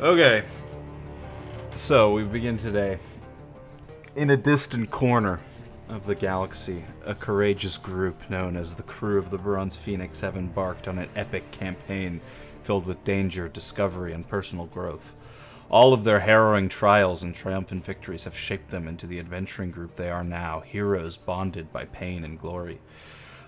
Okay, so we begin today. In a distant corner of the galaxy, a courageous group known as the crew of the Bronze Phoenix have embarked on an epic campaign filled with danger, discovery, and personal growth. All of their harrowing trials and triumphant victories have shaped them into the adventuring group they are now, heroes bonded by pain and glory.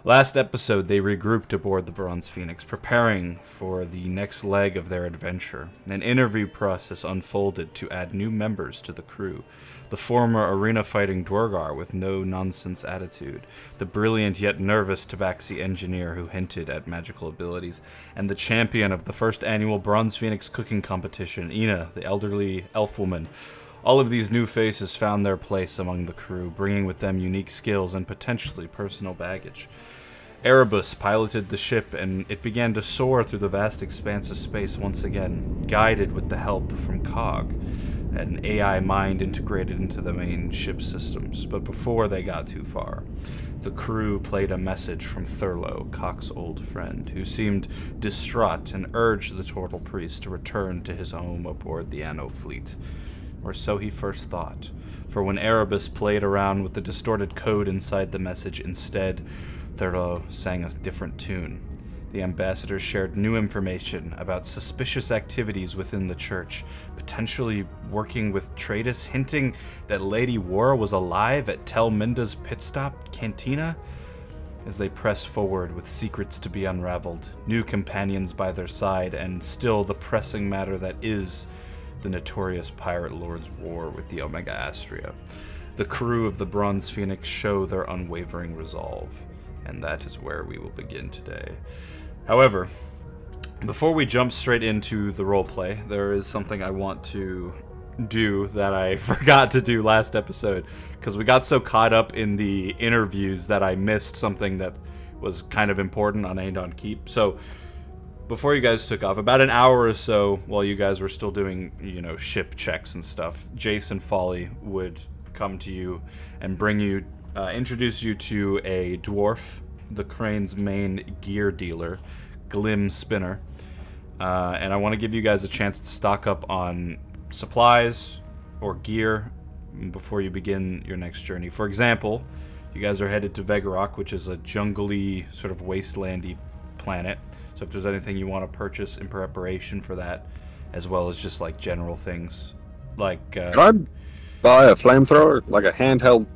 Last episode, they regrouped aboard the Bronze Phoenix, preparing for the next leg of their adventure. An interview process unfolded to add new members to the crew. The former arena-fighting Dwargar with no-nonsense attitude, the brilliant yet nervous Tabaxi engineer who hinted at magical abilities, and the champion of the first annual Bronze Phoenix cooking competition, Ina, the elderly elf woman. All of these new faces found their place among the crew, bringing with them unique skills and potentially personal baggage. Erebus piloted the ship, and it began to soar through the vast expanse of space once again, guided with the help from Cog, an AI mind integrated into the main ship systems. But before they got too far, the crew played a message from Thurlow, Cock's old friend, who seemed distraught and urged the Turtle Priest to return to his home aboard the Anno fleet. Or so he first thought, for when Erebus played around with the distorted code inside the message instead, Thurlow sang a different tune. The ambassador shared new information about suspicious activities within the church, potentially working with Tradus, hinting that Lady War was alive at Tel Minda's pit stop cantina. As they press forward with secrets to be unraveled, new companions by their side, and still the pressing matter that is the notorious Pirate Lord's war with the Omega Astria, the crew of the Bronze Phoenix show their unwavering resolve. And that is where we will begin today. However, before we jump straight into the roleplay, there is something I want to do that I forgot to do last episode, because we got so caught up in the interviews that I missed something that was kind of important on Aegon Keep. So, before you guys took off, about an hour or so, while you guys were still doing, ship checks and stuff, Jason Folly would come to you and bring you introduce you to a dwarf, the Crane's main gear dealer, Glim Spinner. And I want to give you guys a chance to stock up on supplies or gear before you begin your next journey. For example, you guys are headed to Vegarok, which is a jungly, sort of wastelandy planet. So if there's anything you want to purchase in preparation for that, as well as just like general things, like can I buy a flamethrower, like a handheld,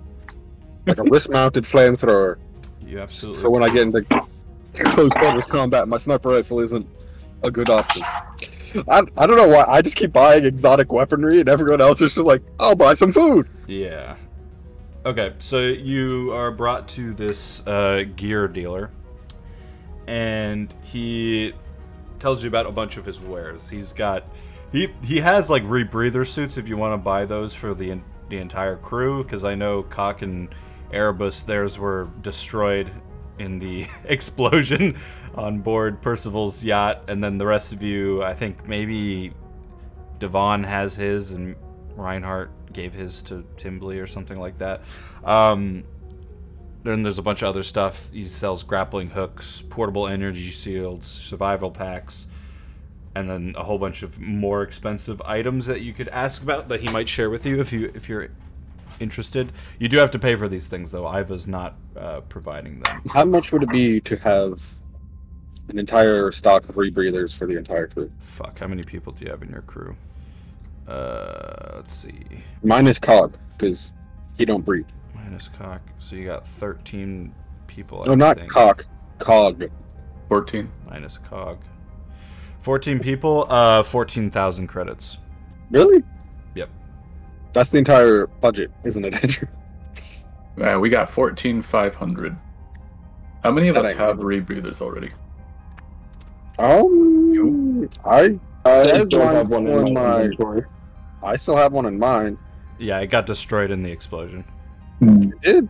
like a wrist-mounted flamethrower? You absolutely. So when I get into close quarters combat, my sniper rifle isn't a good option. I don't know why. I just keep buying exotic weaponry, and everyone else is just like, "I'll buy some food." Yeah. Okay, so you are brought to this gear dealer, and he tells you about a bunch of his wares. He's got he has like rebreather suits if you want to buy those for the entire crew, because I know Cock and Erebus, theirs were destroyed in the explosion on board Percival's yacht, and then the rest of you, I think maybe Devon has his, and Reinhardt gave his to Timbley or something like that. Then there's a bunch of other stuff. He sells grappling hooks, portable energy shields, survival packs, and then a whole bunch of more expensive items that you could ask about that he might share with you if you're interested. You do have to pay for these things, though. Iva's not providing them. How much would it be to have an entire stock of rebreathers for the entire crew? Fuck, how many people do you have in your crew? Let's see. Mine is Cog, because he don't breathe. Minus Cock. So you got 13 people. No, not Cock. Cog. 14. Minus Cog. 14 people, 14,000 credits. Really? Yep. That's the entire budget, isn't it, Andrew? We got 14,500. How many of us ain't have rebreathers already? I says don't have mine's one in on my my. inventory. I still have one in mine. Yeah, it got destroyed in the explosion. It did.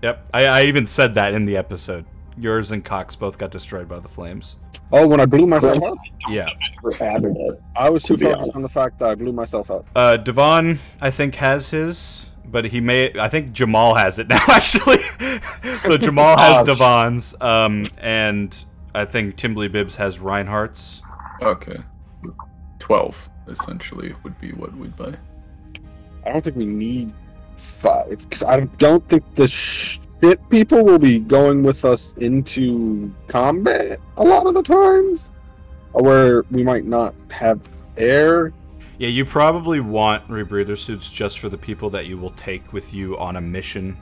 Yep, I even said that in the episode. Yours and Cox both got destroyed by the flames. Oh, when I blew myself up? Yeah. I was too To be focused honest. on the fact that I blew myself up. Devon, I think, has his, but I think Jamal has it now, actually. So Jamal has Devon's, and I think Timbley Bibbs has Reinhardt's. Okay. 12, essentially, would be what we'd buy. I don't think we need 5, because I don't think the shit people will be going with us into combat a lot of the times, or where we might not have air. Yeah, you probably want rebreather suits just for the people that you will take with you on a mission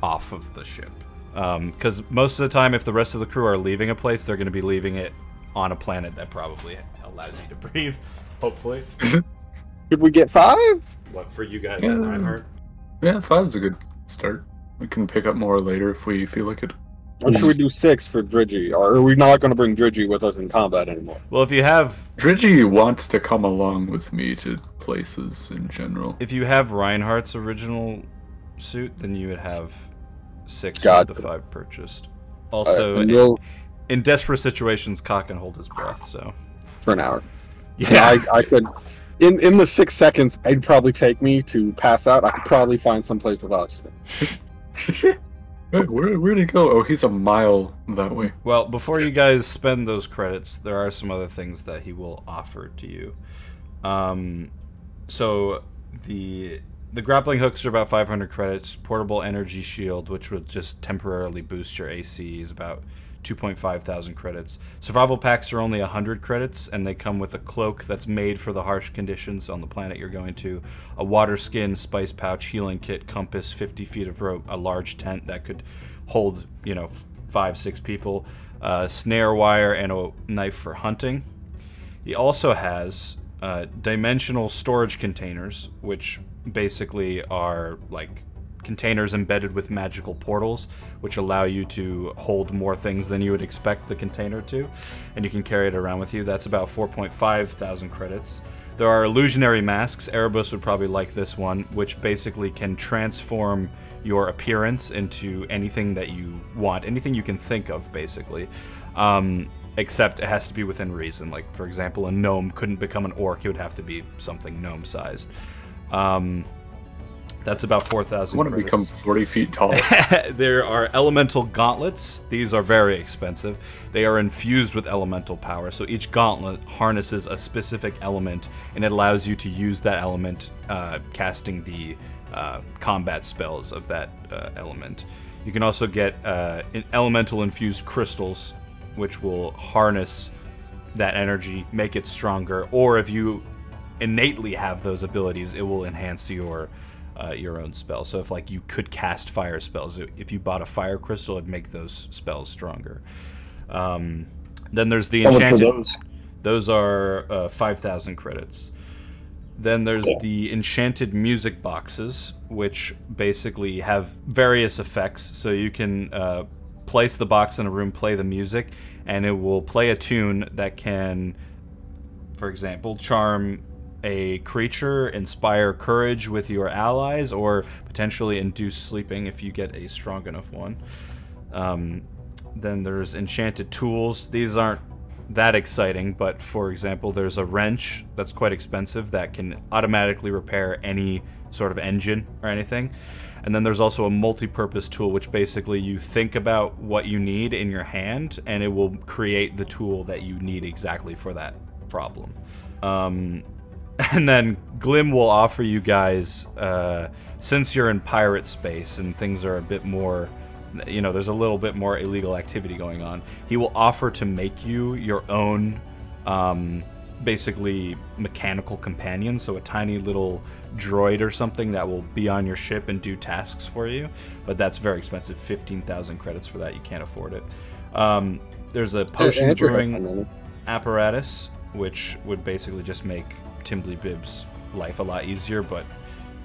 off of the ship. Because most of the time, if the rest of the crew are leaving a place, they're going to be leaving it on a planet that probably allows you to breathe, hopefully. Could we get 5? What, for you guys, Yeah. Reinhardt? Yeah, 5's a good start. We can pick up more later if we feel like it. Or should we do 6 for Dridgy? Or are we not going to bring Dridgy with us in combat anymore? Well, if you have Dridgy wants to come along with me to places in general. if you have Reinhardt's original suit, then you would have 6 God. of the 5 purchased. All Also, right, then we'll, in desperate situations, Cock can hold his breath. So for an hour. yeah, I could. In the 6 seconds it'd probably take me to pass out, I could probably find someplace with oxygen. Where'd he go? Oh, he's a mile that way. Well, before you guys spend those credits, there are some other things that he will offer to you. So the grappling hooks are about 500 credits. Portable energy shield, which will just temporarily boost your AC, is about 2,500 credits. Survival packs are only 100 credits, and they come with a cloak that's made for the harsh conditions on the planet you're going to, a water skin, spice pouch, healing kit, compass, 50 feet of rope, a large tent that could hold, 5-6 people, snare wire, and a knife for hunting. He also has dimensional storage containers, which basically are like containers embedded with magical portals, which allow you to hold more things than you would expect the container to, and you can carry it around with you. That's about 4,500 credits. There are illusionary masks. Erebus would probably like this one, which basically can transform your appearance into anything that you want, anything you can think of, basically. Except it has to be within reason. Like, for example, a gnome couldn't become an orc. It would have to be something gnome-sized. That's about 4,000 I want to credits. become 40 feet tall. There are elemental gauntlets. These are very expensive. They are infused with elemental power, so each gauntlet harnesses a specific element, and it allows you to use that element, casting the combat spells of that element. You can also get elemental infused crystals, which will harness that energy, make it stronger, or if you innately have those abilities, it will enhance your own spell. So if like you could cast fire spells, if you bought a fire crystal, it'd make those spells stronger. Then there's the enchanted. Those are 5,000 credits. Then there's the enchanted music boxes, which basically have various effects. So you can place the box in a room, play the music, and it will play a tune that can, for example, charm a creature, inspire courage with your allies, or potentially induce sleeping if you get a strong enough one. Then there's enchanted tools. These aren't that exciting, but for example, there's a wrench that's quite expensive that can automatically repair any sort of engine or anything. And then there's also a multi-purpose tool, which basically you think about what you need in your hand, and it will create the tool that you need exactly for that problem. And then Glim will offer you guys, since you're in pirate space and things are a bit more, there's a little bit more illegal activity going on, he will offer to make you your own, basically mechanical companion, so a tiny little droid or something that will be on your ship and do tasks for you. But that's very expensive, 15,000 credits for that. You can't afford it. There's a potion brewing apparatus, which would basically just make Timbly Bib's life a lot easier, but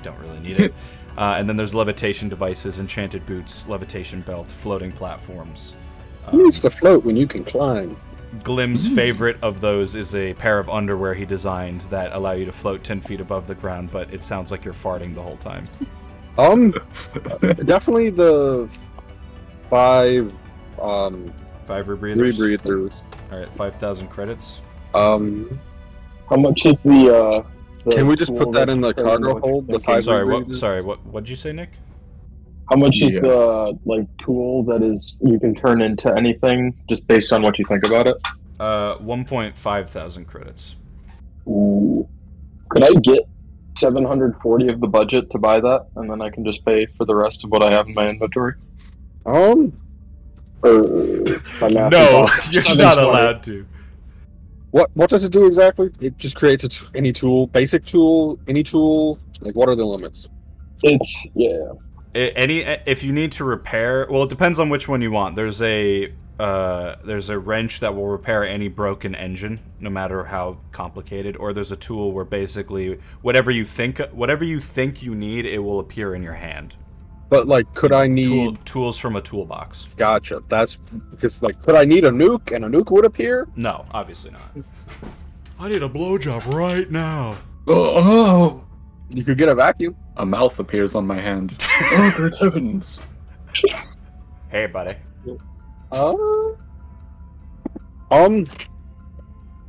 don't really need it. And then there's levitation devices, enchanted boots, levitation belt, floating platforms. Who needs to float when you can climb? Glim's favorite of those is a pair of underwear he designed that allow you to float 10 feet above the ground, but it sounds like you're farting the whole time. Definitely the 5 rebreathers. rebreathers. All right, 5,000 credits. How much is the Can we just put tool that in the that's cargo hold? The 5 Sorry, what'd you say, Nick? How much is Yeah. the tool that is you can turn into anything just based on what you think about it? 1,500 credits. Ooh. Could I get 740 of the budget to buy that, and then I can just pay for the rest of what I have in my inventory? Or my math is No, off. you're not 720. allowed to. What does it do exactly? It just creates any tool, basic tool, any tool. Like, what are the limits? It's If you need to repair, well, it depends on which one you want. There's a wrench that will repair any broken engine, no matter how complicated. Or there's a tool where basically whatever you think you need, it will appear in your hand. But like, could I need tools from a toolbox? Gotcha. That's because like, could I need a nuke and a nuke would appear? No, obviously not. I need a blowjob right now. Oh, You could get a vacuum. a mouth appears on my hand. Oh, great heavens! Hey, buddy.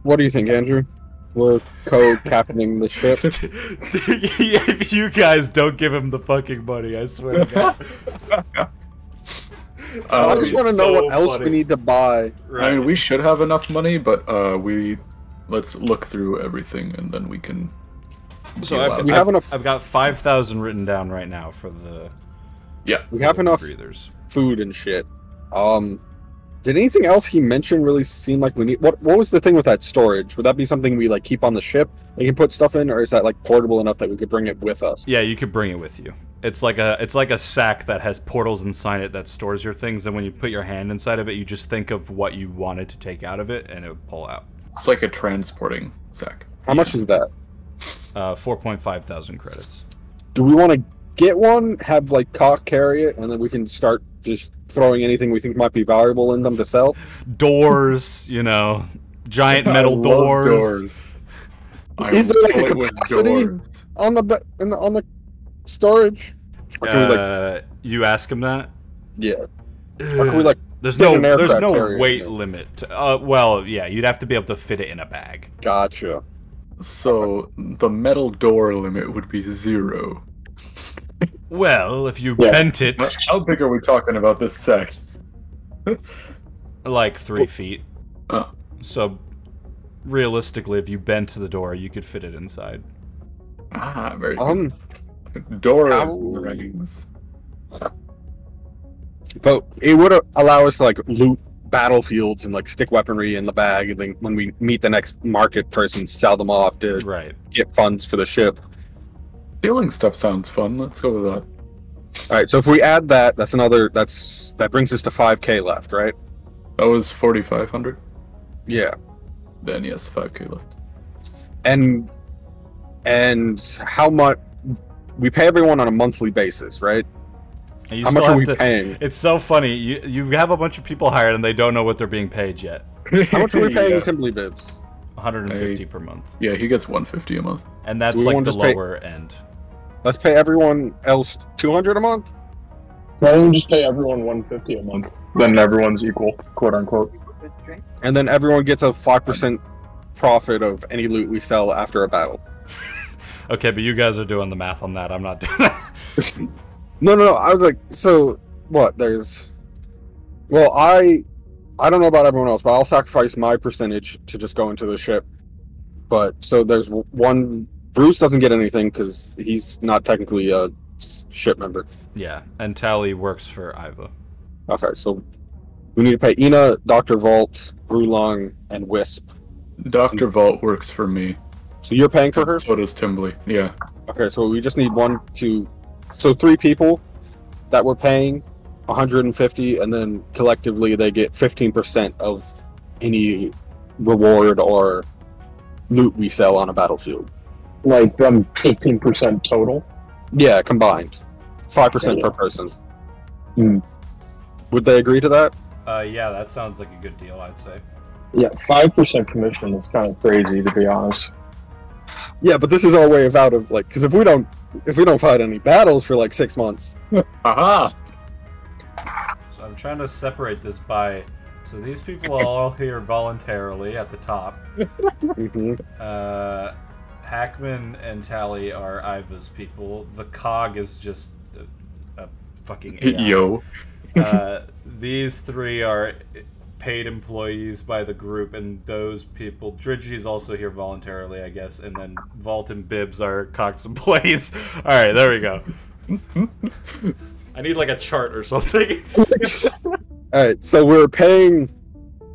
What do you think, Andrew? We're co-captaining the ship. If you guys don't give him the fucking money, I swear to God. I just want to know what else we need to buy. Right. I mean, we should have enough money, but let's look through everything and then we can. So I've got 5,000 written down right now for the. Yeah, We have enough breathers. food and shit. Did anything else he mentioned really seem like we need? What was the thing with that storage? Would that be something we like keep on the ship? We can put stuff in, or is that like portable enough that we could bring it with us? Yeah, you could bring it with you. It's like a sack that has portals inside it that stores your things, and when you put your hand inside of it, you just think of what you wanted to take out of it, and it would pull out. it's like a transporting sack. How much is that? 4.5 thousand credits. Do we want to get one, have like Cock carry it, and then we can start just throwing anything we think might be valuable in them to sell? Doors, giant metal I love doors. Is there like a fill it with capacity doors. on the storage? Or can we like, You ask him that? yeah. Or can we like? There's get an no aircraft carrier weight in it? limit. Well, yeah, you'd have to be able to fit it in a bag. Gotcha. So the metal door limit would be 0. Well, if you Yeah. bent it How big are we talking about this sack? like 3 feet, Oh, so realistically, if you bent the door, you could fit it inside. very good. Door how- rings. But it would allow us to like loot battlefields and like stick weaponry in the bag, and then when we meet the next market person, sell them off to Right. get funds for the ship. Stealing stuff sounds fun. Let's go with that. All right, so if we add that, that brings us to 5K left, right? That was 4,500. Yeah. Then yes, 5K left. And how much we pay everyone on a monthly basis, right? And you How still much are have we to- paying? It's so funny. You have a bunch of people hired and they don't know what they're being paid yet. How much are we paying Yeah. Timbly Bibs? 150 per month, Yeah, he gets 150 a month. and that's Do we like want the to pay- lower end. Let's pay everyone else 200 a month. Why don't we just pay everyone 150 a month? Then everyone's equal, quote unquote. And then everyone gets a 5% profit of any loot we sell after a battle. Okay, but you guys are doing the math on that. I'm not doing that. No. I was like, so what? Well, I don't know about everyone else, but I'll sacrifice my percentage to just go into the ship. But so there's one. Bruce doesn't get anything because he's not technically a ship member. Yeah, and Tally works for Iva. Okay, so we need to pay Ina, Dr. Vault, Brulong, and Wisp. Dr. Vault works for me. So you're paying for her? So does Timbly. Yeah. Okay, so we just need 3 people that we're paying 150, and then collectively they get 15% of any reward or loot we sell on a battlefield. Like, 15% total. Yeah, combined. 5% Yeah. per person. Mm. Would they agree to that? Yeah, that sounds like a good deal, I'd say. Yeah, 5% commission is kind of crazy, to be honest. Yeah, but this is our way of out of like, because if we don't fight any battles for like 6 months. Aha! So I'm trying to separate this by. So these people are all here voluntarily at the top. Mhm. Hackman and Tally are Iva's people. The cog is just a fucking AI. Yo. These 3 are paid employees by the group, and those people... Dridgy's also here voluntarily, I guess, and then Vault and Bibbs are Cox employees. Alright, there we go. I need, like, a chart or something. Alright, so we're paying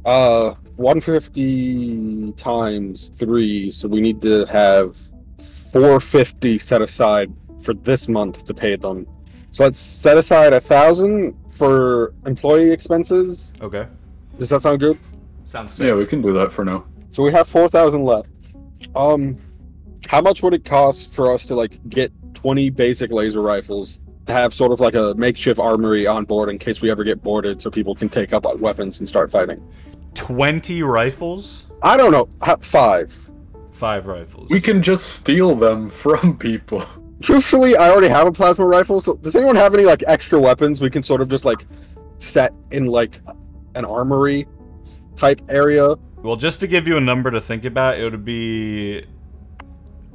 150 times 3, so we need to have 450 set aside for this month to pay them. So let's set aside 1,000 for employee expenses. Okay. Does that sound good? Sounds safe. Yeah, we can do that for now. So we have 4,000 left. How much would it cost for us to like get 20 basic laser rifles to have sort of like a makeshift armory on board in case we ever get boarded, so people can take up weapons and start fighting? 20 rifles? I don't know. 5. 5 rifles. We can just steal them from people. Truthfully, I already have a plasma rifle, so does anyone have any like extra weapons we can sort of just like set in like an armory type area? Well, just to give you a number to think about, it would be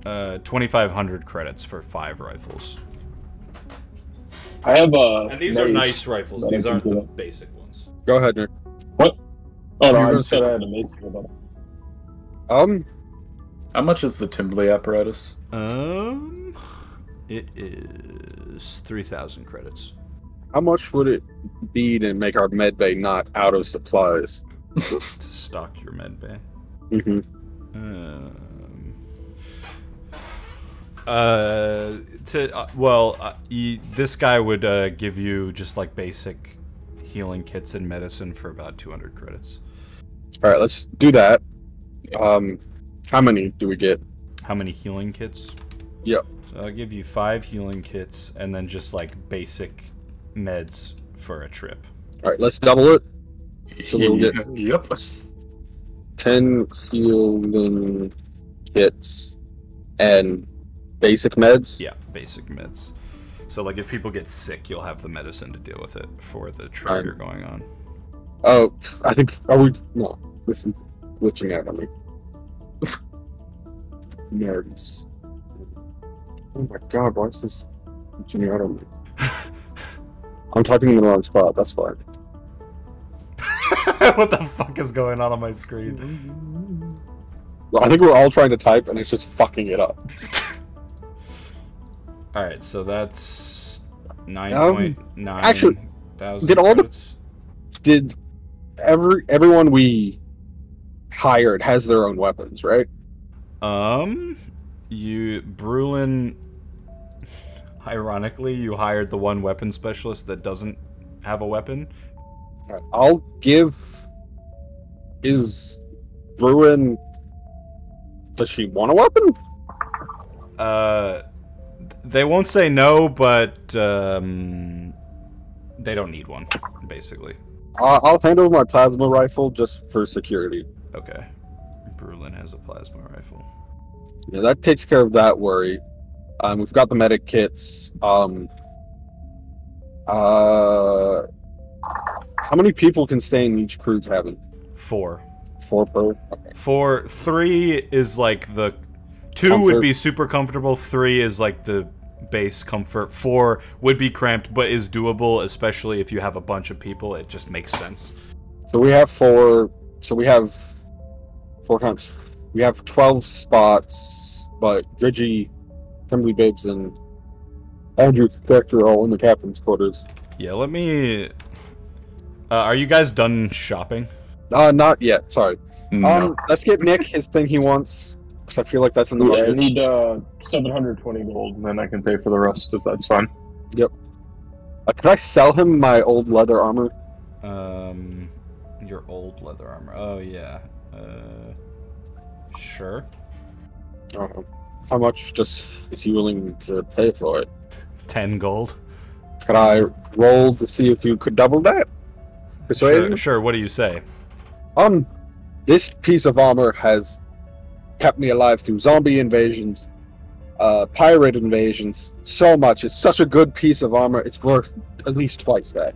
2,500 credits for 5 rifles. I have And these are nice rifles. These aren't the basic ones. Go ahead, Nick. What? Oh no, You're I gonna said say- I had a mace for them. How much is the Timbley apparatus? It is 3,000 credits. How much would it be to make our med bay not out of supplies? To stock your med bay. Mm-hmm. This guy would give you just like basic healing kits and medicine for about 200 credits. All right, let's do that. How many do we get? How many healing kits? Yep. So I'll give you 5 healing kits and then just like basic meds for a trip. All right, let's double it. So we'll get Yep. 10 healing kits and basic meds. Yeah, basic meds. So like if people get sick, you'll have the medicine to deal with it for the trip you're going on. Oh, I think no, this is glitching out on me. Nerds. Oh my god, why is this glitching out on me? I'm typing in the wrong spot, that's fine. What the fuck is going on my screen? I think we're all trying to type and it's just fucking it up. Alright, so that's 9.9 actually, thousand did all credits. Did everyone we hired has their own weapons, right? Brulin, ironically, you hired the one weapon specialist that doesn't have a weapon. Alright, I'll give... Is Bruin... Does she want a weapon? They won't say no, but, they don't need one, basically. I'll hand over my plasma rifle just for security. Okay. Brulin has a plasma rifle. Yeah, that takes care of that worry. We've got the medic kits. How many people can stay in each crew cabin? 4. 4 per? Okay. 3 is like the... 2 Comfort. would be super comfortable, 3 is like the base comfort, 4 would be cramped, but is doable, especially if you have a bunch of people, it just makes sense. So we have 4... So we have... 4 times... We have 12 spots, but Dridgy, Kimberly Babes, and Andrew Spector are all in the captain's quarters. Yeah, let me... are you guys done shopping? Not yet, sorry. No. Let's get Nick his thing he wants, because I feel like that's in the Yeah, I budget. need 720 gold, and then I can pay for the rest if that's fine. Could I sell him my old leather armor? Your old leather armor. Oh, yeah. Sure. How much is he willing to pay for it? 10 gold. Could I roll to see if you could double that? Persuasion? Sure, what do you say? This piece of armor has kept me alive through zombie invasions, pirate invasions, so much. It's such a good piece of armor, it's worth at least twice that.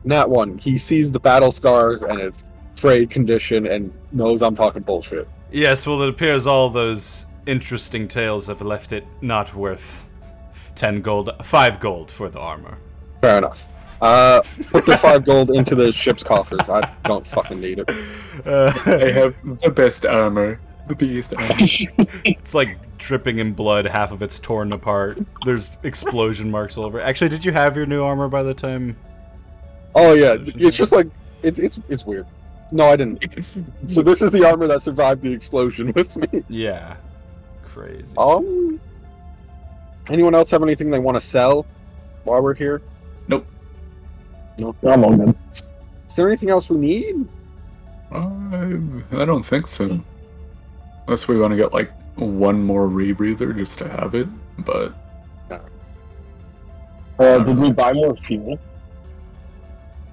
And that one, he sees the battle scars and its frayed condition and knows I'm talking bullshit. Yes, well, it appears all those interesting tales have left it not worth 10 gold, 5 gold for the armor. Fair enough. Put the 5 gold into the ship's coffers. I don't fucking need it. I have the best armor. The biggest armor. It's like dripping in blood. Half of it's torn apart. There's explosion marks all over. Actually, did you have your new armor by the time? Oh yeah, it's just like it's weird. No, I didn't. So this is the armor that survived the explosion with me. Yeah. Crazy. Anyone else have anything they want to sell while we're here? Nope. No. I'm all good. Is there anything else we need? I don't think so. Unless we want to get like one more rebreather just to have it, but Did we buy more fuel?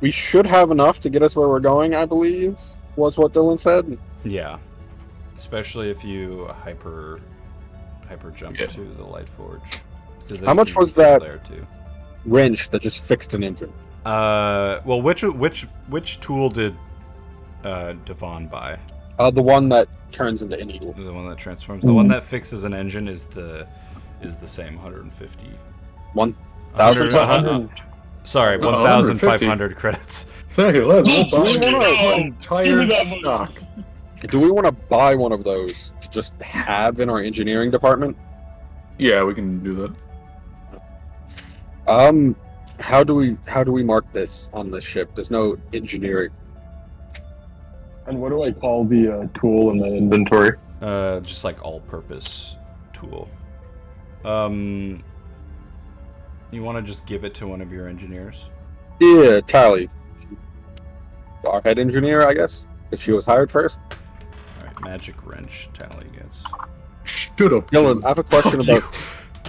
We should have enough to get us where we're going, I believe, was what Dylan said. Yeah. Especially if you hyper jump to the Light Forge. How much was that wrench that just fixed an engine? Well, which tool did Devon buy? The one that turns into any tool. The one that transforms. The one that fixes an engine is the same 150. 1,000. Sorry, 1,500 credits. Hey, let's Do we buy wanna- entire stock. Do we want to buy one of those to just have in our engineering department? Yeah, we can do that. How do we mark this on the ship? There's no engineering. And what do I call the tool in the inventory? Just like all-purpose tool. You want to just give it to one of your engineers? Yeah, Tally. Our head engineer, I guess, because she was hired first. Alright, magic wrench Tally gets. Shut up. Dylan, I have a question Fuck about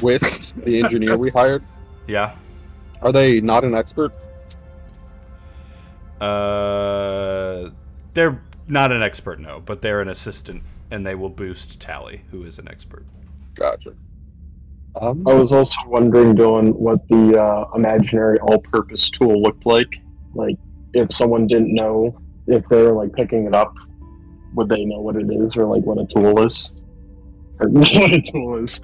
Wisp, the engineer we hired. Yeah. Are they not an expert? They're not an expert, no, but they're an assistant, and they will boost Tally, who is an expert. Gotcha. I was also wondering, Dylan, what the imaginary all-purpose tool looked like. Like, if someone didn't know if they were like picking it up, would they know what it is, or like what a tool is? Or what a tool is.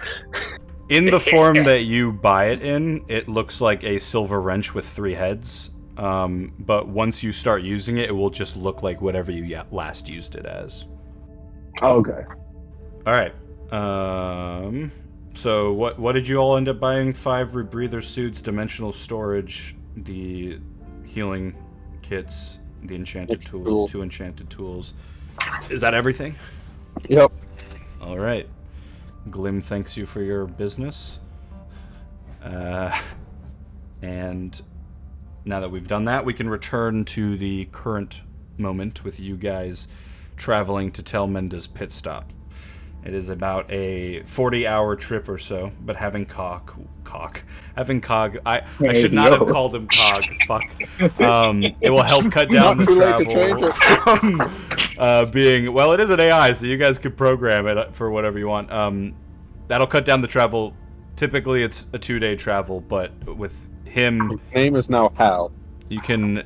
In the form that you buy it in, it looks like a silver wrench with 3 heads. But once you start using it, it will just look like whatever you last used it as. Oh, okay. All right. So what did you all end up buying? 5 rebreather suits, dimensional storage, the healing kits, the enchanted tool, 2 enchanted tools. Is that everything? Yep. All right. Glim thanks you for your business. And now that we've done that, we can return to the current moment with you guys traveling to Telmenda's pit stop. It is about a 40-hour trip or so, but having Cog, I should not have called him Cog, fuck. It will help cut down the travel. Well, it is an AI, so you guys could program it for whatever you want. That'll cut down the travel. Typically, it's a 2-day travel, but with him... His name is now Hal. You can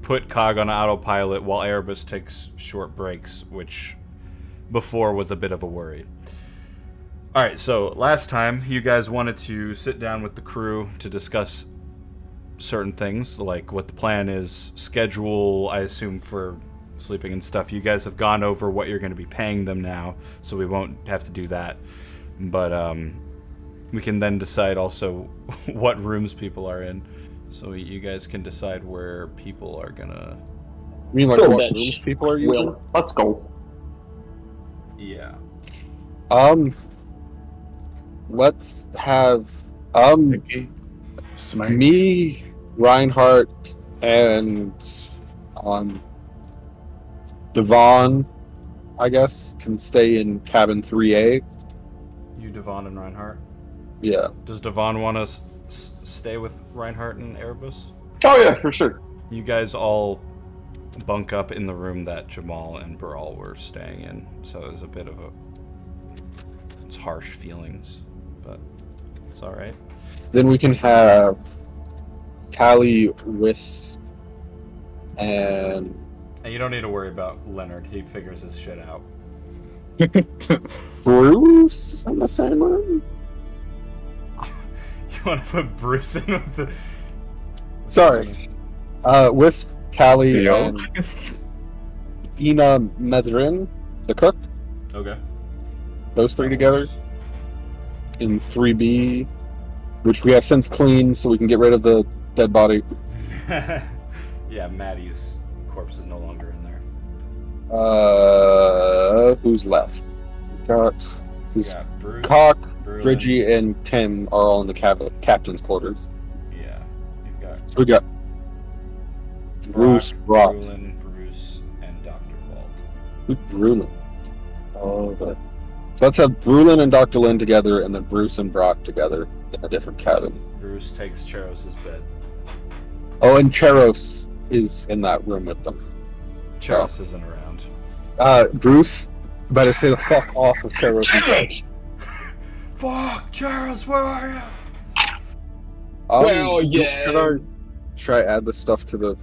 put Cog on autopilot while Erebus takes short breaks, which before was a bit of a worry. Alright, so last time you guys wanted to sit down with the crew to discuss certain things, like what the plan is, schedule, I assume, for sleeping and stuff. You guys have gone over what you're going to be paying them now, so we won't have to do that. But we can then decide also what rooms people are in. So you guys can decide where people are gonna... You mean like what rooms people are using? Will, let's go. Yeah. Let's have Smite. me, Reinhardt, and Devon, I guess, can stay in cabin 3A. You, Devon, and Reinhardt? Yeah. Does Devon want to stay with Reinhardt and Erebus? Oh yeah, for sure. You guys all bunk up in the room that Jamal and Baral were staying in, so it was a bit of a... It's harsh feelings, but it's alright. Then we can have Callie, Wisp, and... And you don't need to worry about Leonard, he figures his shit out. Bruce in the same room? You want to put Bruce in with the... Sorry. Wisp, Tally, Yo. and Ina Medrin, the cook. Okay. Those three together in 3B, which we have since cleaned, so we can get rid of the dead body. Yeah, Maddie's corpse is no longer in there. Who's left? We got Bruce, Cock, Brulin. Dridgy, and Tim are all in the captain's quarters. Yeah, you've got We got Bruce, Brock. Brulin, Bruce, and Dr. Walt. Who's Brulin? Oh, but so let's have Brulin and Dr. Lin together, and then Bruce and Brock together in a different cabin. Bruce takes Charos' bed. Oh, and Charos is in that room with them. Charos isn't around. Bruce, better say the fuck off of Charos. Fuck, Charos, where are you? Well, yeah. Should I add this stuff to the...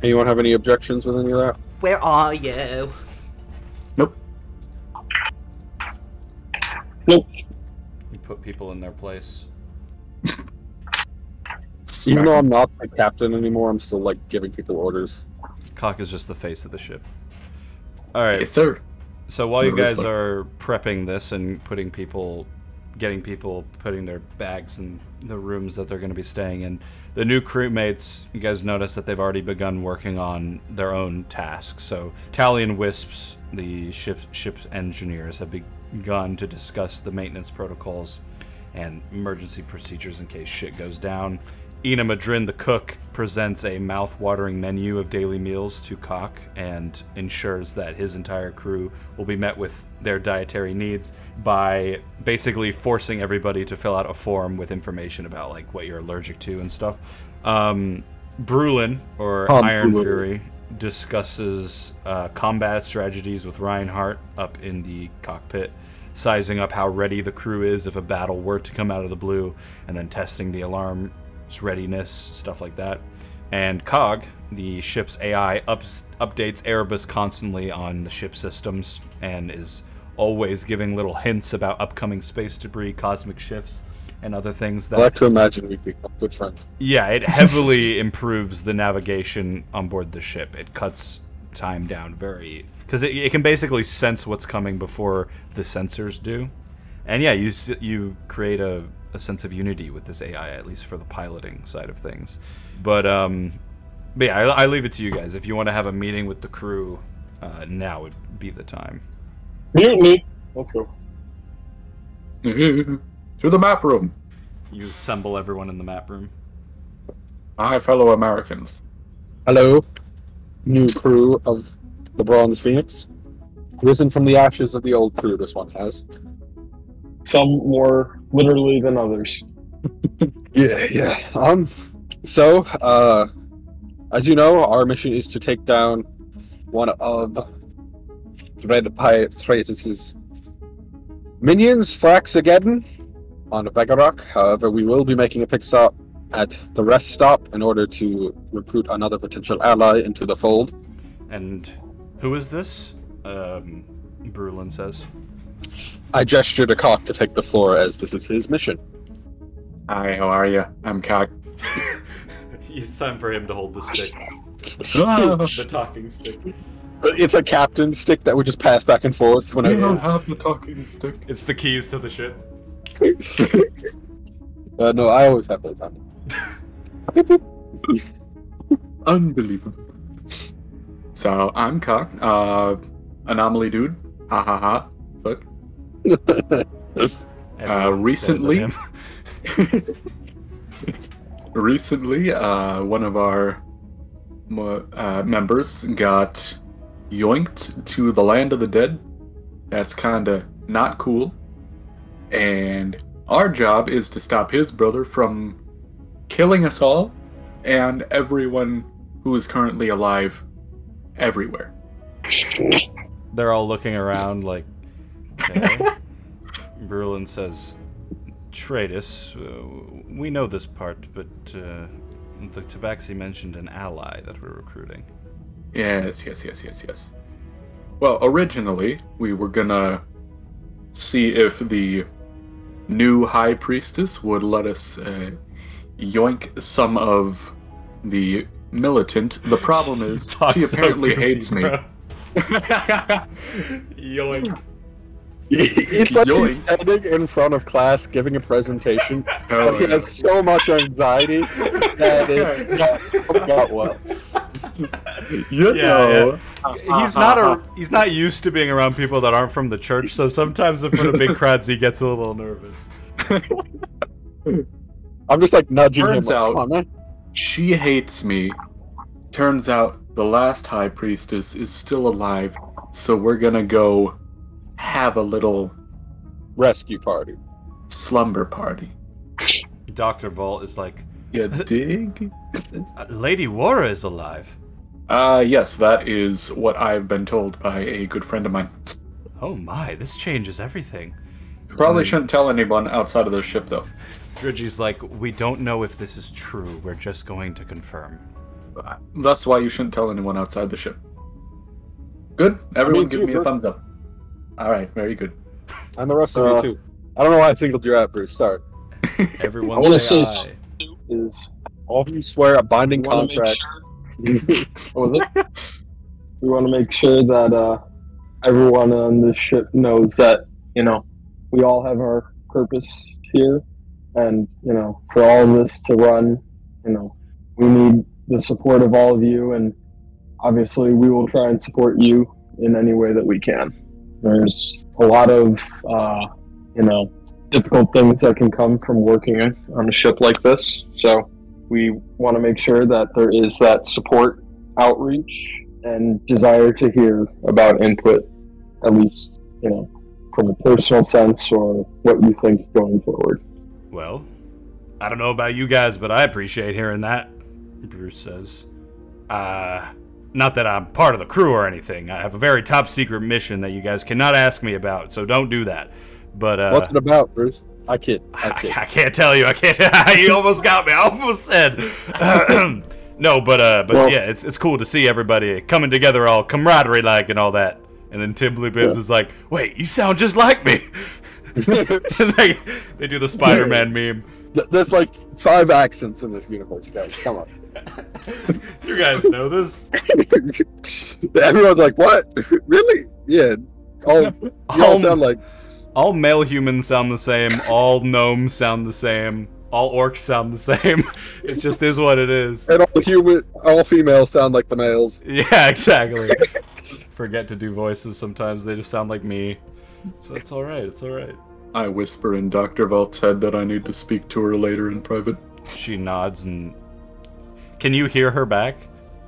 Anyone have any objections with any of that? Where are you? Nope. Nope. You put people in their place. Even though I'm not the captain anymore, I'm still, like, giving people orders. Cock is just the face of the ship. Alright. Yes, sir. So while you guys Seriously. are prepping this and putting people, getting people putting their bags in the rooms that they're going to be staying in, the new crewmates, you guys notice that they've already begun working on their own tasks. So Tally and Wisps, the ship's engineers, have begun to discuss the maintenance protocols and emergency procedures in case shit goes down. Ina Madrin, the cook, presents a mouth-watering menu of daily meals to Cock and ensures that his entire crew will be met with their dietary needs by basically forcing everybody to fill out a form with information about like what you're allergic to and stuff. Brulin, or Iron Brulin. Fury, discusses combat strategies with Reinhardt up in the cockpit, sizing up how ready the crew is if a battle were to come out of the blue, and then testing the alarm readiness, stuff like that. And Cog, the ship's AI, updates Erebus constantly on the ship systems and is always giving little hints about upcoming space debris, cosmic shifts, and other things that... I like to imagine we'd become good friends. Yeah, it heavily improves the navigation on board the ship. It cuts time down very... Because it can basically sense what's coming before the sensors do. And yeah, you create a sense of unity with this AI, at least for the piloting side of things. But yeah, I leave it to you guys. If you want to have a meeting with the crew, now would be the time. Mutiny. Let's go. To the map room. You assemble everyone in the map room. My fellow Americans. Hello, new crew of the Bronze Phoenix. Risen from the ashes of the old crew, this one has. Some more literally than others. Yeah. So, as you know, our mission is to take down one of the Red Pirate Thrasis' minions, Fraxageddon, on Vegarok. However, we will be making a pit stop at the rest stop in order to recruit another potential ally into the fold. And who is this? Brulin says. I gesture to Cock to take the floor as this is his mission. Hi, how are you? I'm Cock. It's time for him to hold the stick. Ah. The talking stick. It's a captain stick that would just pass back and forth You whenever. don't have the talking stick. It's the keys to the ship. No, I always have those on. Unbelievable. So, I'm Cock. Anomaly dude. Ha ha ha. Fuck. Everyone Recently- stares at him. Recently, one of our members got yoinked to the land of the dead. That's kinda not cool. And our job is to stop his brother from killing us all and everyone who is currently alive everywhere. They're all looking around like, okay. Brulin says, Tratus, we know this part, but the Tabaxi mentioned an ally that we're recruiting. Yes. Well, originally, we were gonna see if the new High Priestess would let us yoink some of the militant. The problem is Talk she so apparently goofy, hates me. bro. Yoink. It's like Yoink. he's standing in front of class giving a presentation, Oh, but he yeah. has so much anxiety that is not well. You Yeah, he's not used to being around people that aren't from the church, so sometimes in front of big crowds he gets a little nervous. I'm just like nudging Turns him. Like, out- come on, man. She hates me. Turns out the last high priestess is still alive, so we're gonna go have a little Rescue party. slumber party. Dr. Vault is like, You dig? Lady Wara is alive. Yes, that is what I've been told by a good friend of mine. Oh my, this changes everything. Probably shouldn't tell anyone outside of the ship, though. Dridgy's like, we don't know if this is true, we're just going to confirm. That's why you shouldn't tell anyone outside the ship. Good? Everyone give me a Bruce. thumbs up. Alright, very good. And the rest of you, too. I don't know why I singled you out, Bruce. Sorry. Everyone I want to say say aye. something too, is All of you swear a binding we want to make contract. sure. What was it? We want to make sure that everyone on this ship knows that we all have our purpose here, and for all of this to run, we need the support of all of you, and obviously we will try and support you in any way that we can. There's a lot of difficult things that can come from working on a ship like this, so we want to make sure that there is that support, outreach, and desire to hear about input, at least from a personal sense or what you think going forward. Well, I don't know about you guys, but I appreciate hearing that, Bruce says. Not that I'm part of the crew or anything. I have a very top secret mission that you guys cannot ask me about, so don't do that. But What's it about, Bruce? I kid. I can't tell you. I can't. You almost got me. I almost said. No, but Well- yeah, it's cool to see everybody coming together, all camaraderie like and all that. And then Tim Blue Bibs is like, "Wait, you sound just like me." they do the Spider-Man meme. There's like 5 accents in this universe, guys. Come on. You guys know this? Everyone's like, what? Really? Yeah. You all sound like... All male humans sound the same. All gnomes sound the same. All orcs sound the same. It just is what it is. And all females sound like the males. Yeah, exactly. Forget to do voices sometimes. They just sound like me. So it's alright. It's alright. I whisper in Dr. Vault's head that I need to speak to her later in private. She nods and... Can you hear her back?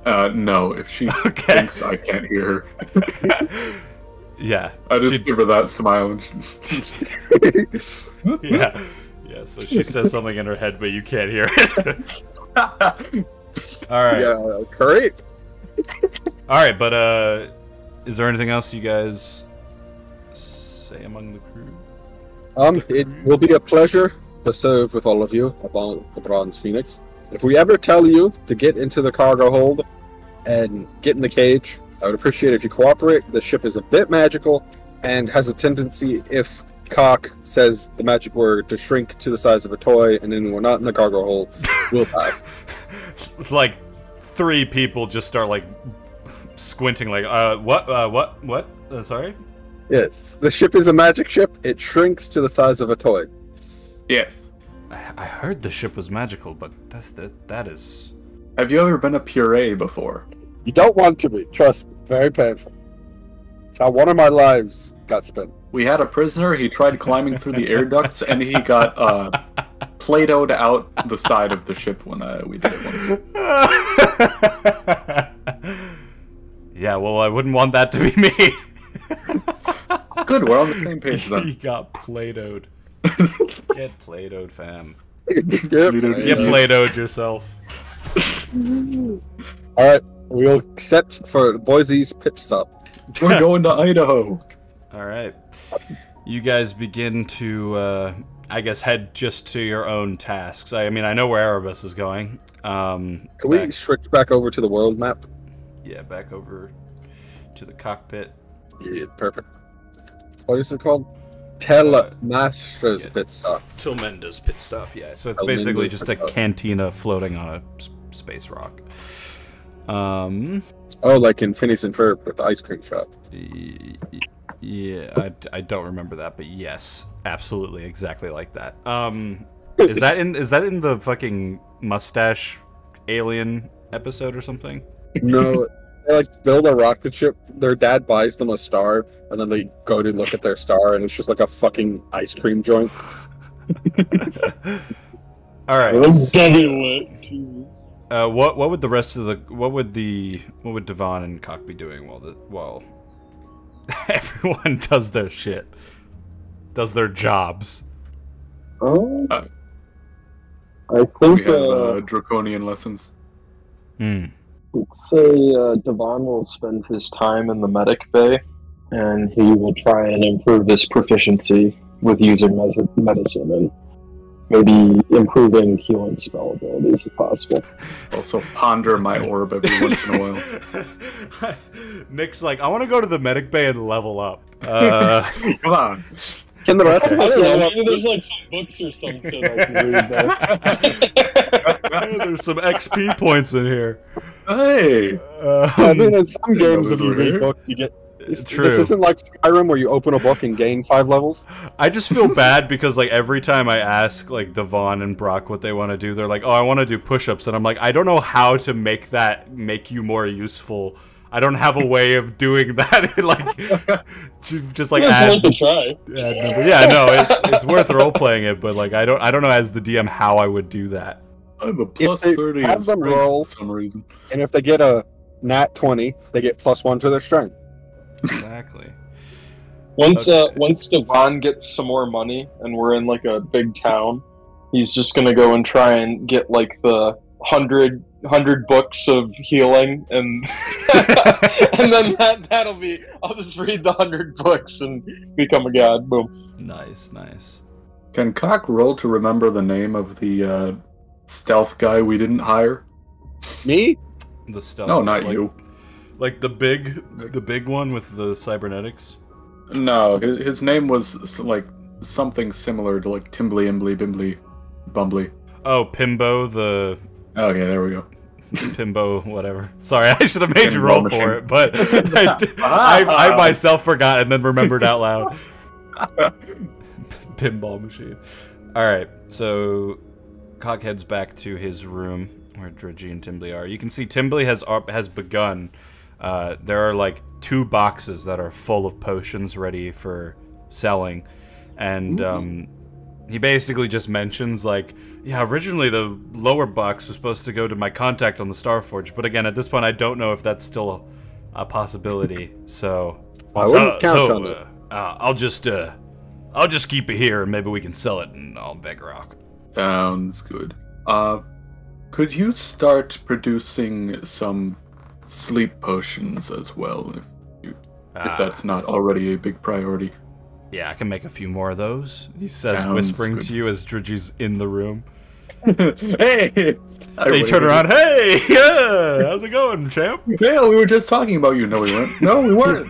No, if she Okay. thinks I can't hear her. Yeah. I just give her that smile and Yeah. Yeah, so she says something in her head, but you can't hear it. Alright. Yeah, great. Alright, but, is there anything else you guys say among the crew? It will be a pleasure to serve with all of you about the Bronze Phoenix. If we ever tell you to get into the cargo hold and get in the cage, I would appreciate it if you cooperate. The ship is a bit magical and has a tendency, if Cock says the magic word, to shrink to the size of a toy, and then we're not in the cargo hold, we'll die. Like, 3 people just start, like, squinting, like, what? Sorry? Yes, the ship is a magic ship. It shrinks to the size of a toy. yes. I heard the ship was magical, but that is... Have you ever been a puree before? You don't want to be. Trust me. It's very painful. It's how one of my lives got spent. We had a prisoner, he tried climbing through the air ducts, and he got Play-Doh'd out the side of the ship when we did it once. Yeah, well, I wouldn't want that to be me. Good, we're on the same page He then. got Play-Doh'd. Get Play-Doh'd, fam. Yep. Get Play-Doh'd yourself. All right, we'll set for Boise's pit stop. We're going to Idaho. Alright. You guys begin to, I guess, head just to your own tasks. I mean, I know where Erebus is going. Can we switch back over to the world map? Yeah, back over to the cockpit. Yeah, perfect. What is it called? Telemaster's yeah. pit stop. Tilmenda's pit stop, yeah. So it's Tilmenda's basically just a pit stop. cantina floating on a space rock. Oh, like in Phineas and Ferb with the ice cream shop. Yeah, I don't remember that, but yes, absolutely, exactly like that. Is that in the fucking mustache alien episode or something? No, they like build a rocket ship. Their dad buys them a star, and then they go to look at their star, and it's just like a fucking ice cream joint. All right. What would the rest of the what would Devon and Cock be doing while everyone does their shit, does their jobs? Oh, I think we have draconian lessons. let's say Devon will spend his time in the medic bay, and he will try and improve his proficiency with using medicine and maybe improving healing spell abilities if possible. Also ponder my orb every once in a while. Nick's like, I want to go to the medic bay and level up. Come on. Can the rest of I us don't know, level up? maybe there's like some books or some shit I can read there. There's some XP points in here. Hey. I mean, in some games, if those you were read here. books, you get. True. This isn't like Skyrim where you open a book and gain 5 levels. I just feel bad because like every time I ask like Devon and Brock what they want to do, they're like, "Oh, I want to do push-ups," and I'm like, I don't know how to make you more useful. I don't have a way of doing that. Like, just like add. To try. Yeah, no, it's worth role playing it, but like I don't know as the DM how I would do that. I have a plus they 30 in have them strength roll- for some reason. And if they get a nat 20, they get +1 to their strength. Exactly. Once Okay. once Devon gets some more money and we're in like a big town, he's just gonna go and try and get like the 100 books of healing and and then that'll be, I'll just read the 100 books and become a god. Boom. Nice. Can Cock roll to remember the name of the stealth guy we didn't hire? Me? The stuff. No, not you. Like the big one with the cybernetics. No, his name was like something similar to like Timbly, Imbly, Bimbly, Bumbly. Oh, Pimbo, the Okay, there we go. Pimbo, whatever. Sorry, I should have made you Pinball roll machine. for it, but I myself forgot and then remembered out loud. Pinball machine. All right, so Cock heads back to his room where Dredgy and Timbly are. You can see Timbly has begun. There are like 2 boxes that are full of potions ready for selling, and he basically just mentions like, yeah, originally the lower box was supposed to go to my contact on the Starforge, but again, at this point, I don't know if that's still a possibility. So I wouldn't count on it. I'll just keep it here, and maybe we can sell it in Vegarok. Sounds good. Could you start producing some sleep potions as well, if that's not already a big priority? Yeah, I can make a few more of those. He says, Sounds whispering good. to you as Dredgy's in the room. Hey! They turn around, hey, yeah, how's it going, champ? Yeah, we were just talking about you. No, we weren't. No, we weren't.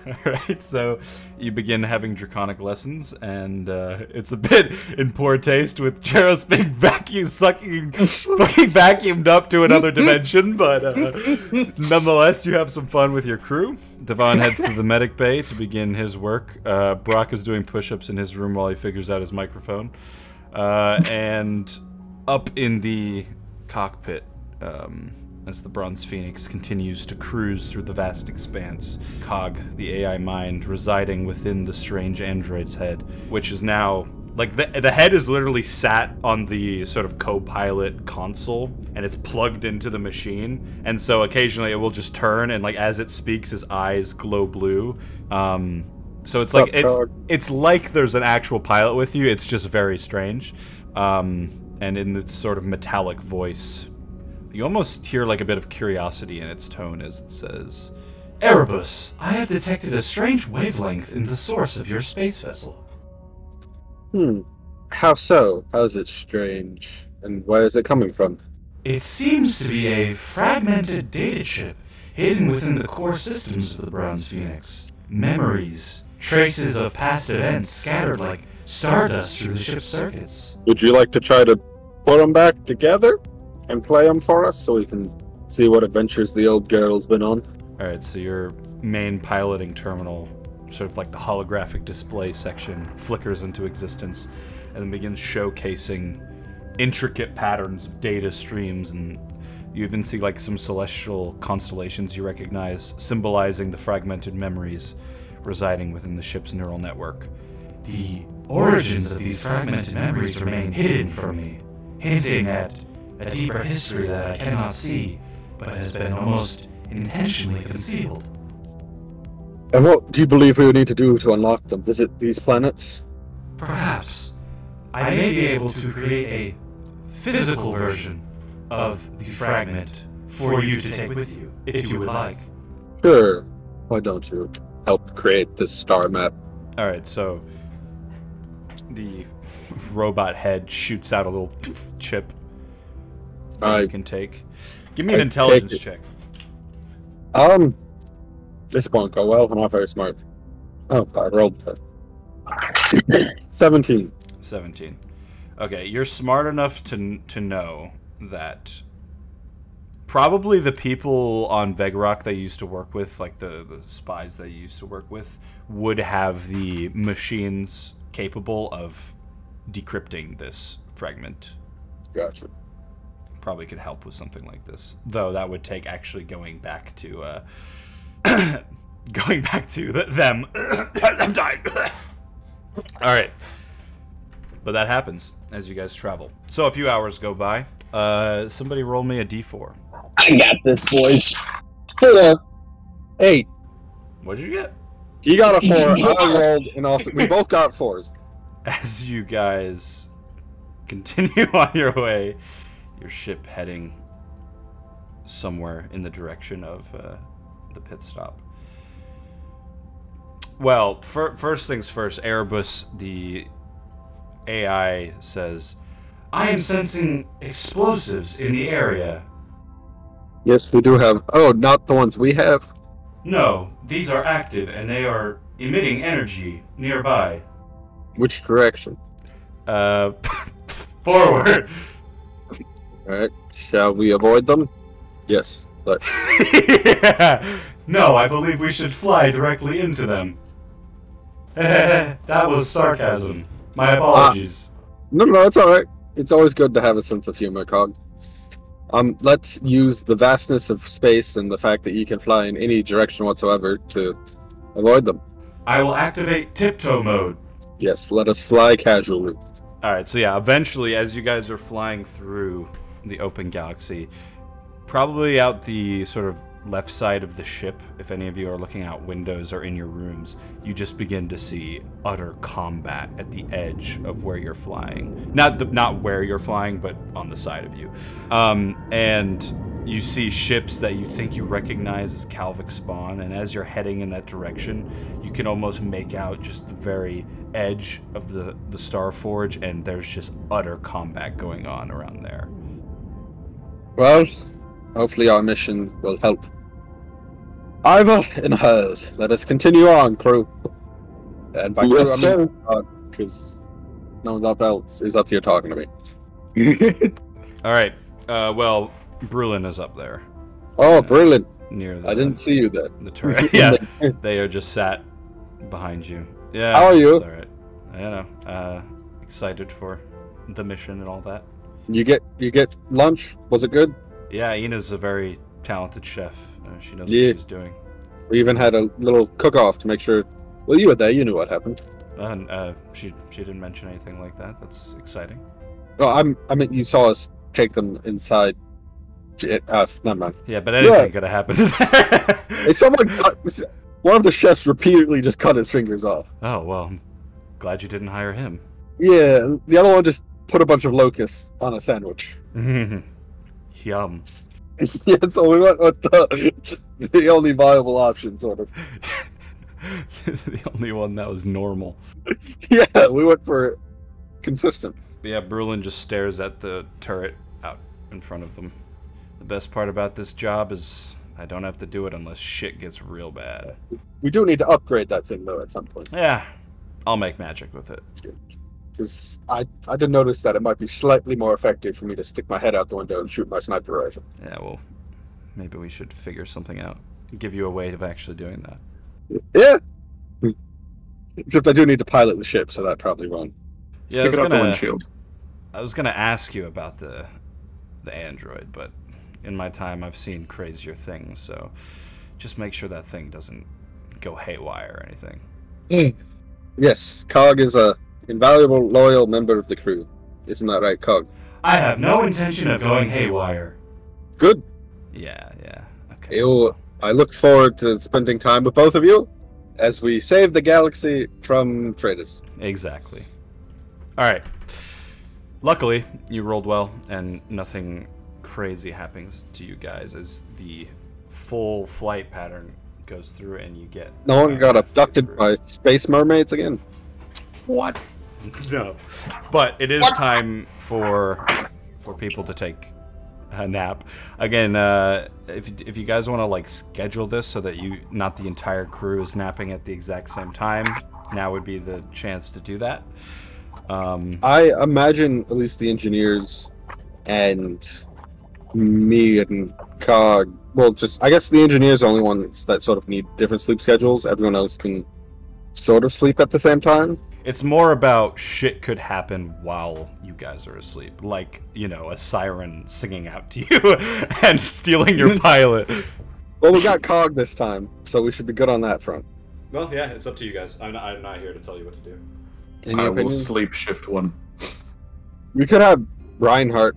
Alright, so you begin having draconic lessons, and it's a bit in poor taste with Chero's being fucking vacuumed up to another dimension, but nonetheless, you have some fun with your crew. Devon heads to the medic bay to begin his work. Brock is doing push-ups in his room while he figures out his microphone. And up in the cockpit, as the Bronze Phoenix continues to cruise through the vast expanse, Cog, the AI mind, residing within the strange android's head, which is now, like, the head is literally sat on the sort of co-pilot console, and it's plugged into the machine, and so occasionally it will just turn, and, like, as it speaks, his eyes glow blue. So it's like, it's like there's an actual pilot with you, it's just very strange. And in this sort of metallic voice, you almost hear like a bit of curiosity in its tone as it says, "Erebus, I have detected a strange wavelength in the source of your space vessel." How so? How is it strange? And where is it coming from? It seems to be a fragmented data chip hidden within the core systems of the Bronze Phoenix. Memories, traces of past events scattered like stardust through the ship's circuits. Would you like to try to put them back together and play them for us so we can see what adventures the old girl's been on? Alright, so your main piloting terminal, sort of like the holographic display section, flickers into existence and then begins showcasing intricate patterns of data streams, and you even see like some celestial constellations you recognize, symbolizing the fragmented memories residing within the ship's neural network. The origins of these fragmented memories remain hidden from me, hinting at a deeper history that I cannot see, but has been almost intentionally concealed. And what do you believe we would need to do to unlock them? Visit these planets? Perhaps I may be able to create a physical version of the fragment for you to take with you, if you would like. Sure. Why don't you help create this star map? Alright, so the robot head shoots out a little chip that you can take. Give me an intelligence check. This won't go well. I'm not very smart. Oh, I rolled 17. 17. Okay, you're smart enough to know that probably the people on Vegrock that you used to work with, like the spies that you used to work with, would have the machines capable of decrypting this fragment. Gotcha. Probably could help with something like this, though that would take actually going back to them. I'm dying. All right, but that happens as you guys travel. So a few hours go by. Somebody roll me a d4. I got this, boys. Hold on. 8. What'd you get? He got a 4. I rolled, and also we both got 4s. As you guys continue on your way, your ship heading somewhere in the direction of the pit stop. Well, first things first, Erebus, the AI, says, I am sensing explosives in the area. Yes, we do have. Oh, not the ones we have? No, these are active and they are emitting energy nearby. Which direction? Forward. Alright, shall we avoid them? Yes, but... Yeah. No, I believe we should fly directly into them. That was sarcasm. My apologies. No, it's alright. It's always good to have a sense of humor, Cog. Let's use the vastness of space and the fact that you can fly in any direction whatsoever to avoid them. I will activate tiptoe mode. Yes, let us fly casually. Alright, so yeah, eventually, as you guys are flying through the open galaxy, probably out the sort of left side of the ship, if any of you are looking out windows or in your rooms, you just begin to see utter combat at the edge of where you're flying. Not where you're flying, but on the side of you. And you see ships that you think you recognize as Calvic spawn, and as you're heading in that direction, you can almost make out just the very edge of the Starforge, and there's just utter combat going on around there. Well, hopefully our mission will help. Iva and hers. Let us continue on, crew. And by crew, I mean, because no one else is up here talking to me. Alright, well, Brulin is up there. Oh, Brulin. Near the, I didn't see you there. The turret. Yeah, they are just sat behind you. Yeah. How are you? It's alright. I know. Excited for the mission and all that. You get lunch? Was it good? Yeah, Ina's a very talented chef. She knows what she's doing. We even had a little cook-off to make sure. Well, you were there. You knew what happened. She didn't mention anything like that. That's exciting. Oh, I mean, you saw us take them inside. Never mind. Yeah, but anything could have happened there. Hey, one of the chefs repeatedly just cut his fingers off. Oh well, I'm glad you didn't hire him. Yeah, the other one just put a bunch of locusts on a sandwich. Yum. Yeah, so we went with the only viable option, sort of. The only one that was normal. Yeah, we went for consistent. But yeah, Brulin just stares at the turret out in front of them. The best part about this job is I don't have to do it unless shit gets real bad. We do need to upgrade that thing, though, at some point. Yeah, I'll make magic with it. Because I did notice that it might be slightly more effective for me to stick my head out the window and shoot my sniper rifle. Yeah, well, maybe we should figure something out. Give you a way of actually doing that. Yeah. Except I do need to pilot the ship, so that probably won't. Yeah, Stick it out the windshield. I was gonna ask you about the android, but in my time I've seen crazier things, so just make sure that thing doesn't go haywire or anything. Yes, Cog is a invaluable, loyal member of the crew. Isn't that right, Cog? I have no intention of going haywire. Good. Yeah. Okay. I look forward to spending time with both of you as we save the galaxy from traitors. Exactly. Alright. Luckily, you rolled well, and nothing crazy happens to you guys as the full flight pattern goes through and you get... No one got abducted by space mermaids again? What? No. But it is time for people to take a nap. Again, if you guys want to like schedule this so that not the entire crew is napping at the exact same time, now would be the chance to do that. I imagine at least the engineers and me and Cog. Well, I guess the engineers are the only ones that sort of need different sleep schedules. Everyone else can sort of sleep at the same time. It's more about shit could happen while you guys are asleep. Like, a siren singing out to you and stealing your pilot. Well, we got Cog this time, so we should be good on that front. Well, yeah, it's up to you guys. I'm not here to tell you what to do. I will sleep shift one. We could have Reinhardt,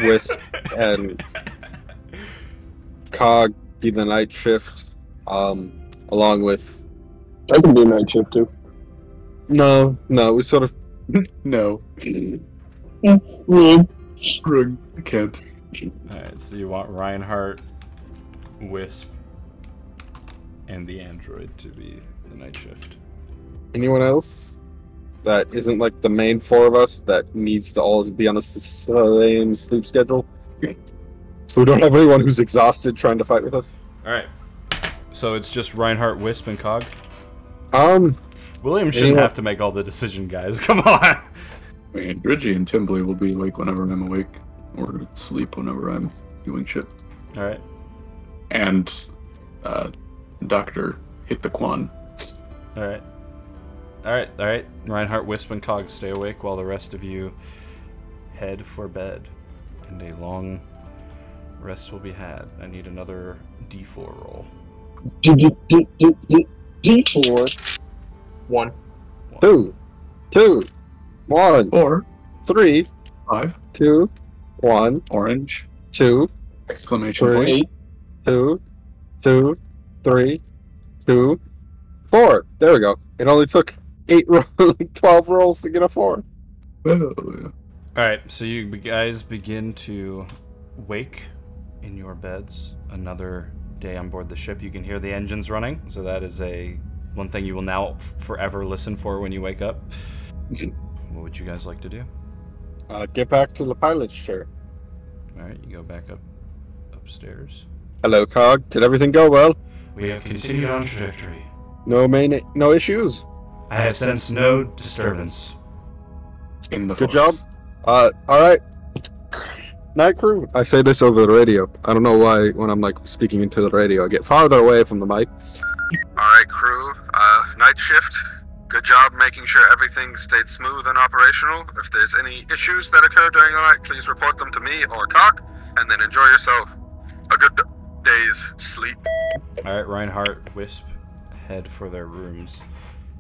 Wisp, and Cog be the night shift, along with... I can do night shift too. No, we sort of... No. Mm. I can't. Alright, so you want Reinhardt, Wisp, and the android to be the night shift. Anyone else that isn't like the main four of us that needs to always be on the same sleep schedule? So we don't have anyone who's exhausted trying to fight with us? Alright. So it's just Reinhardt, Wisp, and Cog? anyone... William shouldn't have to make all the decision, guys. Come on! I mean, Reggie and Timbley will be awake whenever I'm awake, or sleep whenever I'm doing shit. Alright. And, Dr. Hit the Quan. Alright. Reinhardt, Wisp, and Cog stay awake while the rest of you head for bed. And a long rest will be had. I need another D4 roll. D4. 1. 2, 1, 4, 3, 5, 2, 1, orange, 2, exclamation 3, point. 8. 2, 3, 2, 4. There we go. It only took 12 rolls to get a 4. Oh, yeah. Alright, so you guys begin to wake in your beds. Another day on board the ship. You can hear the engines running, so that is one thing you will now forever listen for when you wake up. What would you guys like to do? Get back to the pilot's chair. Alright, you go back upstairs. Hello, Cog. Did everything go well? We have continued on trajectory. No issues? I have sensed no disturbance. In the Good forest. job. Alright. Night crew. I say this over the radio. I don't know why when I'm like speaking into the radio I get farther away from the mic. Alright crew, night shift. Good job making sure everything stayed smooth and operational. If there's any issues that occur during the night, please report them to me or Cog, and then enjoy yourself. A good day's sleep. Alright, Reinhardt, Wisp, head for their rooms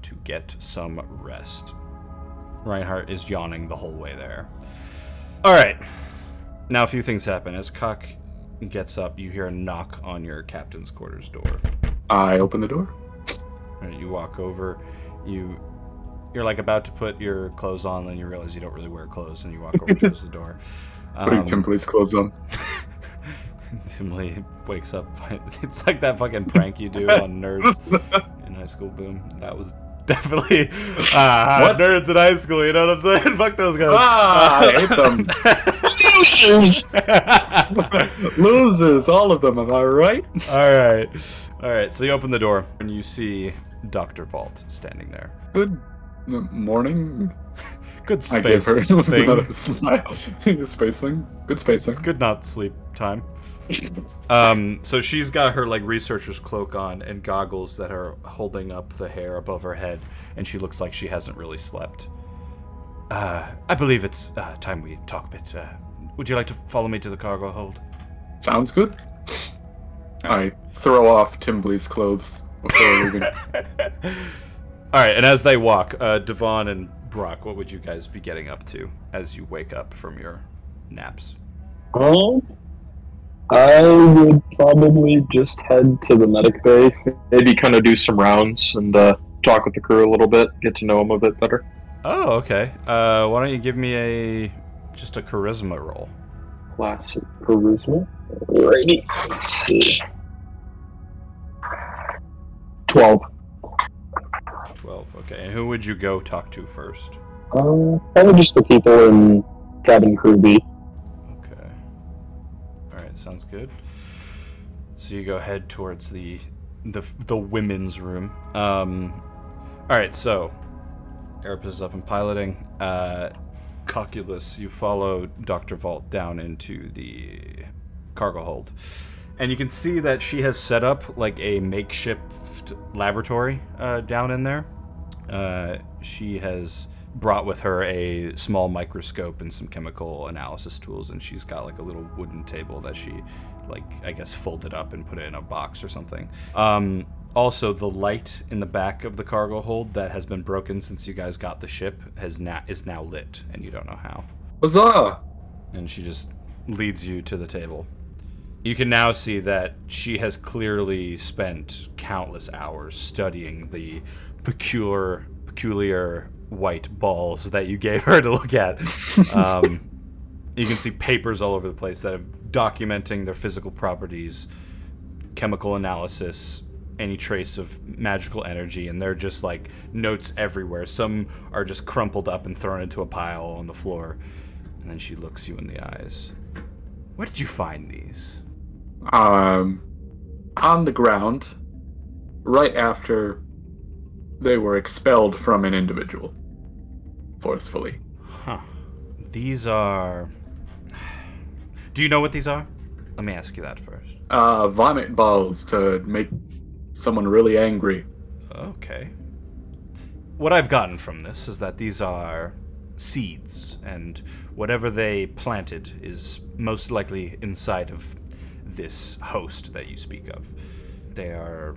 to get some rest. Reinhardt is yawning the whole way there. Alright. Now a few things happen. As Cock gets up, you hear a knock on your captain's quarters door. I open the door. Right, you walk over. You're like about to put your clothes on, then you realize you don't really wear clothes, and you walk over and close the door. Putting Timbley's clothes on. Timbley wakes up. It's like that fucking prank you do on nerds in high school. Boom. That was definitely nerds in high school. You know what I'm saying? Fuck those guys. I hate them. Losers. Losers, all of them. Am I right? All right. So you open the door and you see Dr. Vault standing there. Good Morning. Good I give space her thing. a smile. Space thing. Good spacing. Good not sleep time. So she's got her like researcher's cloak on and goggles that are holding up the hair above her head, and she looks like she hasn't really slept. I believe it's time we talk a bit. Would you like to follow me to the cargo hold? Sounds good. I throw off Timbley's clothes before leaving. Alright, and as they walk, Devon and Brock, what would you guys be getting up to as you wake up from your naps? I would probably just head to the medic bay, maybe kind of do some rounds and talk with the crew a little bit, get to know them a bit better. Oh, okay. Why don't you give me just a charisma roll? Classic charisma. Alrighty. Let's see. 12. 12, okay. And who would you go talk to first? Probably just the people in cabin crew B. Okay. Alright, sounds good. So you go head towards the women's room. Alright, so Erebus is up and piloting. Cocculus, you follow Dr. Vault down into the cargo hold. And you can see that she has set up like a makeshift laboratory down in there. She has brought with her a small microscope and some chemical analysis tools, and she's got like a little wooden table that she, like, I guess folded up and put it in a box or something. Also, the light in the back of the cargo hold that has been broken since you guys got the ship is now lit, and you don't know how. Huzzah! And she just leads you to the table. You can now see that she has clearly spent countless hours studying the peculiar white balls that you gave her to look at. You can see papers all over the place that are documenting their physical properties, chemical analysis, any trace of magical energy, and they're just like notes everywhere. Some are just crumpled up and thrown into a pile on the floor. And then she looks you in the eyes. Where did you find these? On the ground, right after they were expelled from an individual, forcefully. Huh. These are... Do you know what these are? Let me ask you that first. Vomit balls to make someone really angry. Okay. What I've gotten from this is that these are seeds, and whatever they planted is most likely inside of this host that you speak of. They are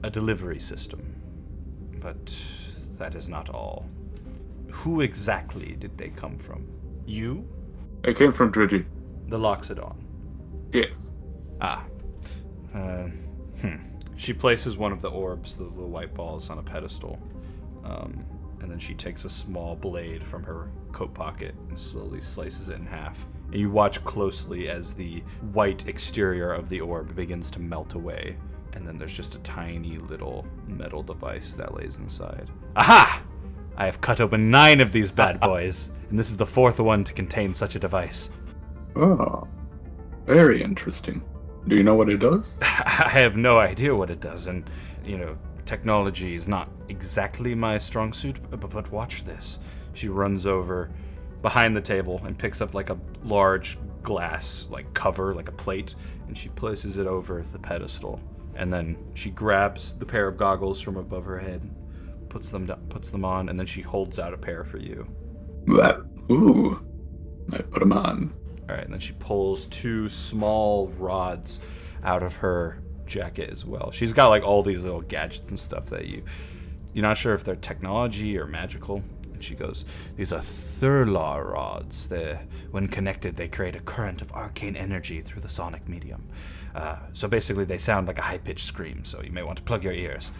a delivery system, but that is not all. Who exactly did they come from? You? They came from Drigi. The Loxodon. Yes. Ah. She places one of the orbs, the little white balls, on a pedestal. And then she takes a small blade from her coat pocket and slowly slices it in half. And you watch closely as the white exterior of the orb begins to melt away. And then there's just a tiny little metal device that lays inside. Aha! I have cut open 9 of these bad boys, and this is the 4th one to contain such a device. Oh, very interesting. Do you know what it does? I have no idea what it does, and, technology is not exactly my strong suit, but watch this. She runs over behind the table and picks up like a large glass cover, like a plate, and she places it over the pedestal. And then she grabs the pair of goggles from above her head, puts them on, and then she holds out a pair for you. Ooh. I put them on. Alright, and then she pulls 2 small rods out of her jacket as well. She's got all these little gadgets and stuff that you're not sure if they're technology or magical. And she goes, these are Thurlar rods. When connected, they create a current of arcane energy through the sonic medium. So basically they sound like a high-pitched scream, so you may want to plug your ears.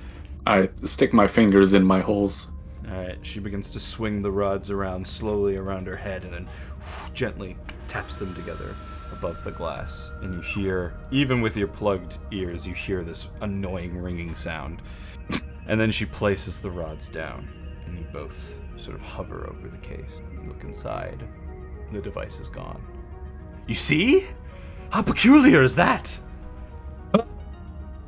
I stick my fingers in my holes. Alright, she begins to swing the rods slowly around her head, and then gently taps them together above the glass. And you hear, even with your plugged ears, you hear this annoying ringing sound. And then she places the rods down, and you both sort of hover over the case. You look inside. The device is gone. You see? How peculiar is that?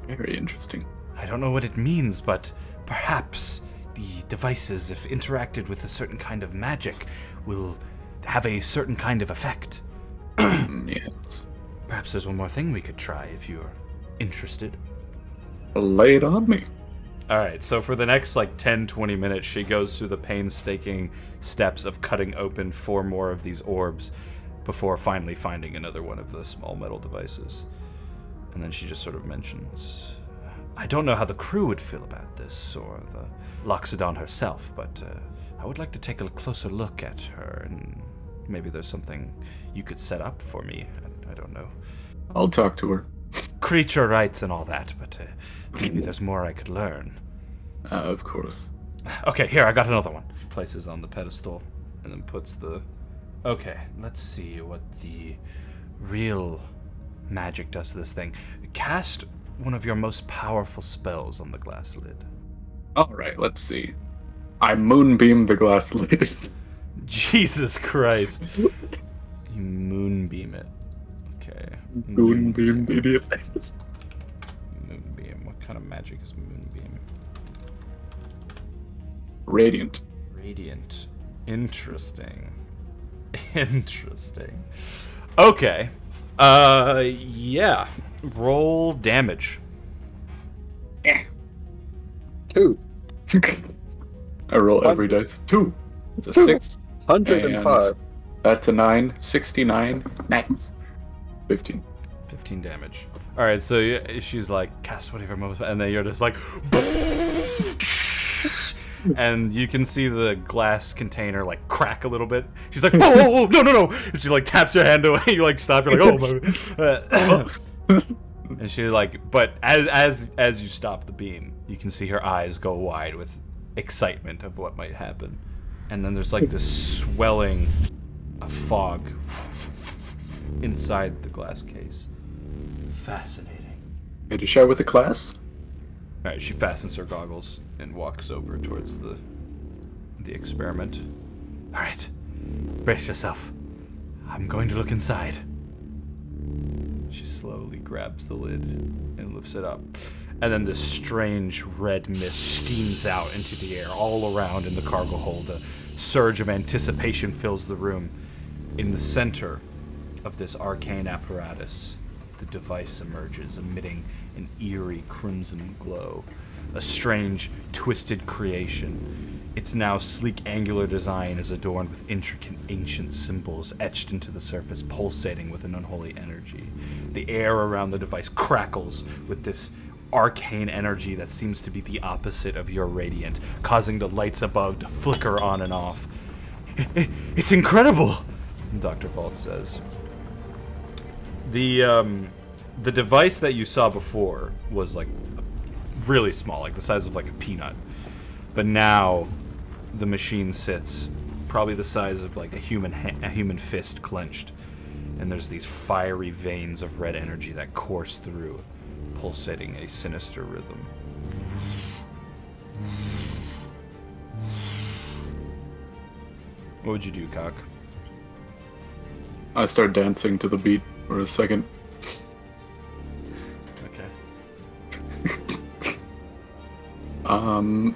Very interesting. I don't know what it means, but perhaps the devices, if interacted with a certain kind of magic, will have a certain kind of effect. Yes. Perhaps there's one more thing we could try if you're interested. Lay it on me. Alright, so for the next like 10-20 minutes, she goes through the painstaking steps of cutting open 4 more of these orbs before finally finding another one of the small metal devices. And then she just sort of mentions, I don't know how the crew would feel about this, or the Loxodon herself, but I would like to take a closer look at her, and maybe there's something you could set up for me. I don't know. I'll talk to her. Creature rights and all that, but maybe there's more I could learn. Of course. Okay, here, I got another one. Places on the pedestal, and then puts the... Okay, let's see what the real magic does to this thing. Cast one of your most powerful spells on the glass lid. Alright, let's see. I moonbeam the glass lid. Jesus Christ. You moonbeam it. Okay. Moonbeam, idiot. Moonbeam. What kind of magic is moonbeam? Radiant. Radiant. Interesting. Interesting. Okay. Yeah. Roll damage. 2. I roll every dice. 2. It's a 6. 105. That's a 9. 69. Nice. 15. 15 damage. Alright, so she's like, cast whatever most, and then you're just like, and you can see the glass container like crack a little bit. She's like, whoa, no. And she like taps your hand away, you like stop, you're like, oh my. And she like, but as you stop the beam, you can see her eyes go wide with excitement of what might happen. And then there's like this swelling of fog inside the glass case. Fascinating. Made a share with the class? Alright, she fastens her goggles and walks over towards the experiment. Alright, brace yourself. I'm going to look inside. She slowly grabs the lid and lifts it up. And then this strange red mist steams out into the air all around in the cargo hold. A surge of anticipation fills the room. In the center of this arcane apparatus, the device emerges, emitting an eerie crimson glow. A strange, twisted creation. Its now sleek, angular design is adorned with intricate, ancient symbols etched into the surface, pulsating with an unholy energy. The air around the device crackles with this arcane energy that seems to be the opposite of your radiant, causing the lights above to flicker on and off. It's incredible, Dr. Vault says. The device that you saw before was like really small, like the size of like a peanut. But now the machine sits probably the size of like a human fist clenched. And there's these fiery veins of red energy that course through, pulsating a sinister rhythm. What would you do, Cock? I start dancing to the beat for a second. Okay. I'm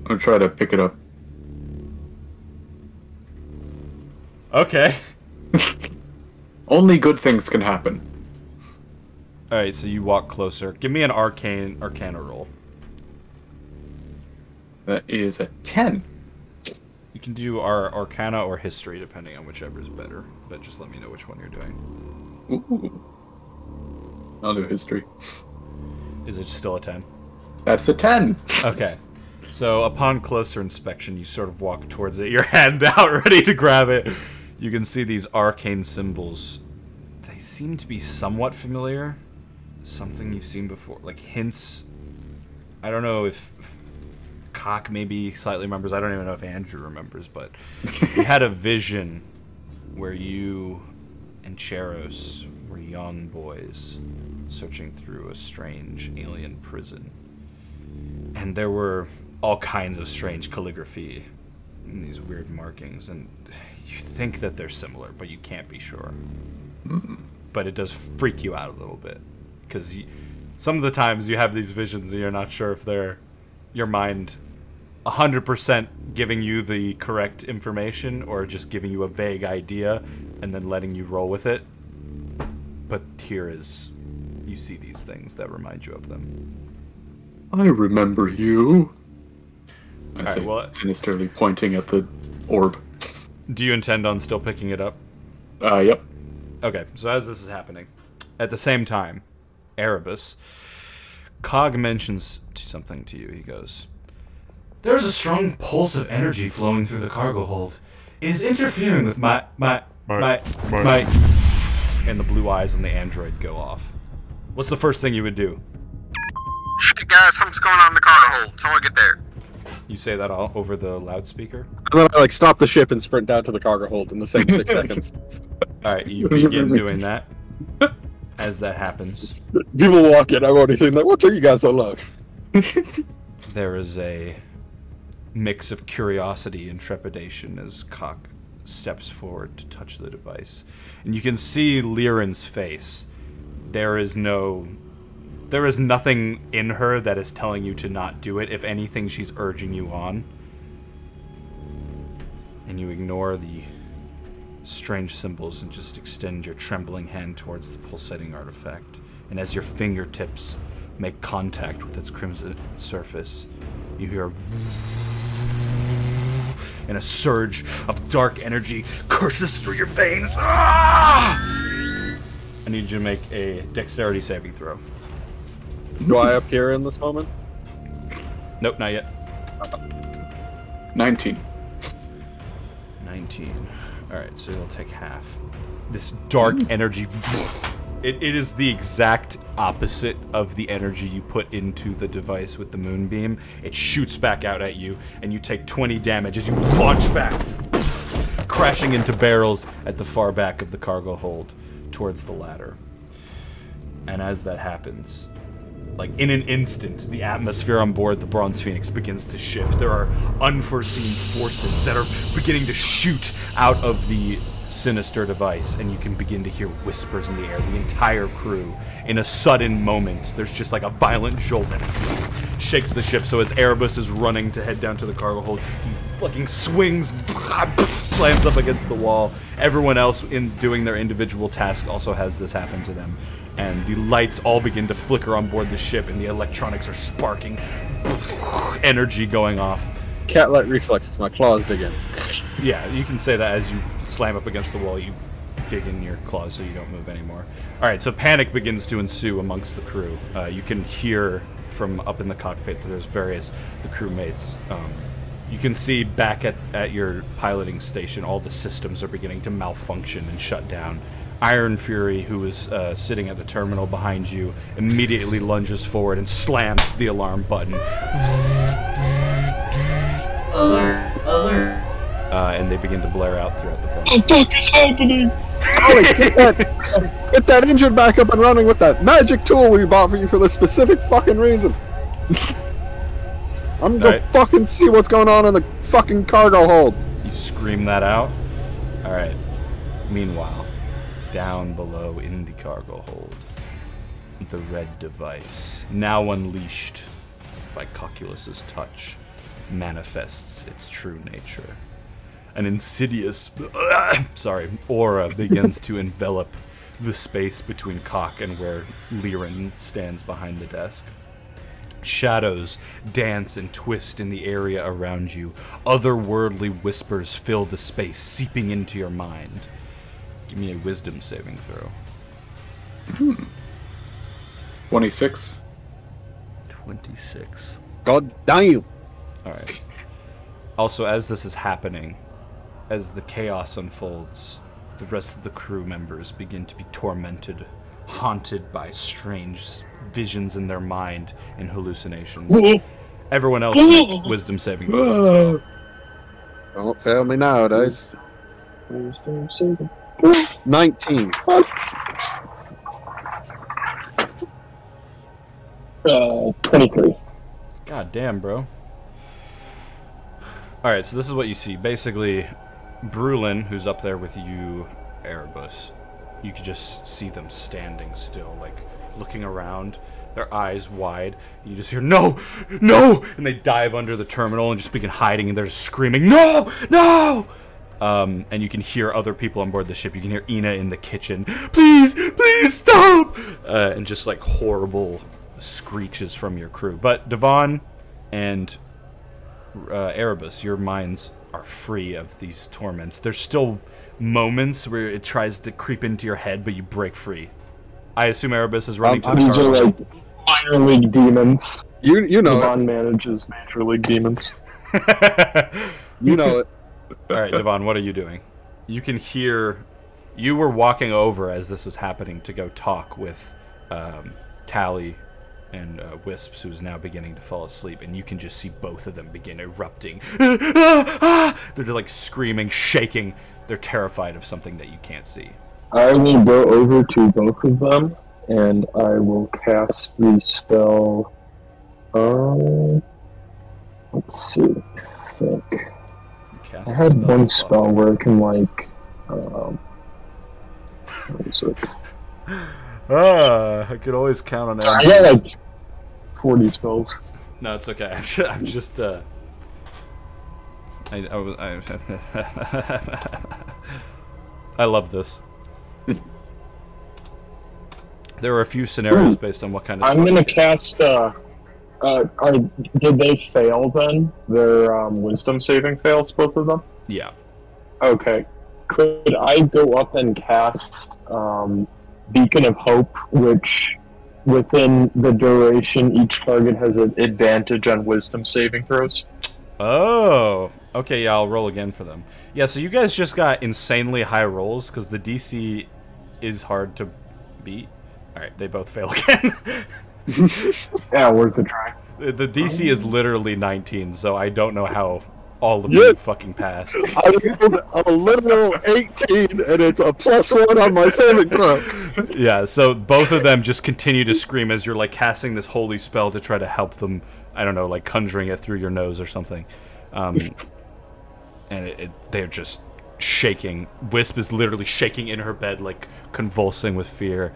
gonna try to pick it up. Okay. Only good things can happen. Alright, so you walk closer. Give me an arcana roll. That is a 10. You can do our arcana or history, depending on whichever is better. But just let me know which one you're doing. Ooh. I'll do history. Is it still a 10? That's a 10. Okay. So upon closer inspection, you sort of walk towards it, your hand out, ready to grab it. You can see these arcane symbols. They seem to be somewhat familiar. Something you've seen before. Like hints. I don't know if Cock maybe slightly remembers. I don't even know if Andrew remembers, but you had a vision where you and Cheros were young boys searching through a strange alien prison. And there were all kinds of strange calligraphy and these weird markings, and you think that they're similar, but you can't be sure. But it does freak you out a little bit, because Some of the times you have these visions and you're not sure if they're your mind 100% giving you the correct information or just giving you a vague idea and then letting you roll with it. But here is, you see these things that remind you of them. I remember you. I say, well, sinisterly pointing at the orb. Do you intend on still picking it up? Yep. Okay, so as this is happening, at the same time, Erebus, Cog mentions something to you. He goes, "There's a strong pulse of energy flowing through the cargo hold. It is interfering with my. And the blue eyes on the android go off. What's the first thing you would do? Shit, guys, something's going on in the cargo hold. Someone get there. You say that all over the loudspeaker? And then I like stop the ship and sprint down to the cargo hold in the same 6 seconds. Alright, you begin doing that. As that happens, People walk in, I'm already thinking, like, what are you guys so long? there is a mix of curiosity and trepidation as Cock steps forward to touch the device. And you can see Liren's face. There is nothing in her that is telling you to not do it. If anything, she's urging you on. And you ignore the strange symbols and just extend your trembling hand towards the pulsating artifact. And as your fingertips make contact with its crimson surface, you hear a and a surge of dark energy courses through your veins. Ah! I need you to make a dexterity saving throw. Do I appear in this moment? Nope, not yet. 19. 19. Alright, so you'll take half. This dark energy, it is the exact opposite of the energy you put into the device with the moonbeam. It shoots back out at you, and you take 20 damage as you launch back, crashing into barrels at the far back of the cargo hold towards the ladder. And as that happens, like in an instant, the atmosphere on board the Bronze Phoenix begins to shift. There are unforeseen forces that are beginning to shoot out of the sinister device, and you can begin to hear whispers in the air. The entire crew, in a sudden moment, there's just like a violent jolt that shakes the ship. So as Erebus is running to head down to the cargo hold, he fucking swings, slams up against the wall. Everyone else in doing their individual task also has this happen to them. And the lights all begin to flicker on board the ship, and the electronics are sparking, energy going off. Cat-like reflexes, my claws dig in. Yeah, you can say that as you slam up against the wall, you dig in your claws so you don't move anymore. Alright, so panic begins to ensue amongst the crew. You can hear from up in the cockpit that there's the crewmates. You can see back at your piloting station, all the systems are beginning to malfunction and shut down. Iron Fury, who is sitting at the terminal behind you, immediately lunges forward and slams the alarm button. Alert! Alert! And they begin to blare out throughout the process. What the fuck is happening? Ollie, get that engine back up and running with that magic tool we bought for you for this specific fucking reason. I'm gonna fucking see what's going on in the fucking cargo hold. You scream that out. Alright. Meanwhile, down below in the cargo hold, the red device, now unleashed by Cocculus's touch, manifests its true nature. An insidious aura begins to envelop the space between Cock and where Liren stands behind the desk. Shadows dance and twist in the area around you. Otherworldly whispers fill the space, seeping into your mind. Give me a wisdom saving throw. 26. 26. God damn. Alright. Also, as this is happening, as the chaos unfolds, the rest of the crew members begin to be tormented, haunted by strange visions in their mind and hallucinations. Everyone else make wisdom saving throws. Don't fail me nowadays. 19. 23. God damn, bro. Alright, so this is what you see. Basically, Brulin, who's up there with you, Erebus, you could just see them standing still, like, looking around. their eyes wide. You just hear, no! No! And they dive under the terminal and just begin hiding, and they're just screaming, no! No! And you can hear other people on board the ship. You can hear Ina in the kitchen, please! Please stop! And just like horrible screeches from your crew. But Devon and Erebus, your minds are free of these torments. There's still moments where it tries to creep into your head, but you break free. I assume Erebus is running to the These are cargo. like minor league demons. You know Devon manages major league demons. You know it. All right, Devon, what are you doing? You can hear... You were walking over as this was happening to go talk with Tally and Wisps, who's now beginning to fall asleep, and you can just see both of them begin erupting. They're like screaming, shaking. They're terrified of something that you can't see. I will go over to both of them, and I will cast the spell. Let's see. I think Cast I the had one slot. spell where it can like. What is it? I could always count on I it. got like 40 spells. No, it's okay. I'm just I love this. There were a few scenarios based on what kind of... I'm gonna cast. Did they fail then? Their wisdom saving fails, both of them? Yeah. Okay. Could I go up and cast Beacon of Hope, which within the duration each target has an advantage on wisdom saving throws? Oh. Okay, yeah, I'll roll again for them. Yeah, so you guys just got insanely high rolls because the DC is hard to beat. Alright, they both fail again. Yeah, worth a try. The DC is literally 19, so I don't know how all of you fucking passed. I rolled a literal 18, and it's a +1 on my saving throw. Yeah, so both of them just continue to scream as you're like casting this holy spell to try to help them. I don't know, like conjuring it through your nose or something. And they're just shaking. Wisp is literally shaking in her bed, like convulsing with fear.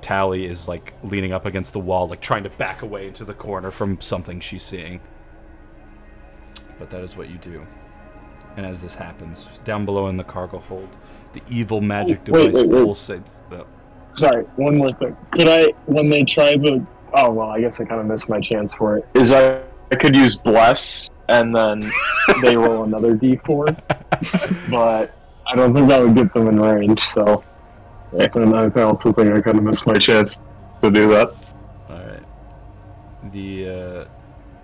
Tally is like leaning up against the wall, like trying to back away into the corner from something she's seeing. But that is what you do. And as this happens, down below in the cargo hold, the evil magic device pulsates. Oh. Sorry, one more thing. Could I, when they try the... Oh, well, I guess I kind of missed my chance for it. I could use Bless, and then they roll another d4. But I don't think that would get them in range, so... And I also think I kind of missed my chance to do that. Alright.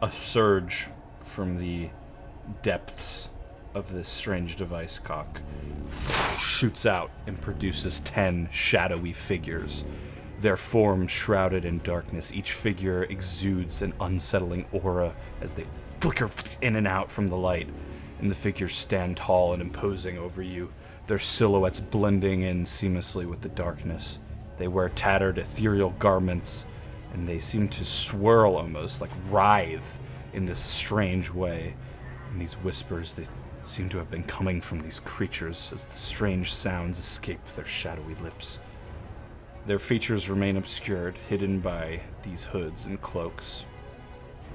A surge from the depths of this strange device cock shoots out and produces 10 shadowy figures. Their forms shrouded in darkness. Each figure exudes an unsettling aura as they flicker in and out from the light. And the figures stand tall and imposing over you, their silhouettes blending in seamlessly with the darkness. They wear tattered, ethereal garments, and they seem to swirl almost, like writhe in this strange way. And these whispers, they seem to have been coming from these creatures as the strange sounds escape their shadowy lips. Their features remain obscured, hidden by these hoods and cloaks.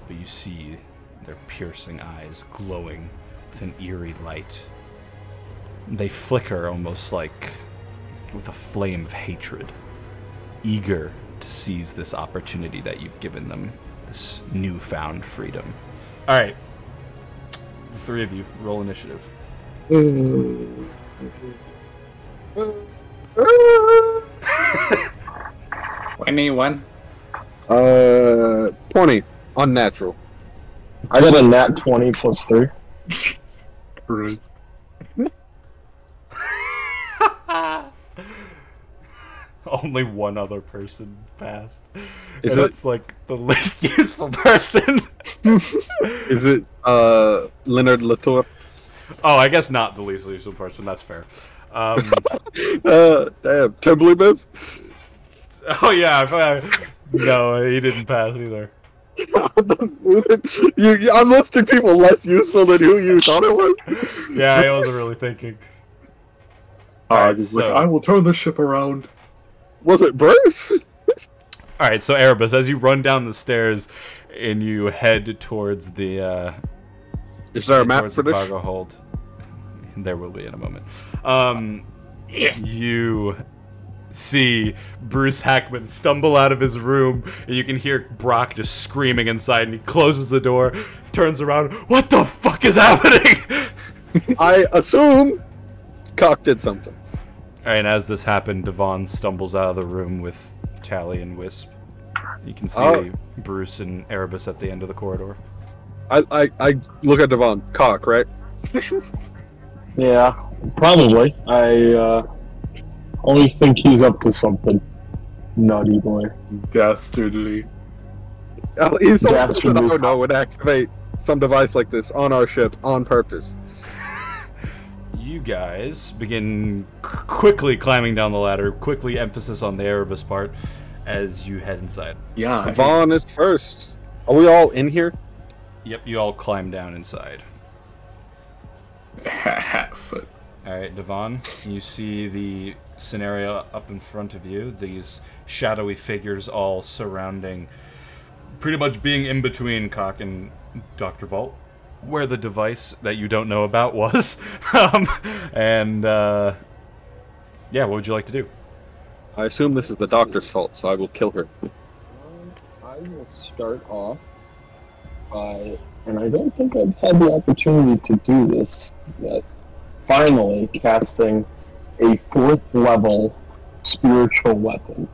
But you see their piercing eyes glowing with an eerie light. They flicker almost like with a flame of hatred, eager to seize this opportunity that you've given them, this newfound freedom. All right, the three of you, roll initiative. Anyone? 20. Unnatural. I got a nat 20 plus 3. Right. Only one other person passed. Is and it's like the least useful person. Is it Leonard Latour? Oh, I guess not the least useful person. That's fair. Damn, Tembley Bibbs? Oh yeah, no, he didn't pass either. I'm listing people less useful than who you thought it was. Yeah, I wasn't really thinking. Alright, I will turn the ship around. Was it Bruce? All right, so Erebus, as you run down the stairs and you head towards the Is there a map towards for the this? cargo hold, there will be in a moment. You see Bruce Hackman stumble out of his room, and you can hear Brock just screaming inside, and he closes the door, turns around. What the fuck is happening? I assume Cock did something. All right, and as this happened, Devon stumbles out of the room with Tally and Wisp. You can see Bruce and Erebus at the end of the corridor. I look at Devon. Cock, right? Yeah, probably. I always think he's up to something. Nutty boy. Dastardly. He's the one Dastardly. that I don't know would activate some device like this on our ship on purpose. You guys begin quickly climbing down the ladder, quickly emphasis on the Erebus part, as you head inside. Yeah. Devon is first. Are we all in here? Yep, you all climb down inside. Hatfoot. Alright, Devon, you see the scenario up in front of you, these shadowy figures all surrounding, pretty much being in between Cock and Dr. Vault, where the device that you don't know about was. Yeah, what would you like to do? I assume this is the doctor's fault, so I will kill her. I will start off by, and I don't think I've had the opportunity to do this yet, finally casting a 4th level spiritual weapon.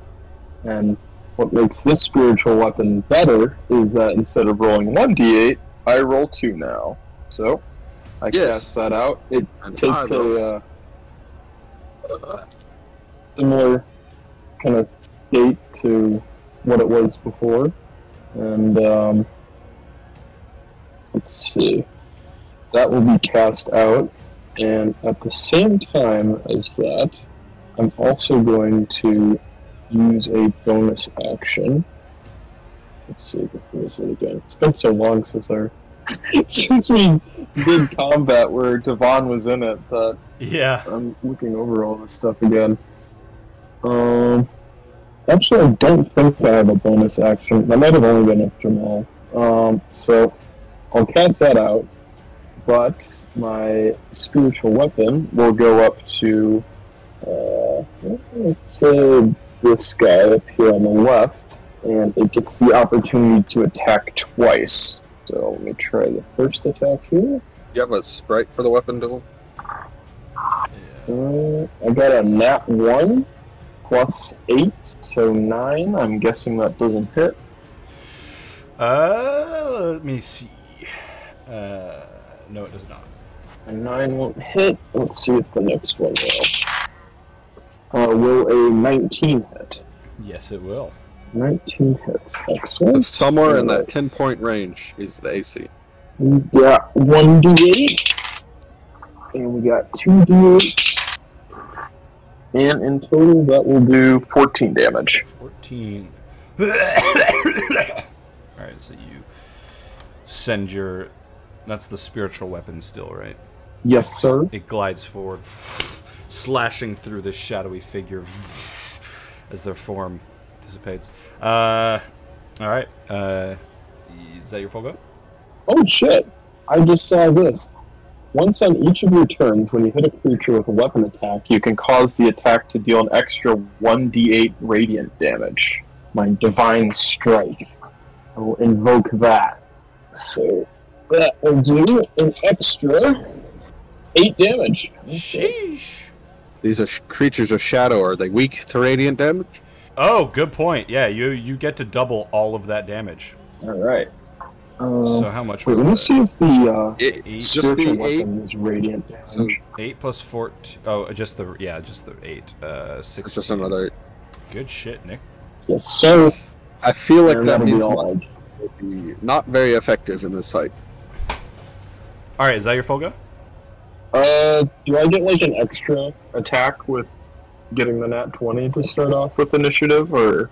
And what makes this spiritual weapon better is that instead of rolling 1d8, I roll 2 now. So, I cast that out. It takes a similar kind of state to what it was before. And, let's see. That will be cast out. And at the same time as that, I'm also going to use a bonus action. Let's see, what was it again? It's been so long since we did combat where Devon was in it that Yeah. I'm looking over all this stuff again. Actually, I don't think I have a bonus action. That might have only been extra maul. So I'll cast that out, but my spiritual weapon will go up to, let's say this guy up here on the left, and it gets the opportunity to attack twice. So let me try the first attack here. You have a sprite for the weapon, Dylan? I got a nat 1 plus 8, so 9. I'm guessing that doesn't hit. Let me see. No, it does not. A 9 won't hit. Let's see if the next one will. Will a 19 hit? Yes, it will. 19 hits. Excellent. Somewhere in that 10-point range is the AC. We got 1d8. And we got 2d8. And in total, that will do 14 damage. 14. Alright, so you send your... That's the spiritual weapon still, right? Yes, sir. It glides forward, slashing through this shadowy figure as their form dissipates. Alright. Is that your full go? Oh shit! I just saw this. Once on each of your turns, when you hit a creature with a weapon attack, you can cause the attack to deal an extra 1d8 radiant damage. My Divine Strike. I will invoke that. So that will do an extra 8 damage. Sheesh. These are creatures of shadow. Are they weak to radiant damage? Oh, good point. Yeah, you get to double all of that damage. Alright. So how much Wait, was let me that? see if the It's just spiritual the 8. weapon is radiant damage. So 8 plus 14... Oh, just the 8. 6. it's just another. Good shit, Nick. Yes, sir. I feel like And that that'll be means all mine will be not very effective in this fight. Alright, is that your full go? Do I get like an extra attack with getting the nat 20 to start off with initiative, or?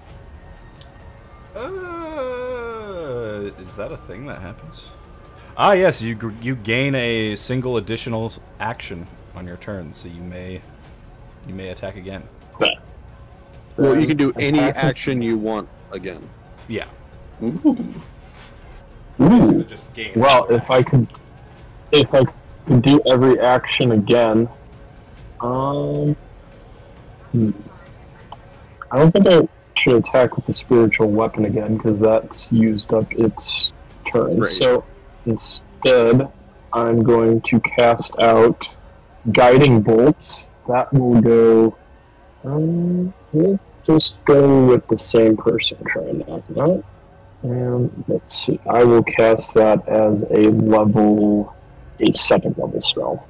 Is that a thing that happens? Ah, yes, you gain a single additional action on your turn, so you may attack again. Well, you can do any Attack. action you want again. Yeah. Ooh. Ooh. Just gain. Well, if I could do every action again, I don't think I should attack with the spiritual weapon again because that's used up its turn. Right. So instead, I'm going to cast out guiding bolts. That will go. We'll just go with the same person. Try and knock it out. And let's see. I will cast that as a second level spell.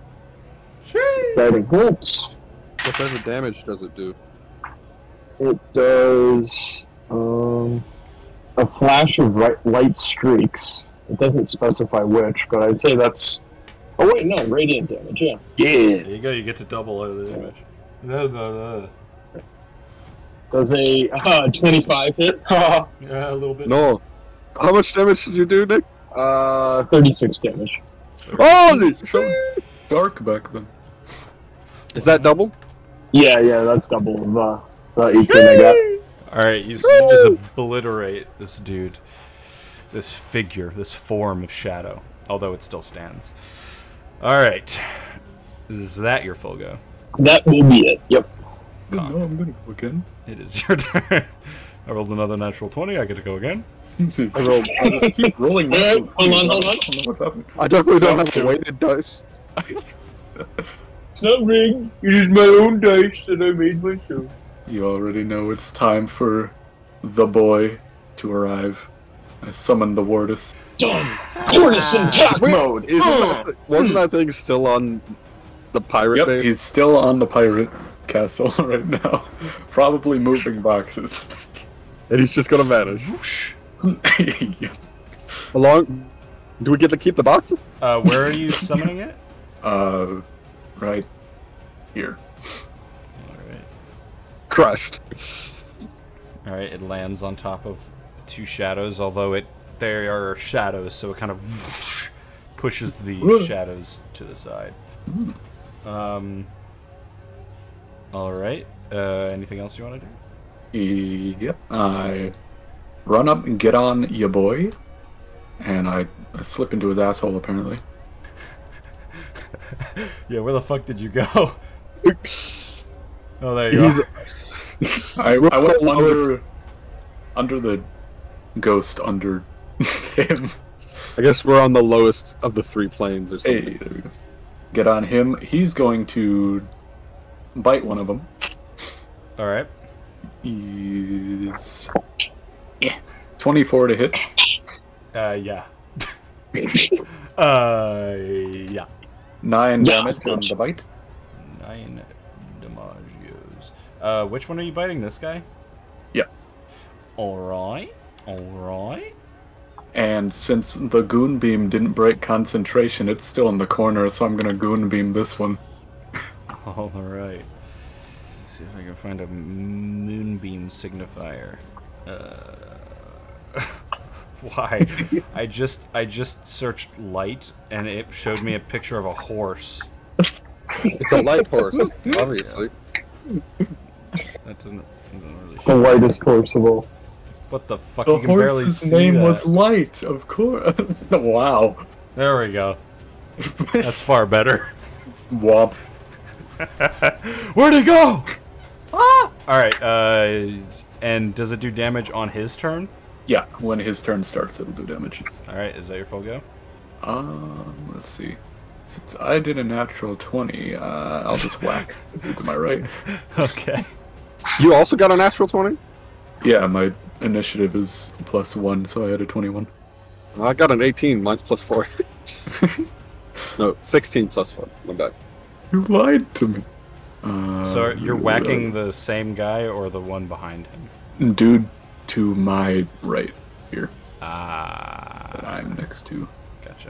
Guiding bolts. What type of damage does it do? It does a flash of light streaks. It doesn't specify which, but I'd say that's. Oh wait, no, radiant damage. Yeah. There you go. You get to double the damage. No. Does a 25 hit? Yeah, a little bit. No. How much damage did you do, Nick? 36 damage. Holy! Dark back then. Is that double? Yeah, that's double of the 18 I got. All right, you just obliterate this dude, this figure, this form of shadow. Although it still stands. All right, is that your full go? That will be it. Yep. No, I'm gonna go again. It is your turn. I rolled another natural 20. I get to go again. I just keep rolling. Hold on. I don't know what's happening. I definitely don't have to weighted dice. It's not rigged. It is my own dice that I made myself. You already know it's time for the boy to arrive. I summon the Wardus. Done. Tortoise in attack mode. Wasn't that thing still on the pirate Yep, base? he's still on the pirate castle right now. Probably moving boxes. And he's just gonna vanish. Whoosh. Yep. How long? Do we get to keep the boxes? Where are you summoning it? Right here. All right. Crushed. All right. It lands on top of two shadows, although they are shadows, so it kind of whoosh, pushes the shadows to the side. All right. Anything else you want to do? Yep. I run up and get on ya boy, and I slip into his asshole apparently. Yeah, where the fuck did you go? Oh, there you go. I went under the ghost under him. I guess we're on the lowest of the three planes or something. Hey, there we go. Get on him. He's going to bite one of them. All right. He's 24 to hit. Yeah. Yeah. 9 Yeah, damage on good. the bite. 9 damages. Which one are you biting? This guy? Yeah. Alright. And since the goon beam didn't break concentration, it's still in the corner, so I'm gonna goon beam this one. Alright. See if I can find a moonbeam signifier. Why? I just searched light and it showed me a picture of a horse. It's a light horse, obviously. That doesn't really The show. lightest horse of all. What the fuck? The You can barely horse's see name that. was Light, of course. Wow. There we go. That's far better. Womp. Where'd it go? Ah! Alright, and does it do damage on his turn? Yeah, when his turn starts, it'll do damage. Alright, is that your full go? Let's see. Since I did a natural 20, I'll just whack. Am I right? Okay. You also got a natural 20? Yeah, my initiative is +1, so I had a 21. I got an 18. Mine's +4. No, 16 +4. My bad. You lied to me. So you're whacking the same guy or the one behind him? Dude to my right here that Ah, I'm next to. gotcha.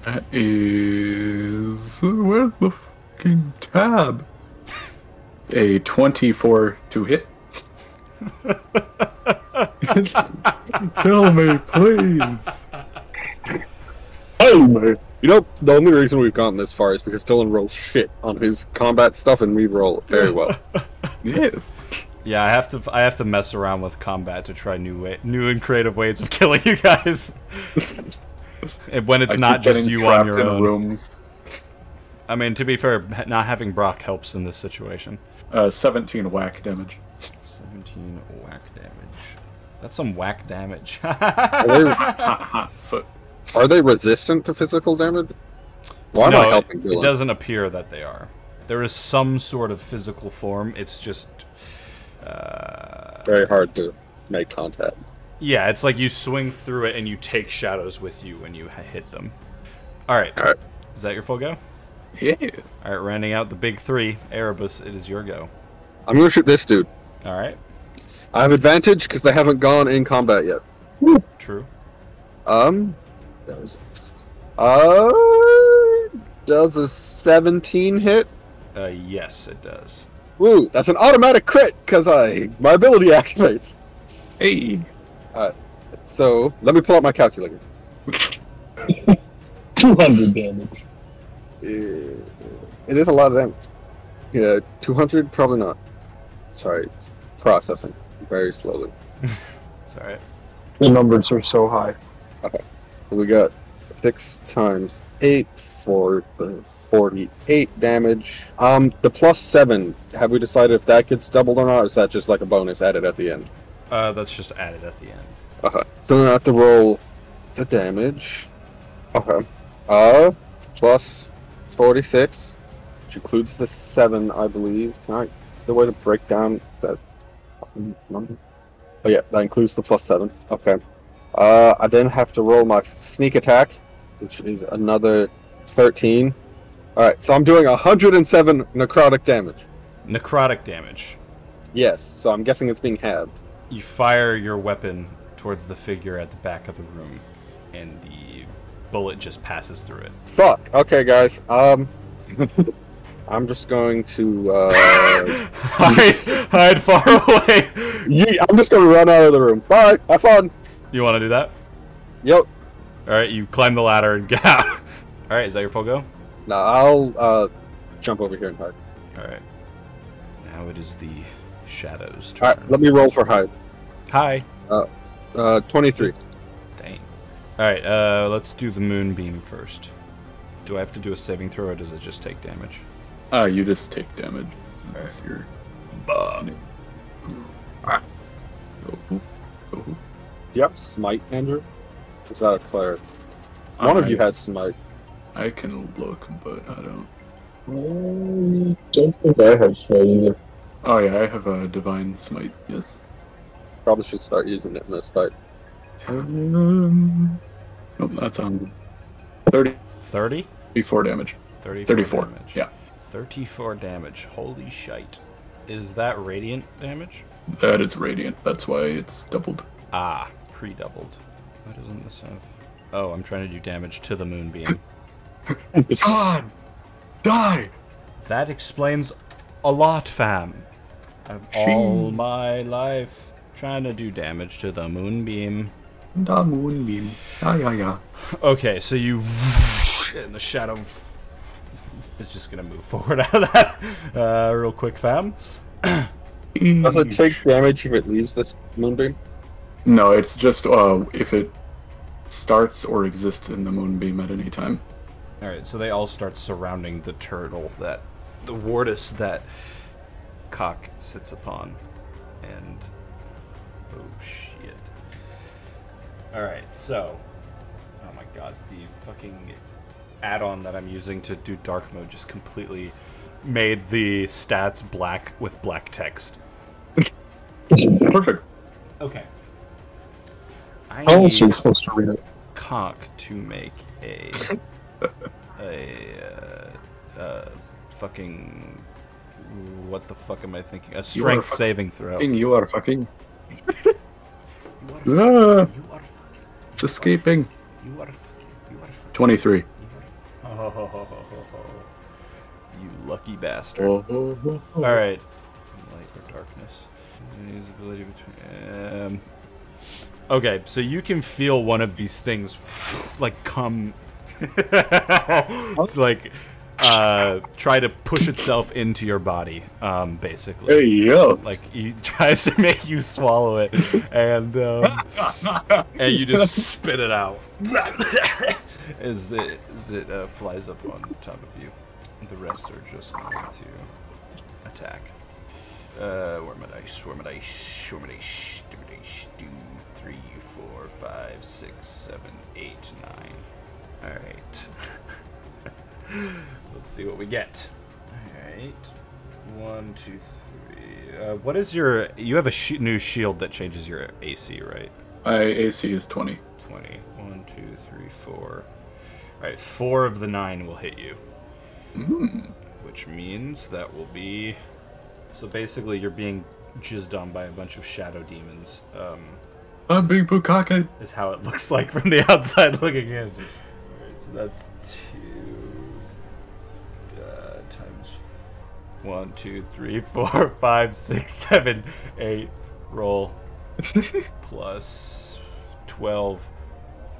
That is... Where's the fucking tab? A 24 to hit. Kill me, please. Hey, man. You know, the only reason we've gotten this far is because Dylan rolls shit on his combat stuff, and we roll very well. Yes. Yeah, I have to mess around with combat to try new and creative ways of killing you guys. And when it's not just you on your own. Rooms. I mean, to be fair, not having Brock helps in this situation. 17 whack damage. 17 whack damage. That's some whack damage. Are they resistant to physical damage? Why am I helping Dylan? It doesn't appear that they are. There is some sort of physical form. It's just very hard to make contact. Yeah, it's like you swing through it and you take shadows with you when you hit them. All right. Is that your full go? Yes. All right, rounding out the big three. Erebus, it is your go. I'm gonna shoot this dude. All right. I have advantage because they haven't gone in combat yet. True. Does a 17 hit? Yes, it does. Woo, that's an automatic crit because my ability activates. Hey. So let me pull out my calculator. 200 damage. It is a lot of damage. Yeah, 200 probably not. Sorry, it's processing very slowly. It's alright. The numbers are so high. Okay, so we got 6 times 8 for the 48 damage. The +7. Have we decided if that gets doubled or not? Or is that just like a bonus added at the end? That's just added at the end. Okay, so then I have to roll the damage. Okay, plus 46, which includes the 7, I believe. Is there a way to break down that fucking number? Oh yeah, that includes the +7. Okay. I then have to roll my sneak attack, which is another 13. Alright, so I'm doing 107 necrotic damage. Necrotic damage. Yes, so I'm guessing it's being halved. You fire your weapon towards the figure at the back of the room, and the bullet just passes through it. Fuck. Okay, guys. I'm just going to hide far away. Yeah, I'm just going to run out of the room. Bye. Have fun. You want to do that? Yep. All right. You climb the ladder and get out. All right. Is that your full go? No, I'll jump over here and hide. All right. Now it is the shadows' turn. All right. Let me roll for hide. Hi. 23. Dang. All right. Let's do the moonbeam first. Do I have to do a saving throw, or does it just take damage? You just take damage. That's your. Do you have smite, Andrew? Or is that a cleric? One of you has smite. I can look, but I don't. I don't think I have smite either. Oh yeah, I have a divine smite. Yes. Probably should start using it in this fight. Nope, that's on 30. 30? 34 damage. 34. Damage. Yeah. 34 damage. Holy shite. Is that radiant damage? That is radiant. That's why it's doubled. Ah, pre-doubled. Why doesn't this have... Oh, I'm trying to do damage to the moonbeam. God! Die! That explains a lot, fam. I've all my life trying to do damage to the moonbeam. The moonbeam. Yeah. Okay, so you... And the shadow is just gonna move forward out of that real quick, fam. Does it take damage if it leaves the moonbeam? No, it's just if it starts or exists in the moonbeam at any time. Alright, so they all start surrounding the turtle the Wardus that Cock sits upon. And... oh shit. Alright, so... oh my god, the fucking add-on that I'm using to do dark mode just completely made the stats black with black text. Perfect. Okay. I How else are need you supposed to read it? Cock to make a fucking... what the fuck am I thinking? A strength saving throw. You are fucking. You are fucking. It's escaping. You are fucking. 23. Oh, you lucky bastard. Alright. Light or darkness. Use ability between. Okay, so you can feel one of these things like come. It's like try to push itself into your body, basically. Hey, yo. Like, he tries to make you swallow it, and you just spit it out. as it flies up on top of you. The rest are just going to attack. Where am I dice? 3, 4, 5, 6, 7, 8, 9. Alright. Let's see what we get. Alright. 1, 2, 3. What is your... You have a new shield that changes your AC, right? My AC is 20. 20. 1, 2, 3, 4. Alright, 4 of the 9 will hit you. Which means that will be... So basically you're being jizzed on by a bunch of shadow demons. I'm being bukake. Is how it looks like from the outside looking in. Alright, so that's 2 times 1, 2, 3, 4, 5, 6, 7, 8. Roll. Plus 12.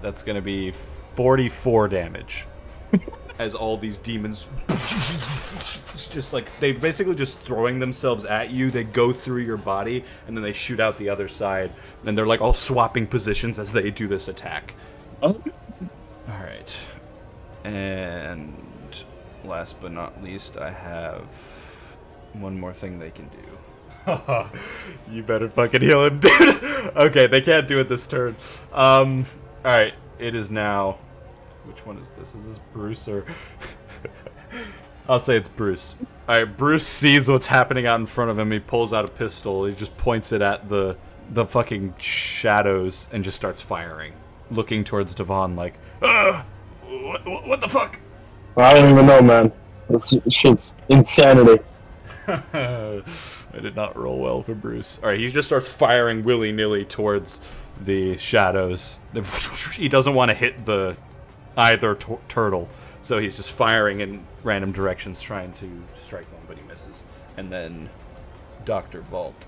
That's gonna be 44 damage. As all these demons just like, they basically just throwing themselves at you. They go through your body and then they shoot out the other side, and they're like all swapping positions as they do this attack. Oh. Alright, and last but not least, I have one more thing they can do. You better fucking heal him, dude. Okay, they can't do it this turn. Alright, it is now... Which one is this? Is this Bruce or... I'll say it's Bruce. Alright, Bruce sees what's happening out in front of him. He pulls out a pistol. He just points it at the fucking shadows and just starts firing. Looking towards Devon like, what the fuck? I don't even know, man. This shit's insanity. I did not roll well for Bruce. Alright, he just starts firing willy-nilly towards the shadows. He doesn't want to hit either turtle, so he's just firing in random directions trying to strike one, but he misses. And then Dr. Vault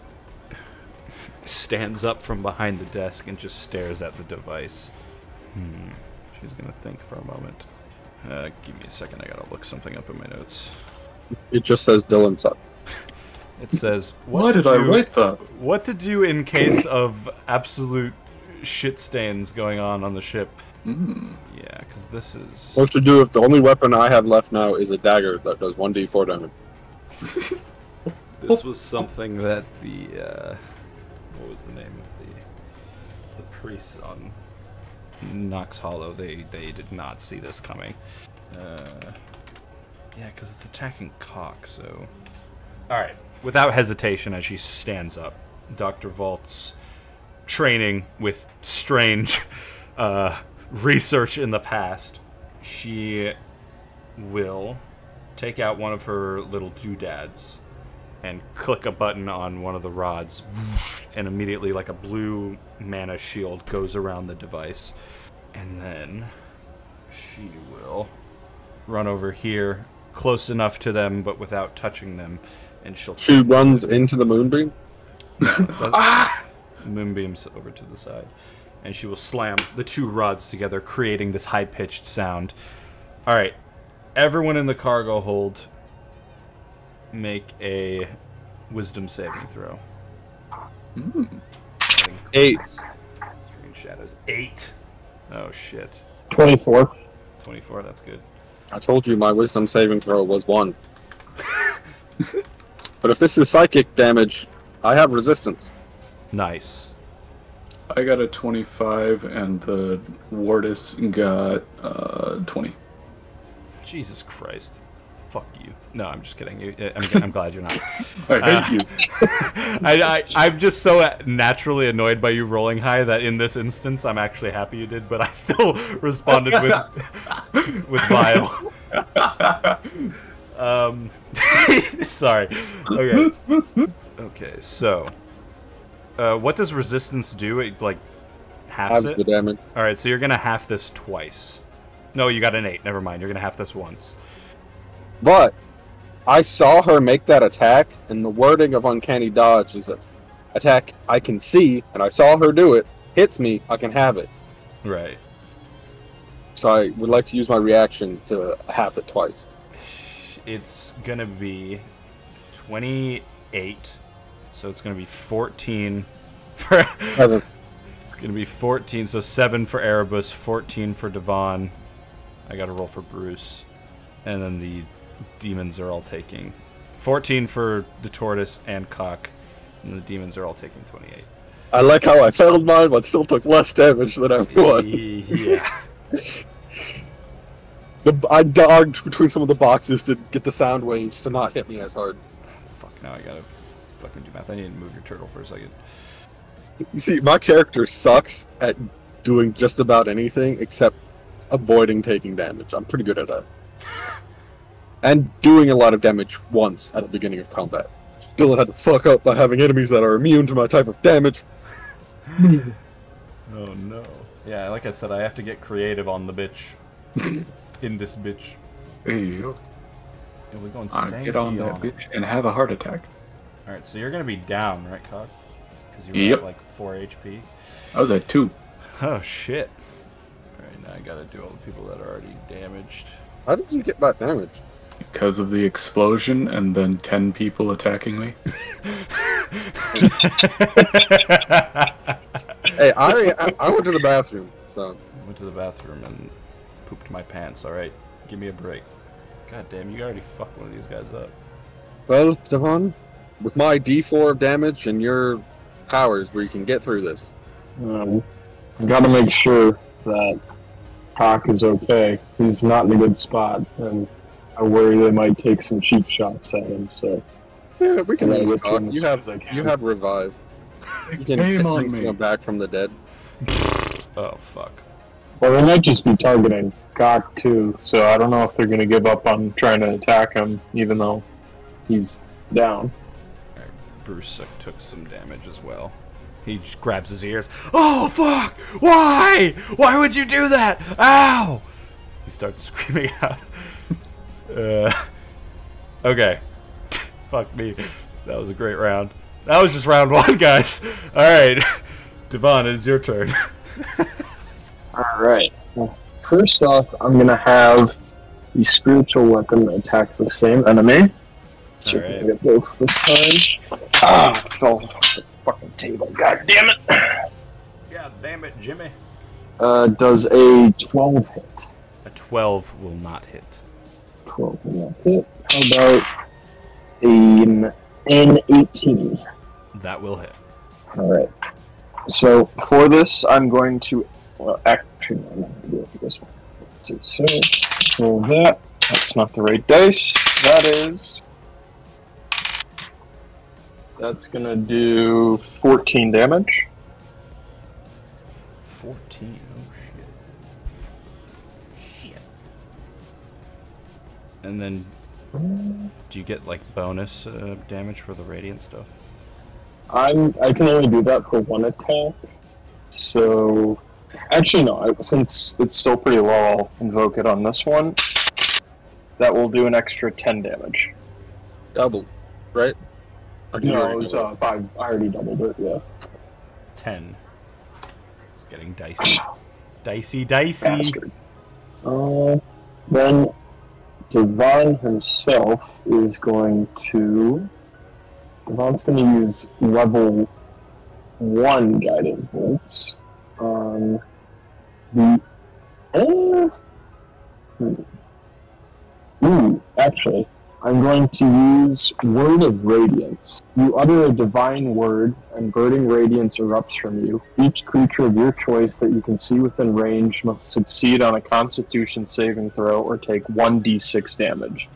stands up from behind the desk and just stares at the device. She's gonna think for a moment. Give me a second, I gotta look something up in my notes. It just says Dylan's up. It says, Why did I write that? What to do in case of absolute shit stains going on the ship. Yeah, because this is... What to do if the only weapon I have left now is a dagger that does 1d4 damage? This was something that the, what was the name of the priests on Nox Hollow, they did not see this coming. Yeah, because it's attacking Cock, so... Alright, without hesitation as she stands up, Dr. Vault's training with strange, research in the past, she will take out one of her little doodads and click a button on one of the rods, and immediately like a blue mana shield goes around the device. And then she will run over here, close enough to them but without touching them, and she runs into the moonbeam? No, moonbeam's over to the side. And she will slam the two rods together, creating this high-pitched sound. Alright, everyone in the cargo hold, make a wisdom saving throw. 8. Strange shadows. 8. Oh, shit. 24. 24, that's good. I told you my wisdom saving throw was 1. But if this is psychic damage, I have resistance. Nice. I got a 25, and the Wardis got 20. Jesus Christ. Fuck you. No, I'm just kidding. I'm glad you're not. I hate you. I'm just so naturally annoyed by you rolling high that in this instance I'm actually happy you did, but I still responded with vile. Sorry. Okay, so what does resistance do? It like halves it? The damage. Alright, so you're gonna half this twice. No, you got an 8, never mind. You're gonna half this once. But I saw her make that attack, and the wording of Uncanny Dodge is that attack I can see, and I saw her do it, hits me, I can have it. Right. So I would like to use my reaction to half it twice. it's gonna be 28. So it's gonna be 14 for. It's gonna be 14. So 7 for Erebus, 14 for Devon. I gotta roll for Bruce, and then the demons are all taking 14 for the tortoise and cock, and the demons are all taking 28. I like how I failed mine, but still took less damage than everyone. Yeah. I dodged between some of the boxes to get the sound waves to not hit me as hard. Fuck, now I gotta fucking do math. I need to move your turtle for a second. You see, my character sucks at doing just about anything except avoiding taking damage. I'm pretty good at that. And doing a lot of damage once at the beginning of combat. Dylan had to fuck up by having enemies that are immune to my type of damage. Oh no. Yeah, like I said, I have to get creative on the bitch. In this bitch. Hey, yo. And we're going Get on that bitch and have a heart attack. Alright, so you're gonna be down, right, Cog? Because you were Yep. at like 4 HP. I was at 2. Oh shit. Alright, now I gotta do all the people that are already damaged. How did you get that damage? Because of the explosion and then 10 people attacking me. Hey, I went to the bathroom, so... Went to the bathroom and pooped my pants, alright? Give me a break. God damn, you already fucked one of these guys up. Well, Devon, with my D4 of damage and your powers, we can get through this. I gotta make sure that Cock is okay. He's not in a good spot, and I worry they might take some cheap shots at him, so... Yeah, we can I gotta use get to Cock. him as You soon as I can. have revive. You can Shame on bring me. someone back from the dead. Oh, fuck. Well, they might just be targeting Cock, too, so I don't know if they're gonna give up on trying to attack him, even though he's down. Alright, Bruce took some damage as well. He just grabs his ears. Oh, fuck! Why? Why would you do that? Ow! He starts screaming out. Okay. Fuck me. That was a great round. That was just round 1, guys. Alright. Devon, it is your turn. Alright. Well, first off, I'm gonna have the spiritual weapon attack the same enemy. So Alright. we can get both this time. Ah, I fell off the fucking table. God damn it. God damn it, Jimmy. Does a 12 hit? A 12 will not hit. 12 will not hit. How about an N18? That will hit. Alright. So, for this, I'm going to... Well, actually, no, I'm not going to do it for this one. Let's see. So, roll that. That's not the right dice. That is... That's going to do 14 damage. 14. Oh, shit. Shit. And then, do you get, like, bonus damage for the radiant stuff? I can only do that for one attack. So... Actually, no. Since it's still pretty low, I'll invoke it on this one. That will do an extra 10 damage. Double, right? Or do you No, already it was know 5. I already doubled it, yeah. 10. It's getting dicey. Dicey. Bastard. Then Devon himself is going to... Devon's going to use level 1 guiding bolts on the... actually, I'm going to use Word of Radiance. You utter a divine word, and burning radiance erupts from you. Each creature of your choice that you can see within range must succeed on a Constitution saving throw or take 1d6 damage.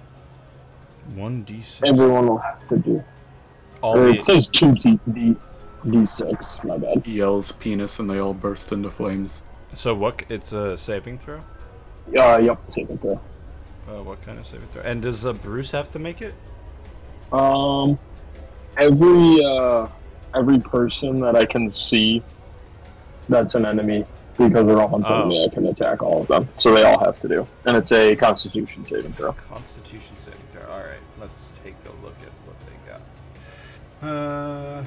1d6. Everyone will have to do. Or it says 2d6, my bad. He yells penis and they all burst into flames. So what? It's a saving throw? Yep, saving throw. What kind of saving throw? And does Bruce have to make it? Every person that I can see that's an enemy, because they're all in front of me, I can attack all of them. So they all have to do. And it's a Constitution saving throw. Constitution saving throw. Alright, let's take a look at what they got.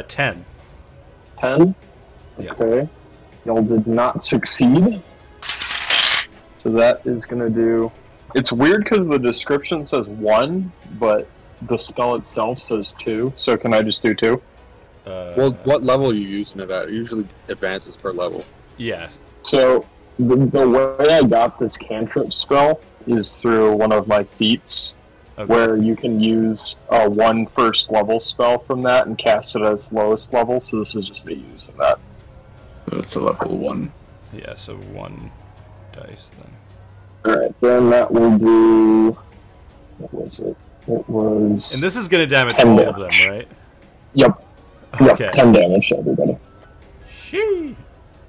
10. 10? Yeah. Okay. Y'all did not succeed. So that is going to do It's weird because the description says 1, but the spell itself says 2. So can I just do 2? Well, what level are you using it at? It usually advances per level. Yeah. So the way I got this cantrip spell is through one of my feats, Okay. where you can use a 1 first level spell from that and cast it as lowest level. So this is just me using that. So it's a level 1. Yeah, so 1 dice then. Alright, then that will do... What was it? It was... And this is going to damage 10 all of them, damage. right? Yep. Okay. Yep, 10 damage to everybody. Shee!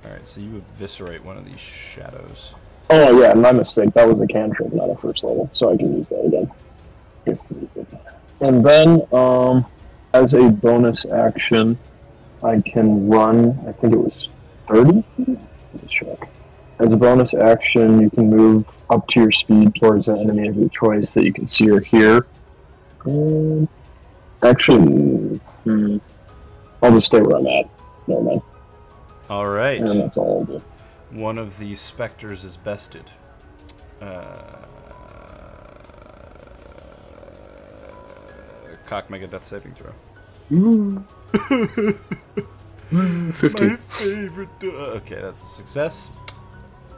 Alright, so you eviscerate one of these shadows. Oh yeah, my mistake. That was a cantrip, not a first level, so I can use that again. And then, as a bonus action, I can run, I think it was 30 feet? Let's check. As a bonus action, you can move up to your speed towards an enemy of your choice that you can see or hear. Actually, I'll just stay where I'm at. Never mind. Alright. And that's all I'll do. One of the specters is bested. Cock, make a death saving throw. 50. My favorite. Okay, that's a success.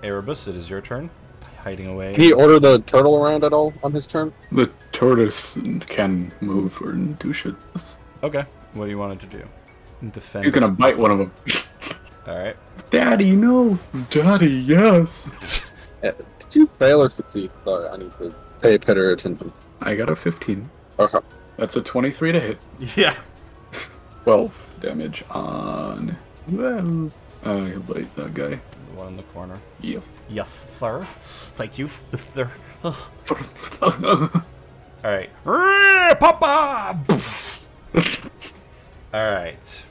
Erebus, it is your turn. Hiding away. Can he order the turtle around at all on his turn? The tortoise can move or do shit. Okay, what do you want it to do? Defend. He's gonna bite one of them. Alright. Daddy, no. Daddy, yes. Did you fail or succeed? Sorry, I need to pay better attention. I got a 15. Okay. That's a 23 to hit. Yeah. 12 damage on... Well... he'll bite that guy. The one in the corner. Yep. Yes, sir. Thank you, sir. Alright. Papa! Alright.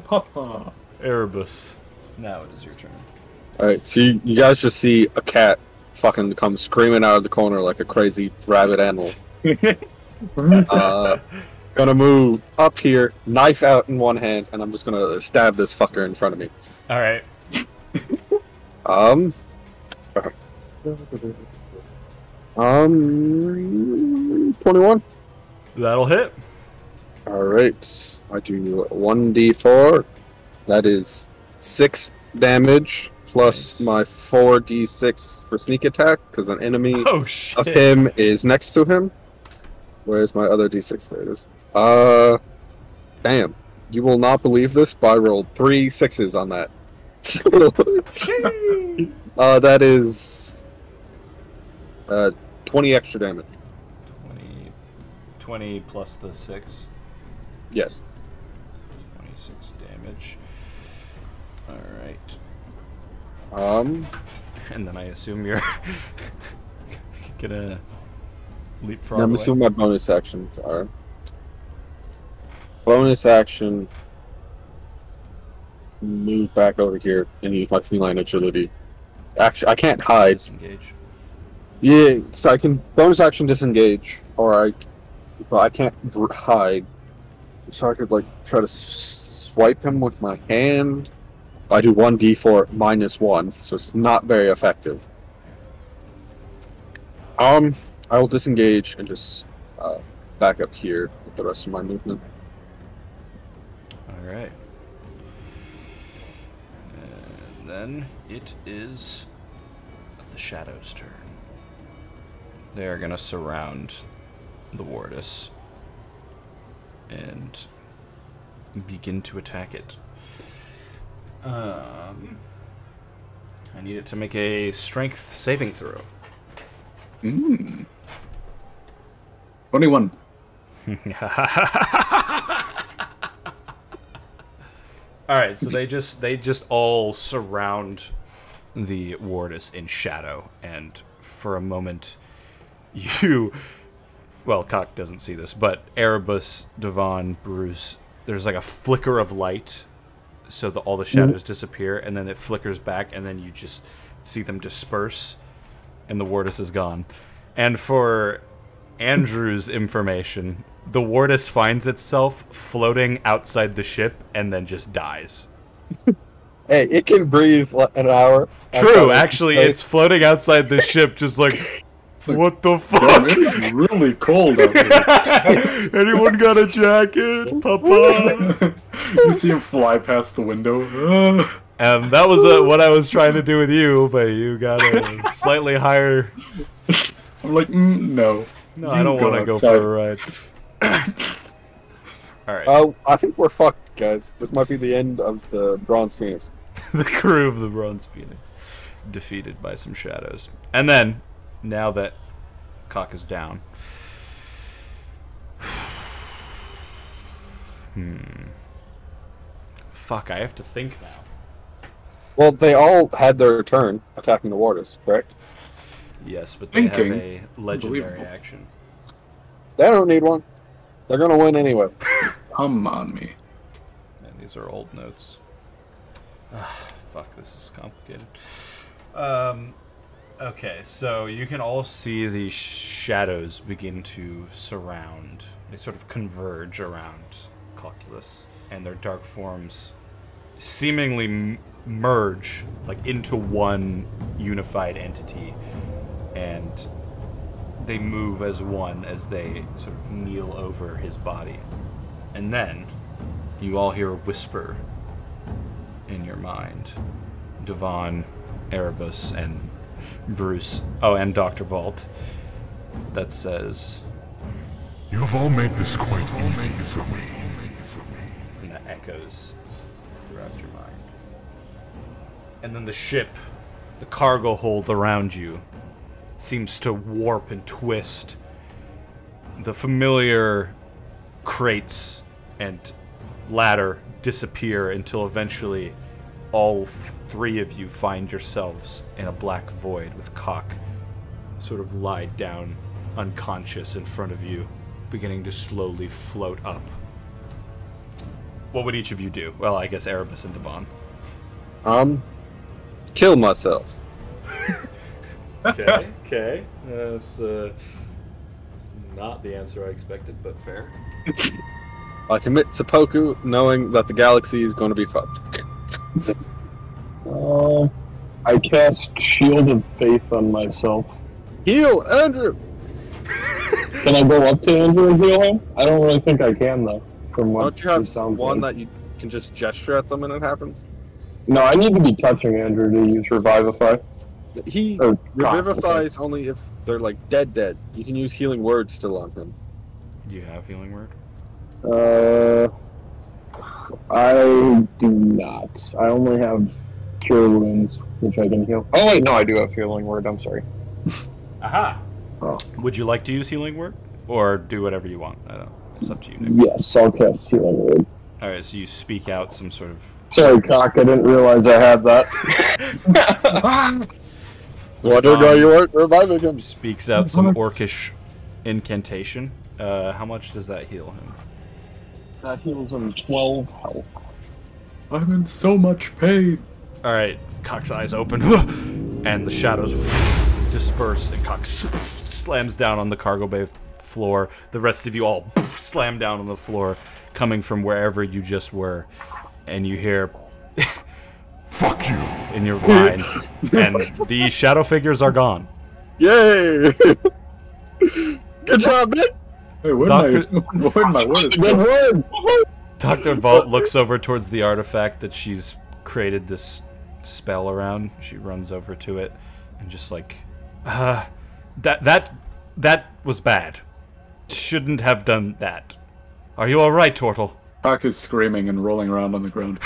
Papa. Erebus. Now it is your turn. Alright, so you guys just see a cat fucking come screaming out of the corner like a crazy rabid animal. Gonna move up here, knife out in one hand, and I'm just gonna stab this fucker in front of me. Alright. 21. That'll hit. Alright, I do 1d4. That is 6 damage, plus Nice. my 4d6 for sneak attack, because an enemy Oh, shit. of him is next to him. Where's my other d6? There it is. Damn. You will not believe this, but I rolled 3 6s on that. That is 20 extra damage. 20 plus the 6. Yes. 26 damage. Alright. And then I assume you're gonna leapfrog I'm away. just doing my bonus actions. Alright. Bonus action. Move back over here and use my feline agility. Actually, I can't hide. Disengage. Yeah, so I can bonus action disengage, but I can't hide. So I could like try to swipe him with my hand. I do 1d4 -1, so it's not very effective. I will disengage and just back up here with the rest of my movement. Alright. And then it is the Shadow's turn. They are gonna surround the Wardus and begin to attack it. I need it to make a strength saving throw. 21. Alright, so they just all surround the Wardus in shadow, and for a moment well, Cock doesn't see this, but Erebus, Devon, Bruce, there's like a flicker of light, so all the shadows disappear, and then it flickers back, and then you just see them disperse, and the Wardus is gone. And for Andrew's information, the Wardus finds itself floating outside the ship, and then just dies. Hey, it can breathe an hour. True, actually, it's floating outside the ship, just like, what the fuck? Damn, it is really cold out here. Anyone got a jacket, Papa? You see him fly past the window. And that was what I was trying to do with you, but you got a slightly higher. I'm like, no. No, I don't want to go for a ride. Alright. I think we're fucked, guys. This might be the end of the Bronze Phoenix. The crew of the Bronze Phoenix defeated by some shadows. And then, now that Cock is down. Fuck, I have to think now. Well, they all had their turn attacking the warders, correct? Yes, but they have Thinking. a legendary action. They don't need one. They're gonna win anyway. Come on me. And these are old notes. Fuck, this is complicated. Okay, so you can all see the shadows begin to surround. They sort of converge around Calculus, and their dark forms seemingly merge like into one unified entity, and they move as one as they sort of kneel over his body. And then you all hear a whisper in your mind. Devon, Erebus, and Bruce, and Dr. Vault, that says, You've all made this quite easy for me. and that echoes throughout your mind. And then the ship, the cargo hold around you, seems to warp and twist. The familiar crates and ladder disappear until eventually all three of you find yourselves in a black void with Cock sort of lied down unconscious in front of you, beginning to slowly float up. What would each of you do? Well, I guess Erebus and Devon. Kill myself. Okay. That's not the answer I expected, but fair. I commit seppuku knowing that the galaxy is going to be fucked. I cast Shield of Faith on myself. Heal, Andrew! Can I go up to Andrew and heal him? I don't really think I can, though. From what Don't you have it sounds one like. that you can just gesture at them and it happens? No, I need to be touching Andrew to use Revivify. He Oh, revivifies only if they're like dead. You can use healing word still on him. Do you have healing word? I do not. I only have Cure Wounds, which I can heal. Oh wait, no, I do have Healing Word. I'm sorry. Aha! Oh. Would you like to use healing word? Or do whatever you want? I don't know. It's up to you, Nick. Yes, I'll cast Healing Word. Alright, so you speak out some sort of... Sorry, Cock. I didn't realize I had that. What are you reviving him? Speaks out some orcish incantation. How much does that heal him? That heals him 12 health. I'm in so much pain. Alright, Cock's eyes open, and the shadows disperse, and Cock slams down on the cargo bay floor. The rest of you all slam down on the floor, coming from wherever you just were, and you hear Fuck you. in your minds, and the shadow figures are gone. Yay! Good job, Nick! Hey, where'd my words Good go? word! Dr. Vault looks over towards the artifact that she's created this spell around. She runs over to it and just like, that was bad. Shouldn't have done that. Are you all right, Tortle? Cock is screaming and rolling around on the ground.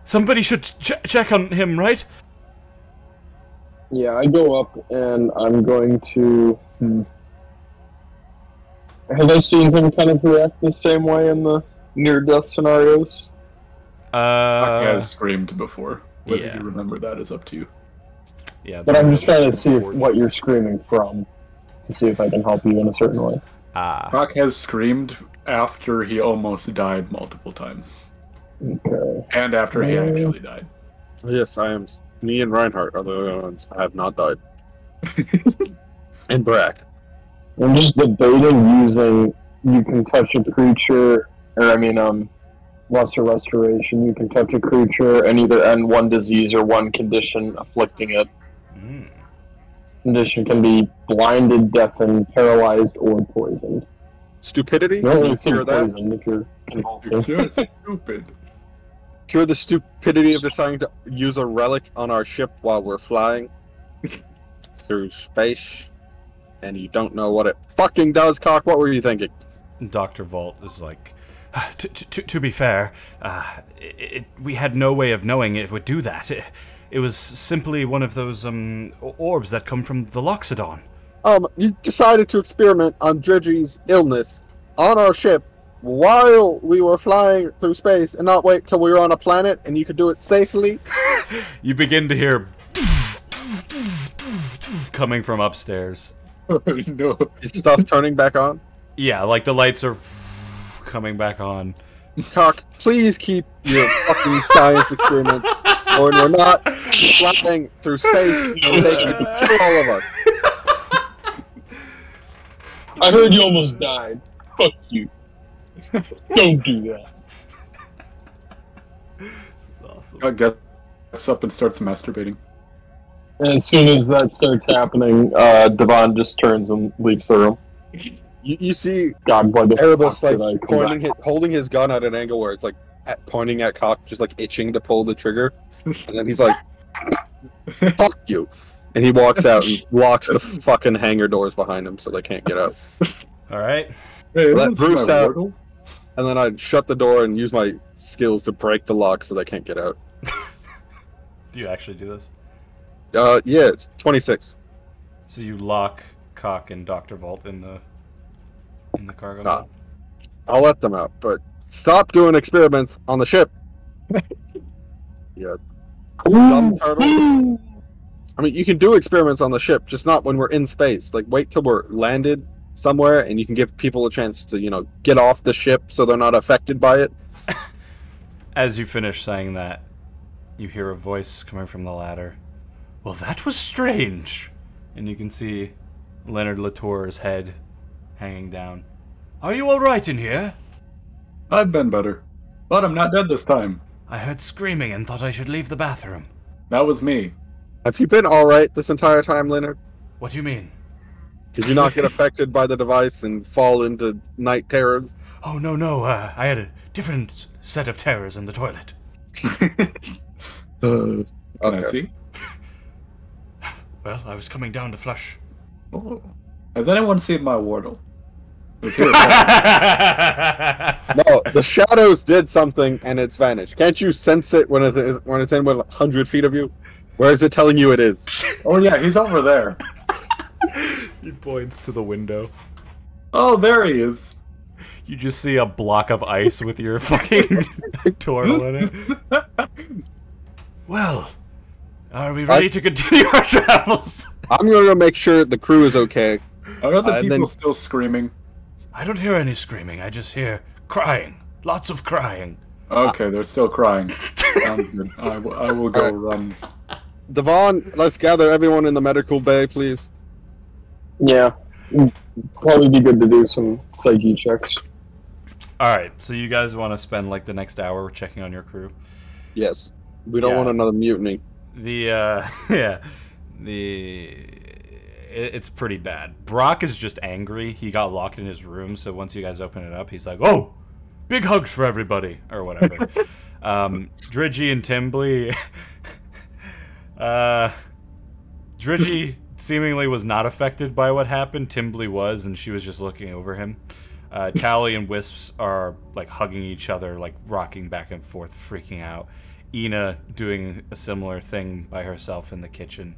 Somebody should check on him, right? Yeah, I go up and I'm going to. Have I seen him kind of react the same way in the near-death scenarios? Cock has screamed before. Whether yeah. you remember that is up to you. Yeah, But I'm just trying to see what you're screaming from, to see if I can help you in a certain way. Cock has screamed after he almost died multiple times. Okay. And after he actually died. Yes, I am. Me and Reinhardt are the only ones I have not died. And Brack. I'm just debating using you can touch a creature, or lesser restoration. You can touch a creature and either end one disease or one condition afflicting it. Mm. Condition can be blinded, deafened, paralyzed, or poisoned. Stupidity? You only Cure cure that? poison if you're convulsing. You're stupid. Cure the stupidity of deciding to use a relic on our ship while we're flying through space, and you don't know what it fucking does, Cock. What were you thinking? Dr. Vault is like, to be fair, we had no way of knowing it would do that. It was simply one of those orbs that come from the Loxodon. You decided to experiment on Dredgy's illness on our ship while we were flying through space and not wait till we were on a planet and you could do it safely? You begin to hear coming from upstairs. Oh, no. Is stuff turning back on? Yeah, like the lights are coming back on. Cock, please keep your fucking science experiments or we're not flying through space and they can kill all of us. I heard you almost died. Fuck you. Don't do that. This is awesome. God gets up and starts masturbating. And as soon as that starts happening, Devon just turns and leaves the room. You see God, why the Erebus fuck like did I come back? holding his gun at an angle where it's like pointing at Cock, just like itching to pull the trigger, and then he's like, "Fuck you," and he walks out and locks the fucking hangar doors behind him so they can't get out. All right. Hey, Let everyone's Bruce my out. Wordle? And then I shut the door and use my skills to break the lock so they can't get out. Do you actually do this? Yeah, it's 26. So you lock Cock and Dr. Vault in the cargo Nah. mode? I'll let them out, but stop doing experiments on the ship. Yeah. Dumb turtle. I mean, you can do experiments on the ship, just not when we're in space. Like, wait till we're landed somewhere and you can give people a chance to, get off the ship so they're not affected by it. As you finish saying that, you hear a voice coming from the ladder. Well, that was strange. And you can see Leonard Latour's head hanging down. Are you all right in here? I've been better. But I'm not dead this time. I heard screaming and thought I should leave the bathroom. That was me. Have you been alright this entire time, Leonard? What do you mean? Did you not get affected by the device and fall into night terrors? Oh, no, I had a different set of terrors in the toilet. Can I Okay. see? Well, I was coming down to flush. Oh. Has anyone seen my Wordle? It's here. No, the shadows did something and it's vanished. Can't you sense it when it's in 100 feet of you? Where is it telling you it is? Oh yeah, he's over there. He points to the window. Oh, there he is. You just see a block of ice with your fucking turtle in it. Well, are we ready to continue our travels? I'm going to make sure the crew is okay. Are other And people then- still screaming? I don't hear any screaming, I just hear crying. Lots of crying. Okay, they're still crying. Sounds good. I will go Alright. run. Devon, let's gather everyone in the medical bay, please. Yeah. Probably be good to do some psyche checks. Alright, so you guys want to spend like the next hour checking on your crew? Yes. We don't Yeah. want another mutiny. It's pretty bad. Brock is just angry. He got locked in his room, so once you guys open it up, he's like, "Oh, big hugs for everybody," or whatever. Dridgy and Timbly. Dridgy seemingly was not affected by what happened. Timbly was, and she was just looking over him. Tally and Wisps are like hugging each other, like rocking back and forth, freaking out. Ina doing a similar thing by herself in the kitchen.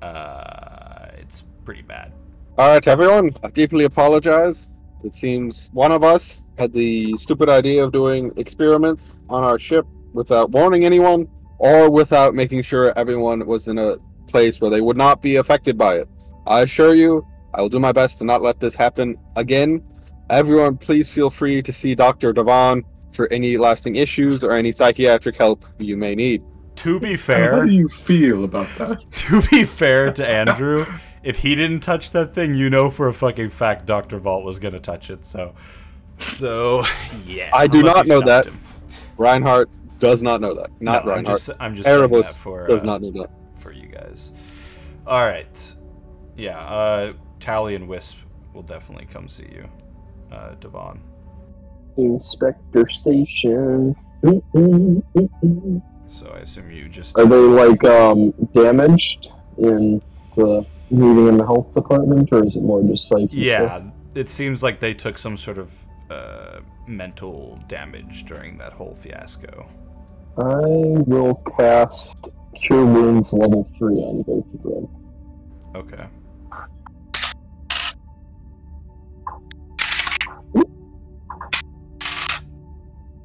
It's pretty bad. Alright, everyone, I deeply apologize. It seems one of us had the stupid idea of doing experiments on our ship without warning anyone or without making sure everyone was in a place where they would not be affected by it. I assure you, I will do my best to not let this happen again. Everyone, please feel free to see Dr. Devon for any lasting issues or any psychiatric help you may need. To be How fair, do you feel about that? to be fair to Andrew, if he didn't touch that thing, you know for a fucking fact Dr. Vault was gonna touch it, so So, yeah. I do unless not you know stopped that. him. Reinhardt does not know that. Not No, Reinhardt. I'm just saying Erebus that for, does not know that. for you guys. All right. Yeah, Tally and Wisp will definitely come see you, Devon. Inspector Station. So I assume you just... Are they, like, damaged in the meeting in the health department, or is it more just, like... Yeah, it seems like they took some sort of mental damage during that whole fiasco. I will cast Cure Wounds level 3 on both of them. Okay.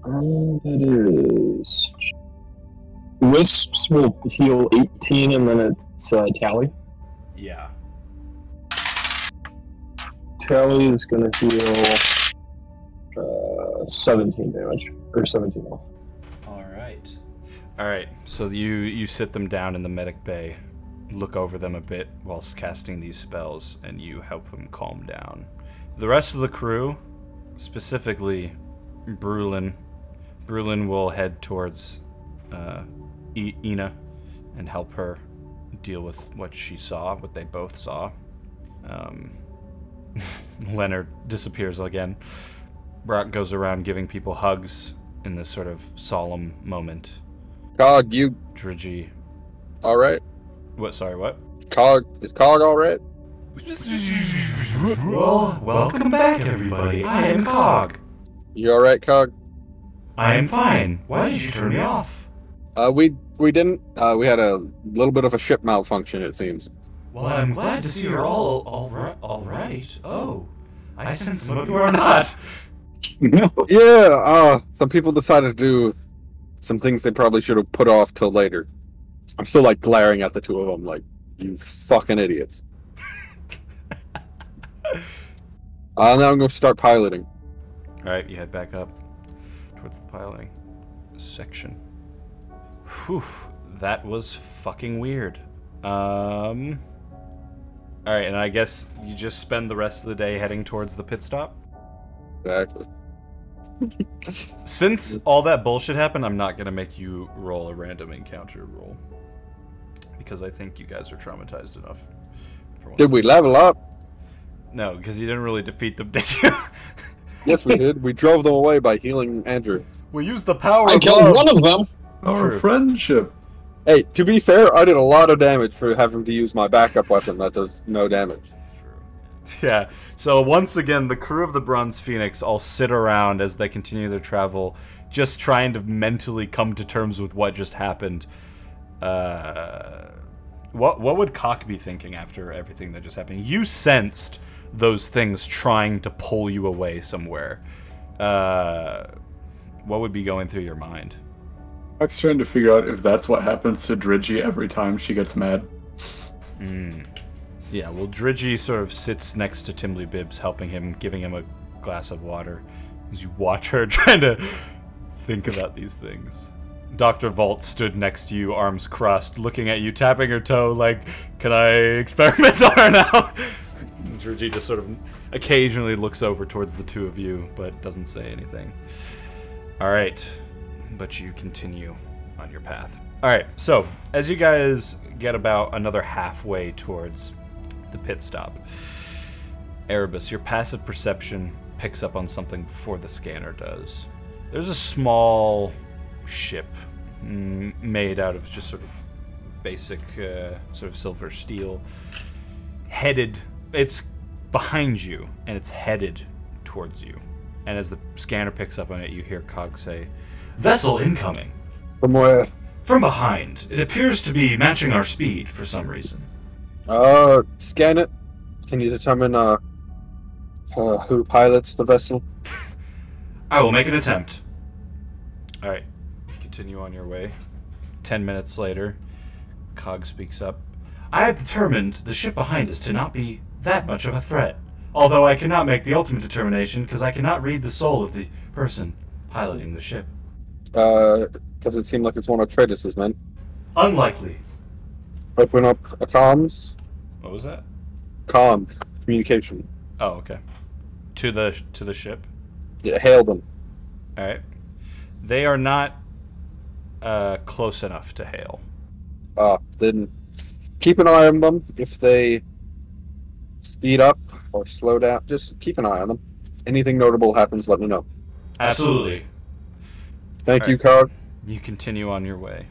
That is... Wisps will heal 18, and then it's Tally. Yeah. Tally is going to heal 17 damage, or 17 health. Alright, so you sit them down in the medic bay, look over them a bit whilst casting these spells, and you help them calm down. The rest of the crew, specifically Brulin will head towards Ina and help her deal with what she saw, what they both saw. Leonard disappears again. Brock goes around giving people hugs in this sort of solemn moment. Cog, you Dridgy. alright? What? Sorry, what? Cog, is Cog alright? Well, welcome back, everybody. I am Cog. You alright, Cog? I am fine. Why did you turn me off? We didn't. We had a little bit of a ship malfunction, it seems. Well, I'm glad to see you're all right. Oh, I sense some of you are not. No. Yeah, some people decided to do some things they probably should have put off till later. I'm still, like, glaring at the two of them like, you fucking idiots. Now I'm going to start piloting. Alright, you head back up towards the piloting section. Whew, that was fucking weird. Alright, and I guess you just spend the rest of the day heading towards the pit stop? Exactly. Since all that bullshit happened, I'm not gonna make you roll a random encounter roll. Because I think you guys are traumatized enough. Did we level up? No, because you didn't really defeat them, did you? Yes, we did. We drove them away by healing Andrew. We used the power I of killed love. one of them! Our True. friendship. Hey, to be fair, I did a lot of damage for having to use my backup weapon that does no damage. Yeah, so once again, the crew of the Bronze Phoenix all sit around as they continue their travel, just trying to mentally come to terms with what just happened. What would Cock be thinking after everything that just happened? You sensed those things trying to pull you away somewhere. What would be going through your mind? I'm trying to figure out if that's what happens to Dridgy every time she gets mad. Yeah, well, Dridgy sort of sits next to Timley Bibbs, helping him, giving him a glass of water, as you watch her trying to think about these things. Dr. Vault stood next to you, arms crossed, looking at you, tapping her toe, like, can I experiment on her now? Dridgy just sort of occasionally looks over towards the two of you, but doesn't say anything. Alright, but you continue on your path. Alright, so, as you guys get about another halfway towards the pit stop, Erebus, your passive perception picks up on something before the scanner does. There's a small ship made out of just sort of basic sort of silver steel, headed, it's behind you and it's headed towards you. And as the scanner picks up on it, you hear Cog say, "Vessel incoming." From where? From behind. It appears to be matching our speed for some reason. Scan it. Can you determine, who pilots the vessel? I will make an attempt. Alright, continue on your way. 10 minutes later, Cog speaks up. I have determined the ship behind us to not be that much of a threat. Although I cannot make the ultimate determination because I cannot read the soul of the person piloting the ship. Does it seem like it's one of Tratus's men? Unlikely. Open up a comms. What was that? Comms. Communication. Oh, okay. To the ship? Yeah, hail them. All right. They are not close enough to hail. Then keep an eye on them. If they speed up or slow down, just keep an eye on them. If anything notable happens, let me know. Absolutely. Thank All you, right. Cog. You continue on your way.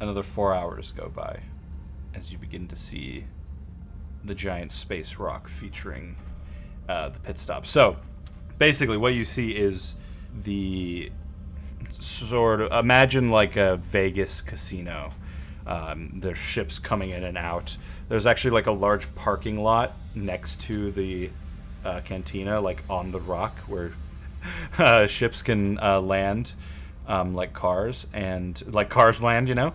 Another 4 hours go by as you begin to see the giant space rock featuring the pit stop. So, basically, what you see is the sort of, imagine like a Vegas casino. There's ships coming in and out. There's actually like a large parking lot next to the cantina, like on the rock where ships can land, like cars land, you know.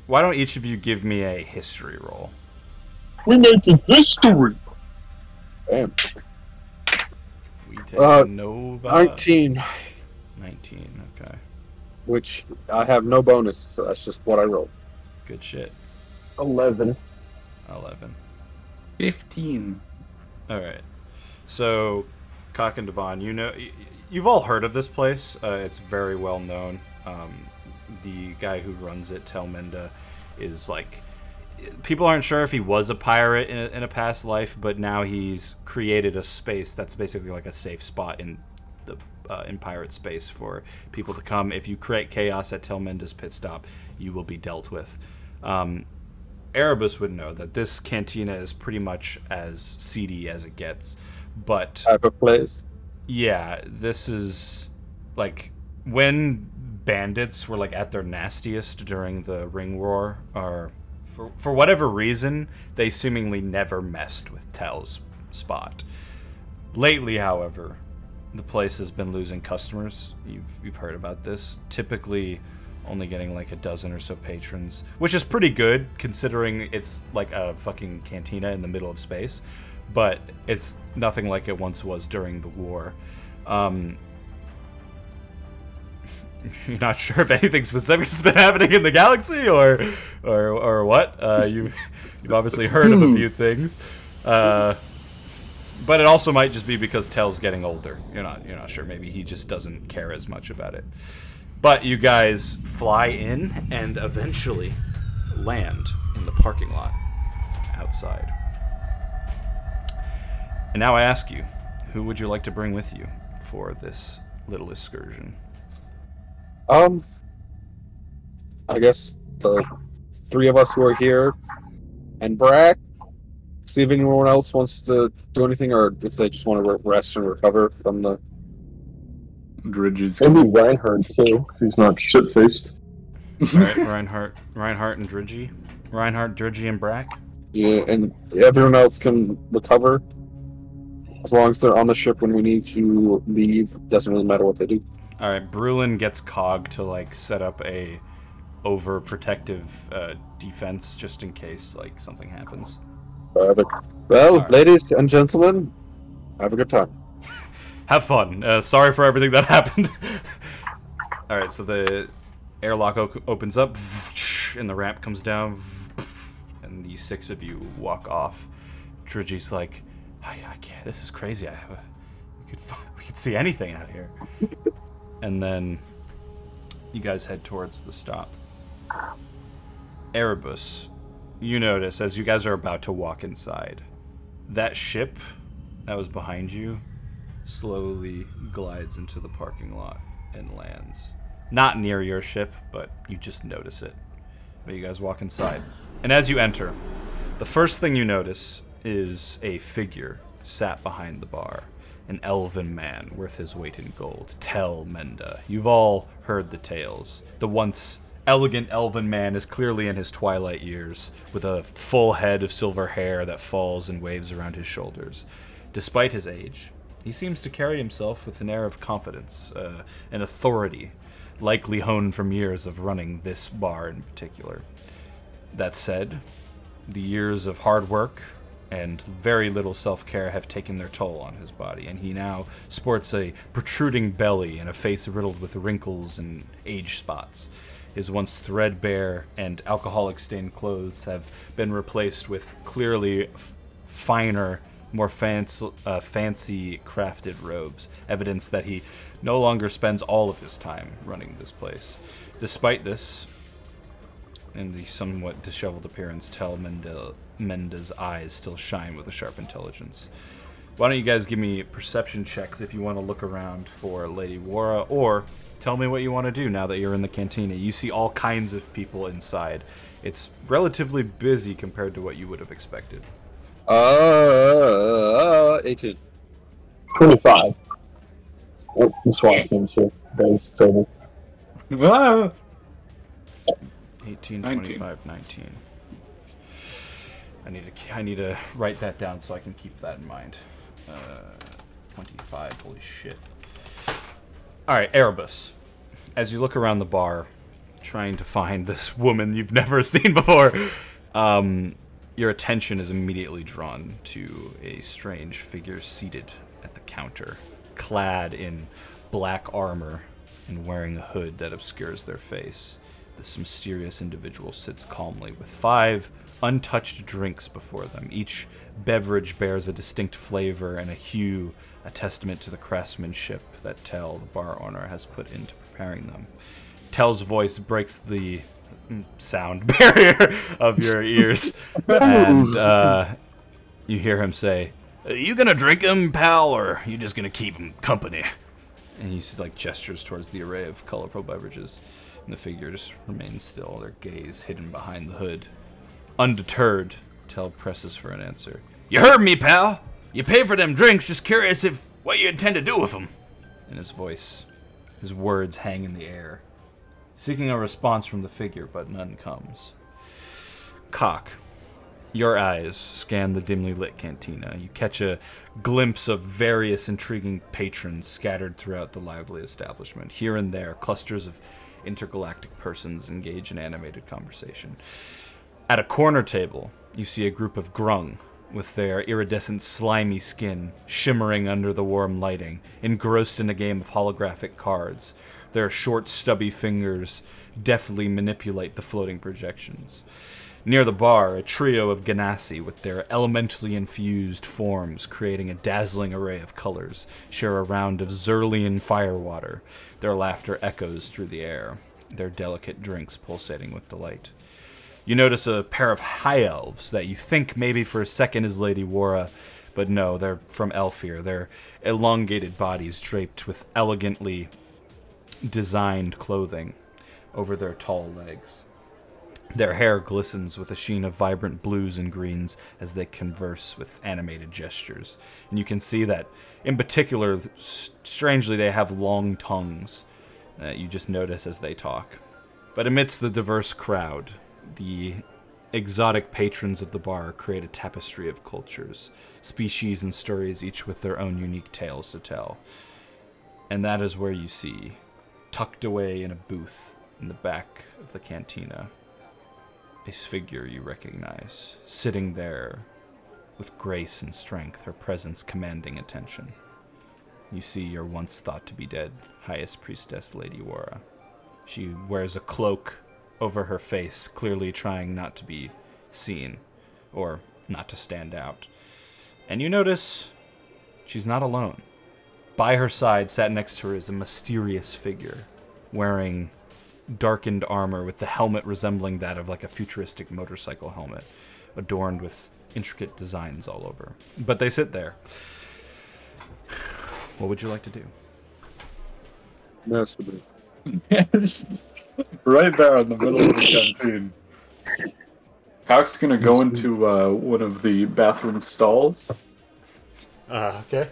Why don't each of you give me a history roll? We're making history. Damn. We take Nova. 19, 19. Okay. which I have no bonus, so that's just what I rolled. Good shit. 11. 11. 15. All right. So, Cock and Devon, you've all heard of this place. It's very well known. The guy who runs it, Telmenda, is like, people aren't sure if he was a pirate in a past life, but now he's created a space that's basically like a safe spot in the in pirate space for people to come. If you create chaos at Telmenda's pit stop, you will be dealt with. Erebus would know that this cantina is pretty much as seedy as it gets, but Type of place. yeah, this is like when bandits were like at their nastiest during the Ring War, or for whatever reason, they seemingly never messed with Tel's spot. Lately, however, the place has been losing customers. You've heard about this. Typically only getting like a dozen or so patrons, which is pretty good considering it's like a fucking cantina in the middle of space, but it's nothing like it once was during the war. You're not sure if anything specific has been happening in the galaxy or what? You've obviously heard of a few things, but it also might just be because Tel's getting older. You're not sure. Maybe he just doesn't care as much about it. But you guys fly in and eventually land in the parking lot outside. And now I ask you, who would you like to bring with you for this little excursion? I guess the three of us who are here and Brack. See if anyone else wants to do anything, or if they just want to rest and recover from the. Dridges. Maybe Reinhardt too, if he's not shit-faced. Right, Reinhardt and Dridgy. Reinhardt, Dridgy, and Brack. Yeah, and everyone else can recover as long as they're on the ship when we need to leave. Doesn't really matter what they do. All right, Brulin gets Cog to like set up a overprotective defense just in case like something happens. Well, Alright. ladies and gentlemen, have a good time. Have fun. Sorry for everything that happened. All right, so the airlock opens up, and the ramp comes down, and the six of you walk off. Dridgy's like, I can't. This is crazy. We could see anything out here. And then you guys head towards the stop. Erebus, you notice as you guys are about to walk inside, that ship that was behind you slowly glides into the parking lot and lands. Not near your ship, but you just notice it. But you guys walk inside. And as you enter, the first thing you notice is a figure sat behind the bar. An elven man worth his weight in gold. Telmenda. You've all heard the tales. The once elegant elven man is clearly in his twilight years, with a full head of silver hair that falls and waves around his shoulders. Despite his age, he seems to carry himself with an air of confidence, and authority, likely honed from years of running this bar in particular. That said, the years of hard work and very little self-care have taken their toll on his body, and he now sports a protruding belly and a face riddled with wrinkles and age spots. His once threadbare and alcoholic-stained clothes have been replaced with clearly finer, more fancy crafted robes, evidence that he no longer spends all of his time running this place. Despite this, and the somewhat disheveled appearance, tell Menda's eyes still shine with a sharp intelligence. Why don't you guys give me perception checks if you want to look around for Lady Wara, or tell me what you want to do now that you're in the cantina. You see all kinds of people inside. It's relatively busy compared to what you would have expected. 18. 25. Oh, the SWAT team's here. Guys, table. 18, 25, 19. I need to write that down so I can keep that in mind. 25, holy shit. Alright, Erebus. As you look around the bar, trying to find this woman you've never seen before, your attention is immediately drawn to a strange figure seated at the counter, clad in black armor and wearing a hood that obscures their face. This mysterious individual sits calmly with 5 untouched drinks before them. Each beverage bears a distinct flavor and a hue, a testament to the craftsmanship that Tell, the bar owner, has put into preparing them. Tell's voice breaks the sound barrier of your ears, and you hear him say, "You gonna drink him, pal, or you just gonna keep him company?" And he like gestures towards the array of colorful beverages. And the figure just remains still, their gaze hidden behind the hood. Undeterred, Tell presses for an answer. "You heard me, pal. You pay for them drinks. Just curious if what you intend to do with them." And his voice, his words hang in the air, seeking a response from the figure, but none comes. Cock, your eyes scan the dimly lit cantina. You catch a glimpse of various intriguing patrons scattered throughout the lively establishment. Here and there, clusters of intergalactic persons engage in animated conversation. At a corner table, you see a group of grung, with their iridescent slimy skin shimmering under the warm lighting, engrossed in a game of holographic cards. Their short, stubby fingers deftly manipulate the floating projections. Near the bar, a trio of Ganassi, with their elementally infused forms creating a dazzling array of colors, share a round of Zerlian firewater. Their laughter echoes through the air, their delicate drinks pulsating with delight. You notice a pair of high elves that you think maybe for a second is Lady Wara, but no, they're from Elfir. Their elongated bodies draped with elegantly designed clothing over their tall legs. Their hair glistens with a sheen of vibrant blues and greens as they converse with animated gestures. And you can see that, in particular, strangely, they have long tongues that you just notice as they talk. But amidst the diverse crowd, the exotic patrons of the bar create a tapestry of cultures, species and stories, each with their own unique tales to tell. And that is where you see, tucked away in a booth in the back of the cantina, a figure you recognize, sitting there with grace and strength, her presence commanding attention. You see your once thought to be dead highest priestess, Lady Wara. She wears a cloak over her face, clearly trying not to be seen, or not to stand out. And you notice she's not alone. By her side, sat next to her, is a mysterious figure, wearing darkened armor with the helmet resembling that of like a futuristic motorcycle helmet, adorned with intricate designs all over. But they sit there. What would you like to do? Masturbate. Right there in the middle of the canteen. Cock's gonna go into one of the bathroom stalls. Okay.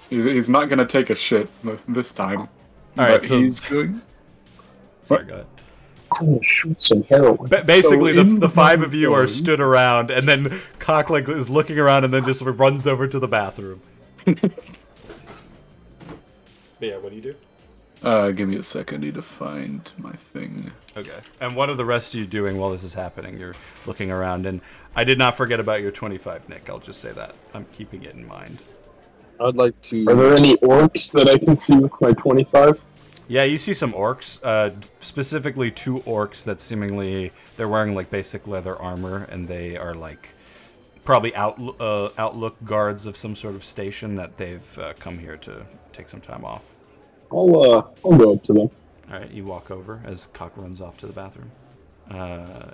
He's not gonna take a shit this time. Alright, but so... he's going... Sorry, go ahead. I'm gonna shoot some heroin. Basically, So the 5 of you are bathroom- stood around, and then Cock like is looking around, and then just sort of runs over to the bathroom. But yeah, what do you do? Give me a second. I need to find my thing. Okay. And what are the rest of you doing while this is happening? You're looking around, and I did not forget about your 25, Nick. I'll just say that. I'm keeping it in mind. I'd like to... Are there any orcs that I can see with my 25? Yeah, you see some orcs, specifically 2 orcs that seemingly, they're wearing like basic leather armor, and they are like probably outlook guards of some sort of station that they've come here to take some time off. I'll go up to them. All right, you walk over as Cock runs off to the bathroom.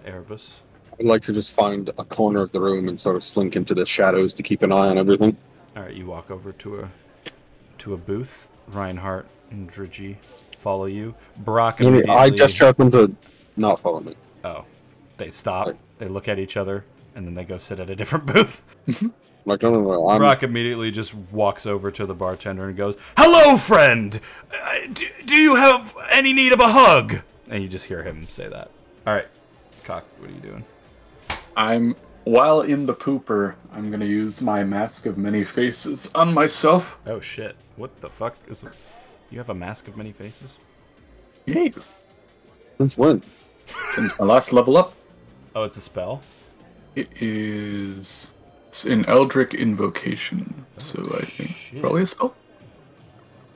Erebus. I'd like to just find a corner of the room and sort of slink into the shadows to keep an eye on everything. All right, you walk over to a booth. Reinhardt and Drigi follow you. Brock immediately... I gesture at them to not follow me. Oh. They stop, they look at each other, and then they go sit at a different booth. Like, no, Brock immediately just walks over to the bartender and goes, "Hello, friend! Do you have any need of a hug?" And you just hear him say that. All right, Cock, what are you doing? While in the pooper, I'm gonna use my Mask of Many Faces on myself. Oh shit! What the fuck is it? You have a mask of many faces? Yes. Since when? Since my last level up. Oh, it's a spell? It is... It's an Eldritch Invocation, so I think shit. probably a spell.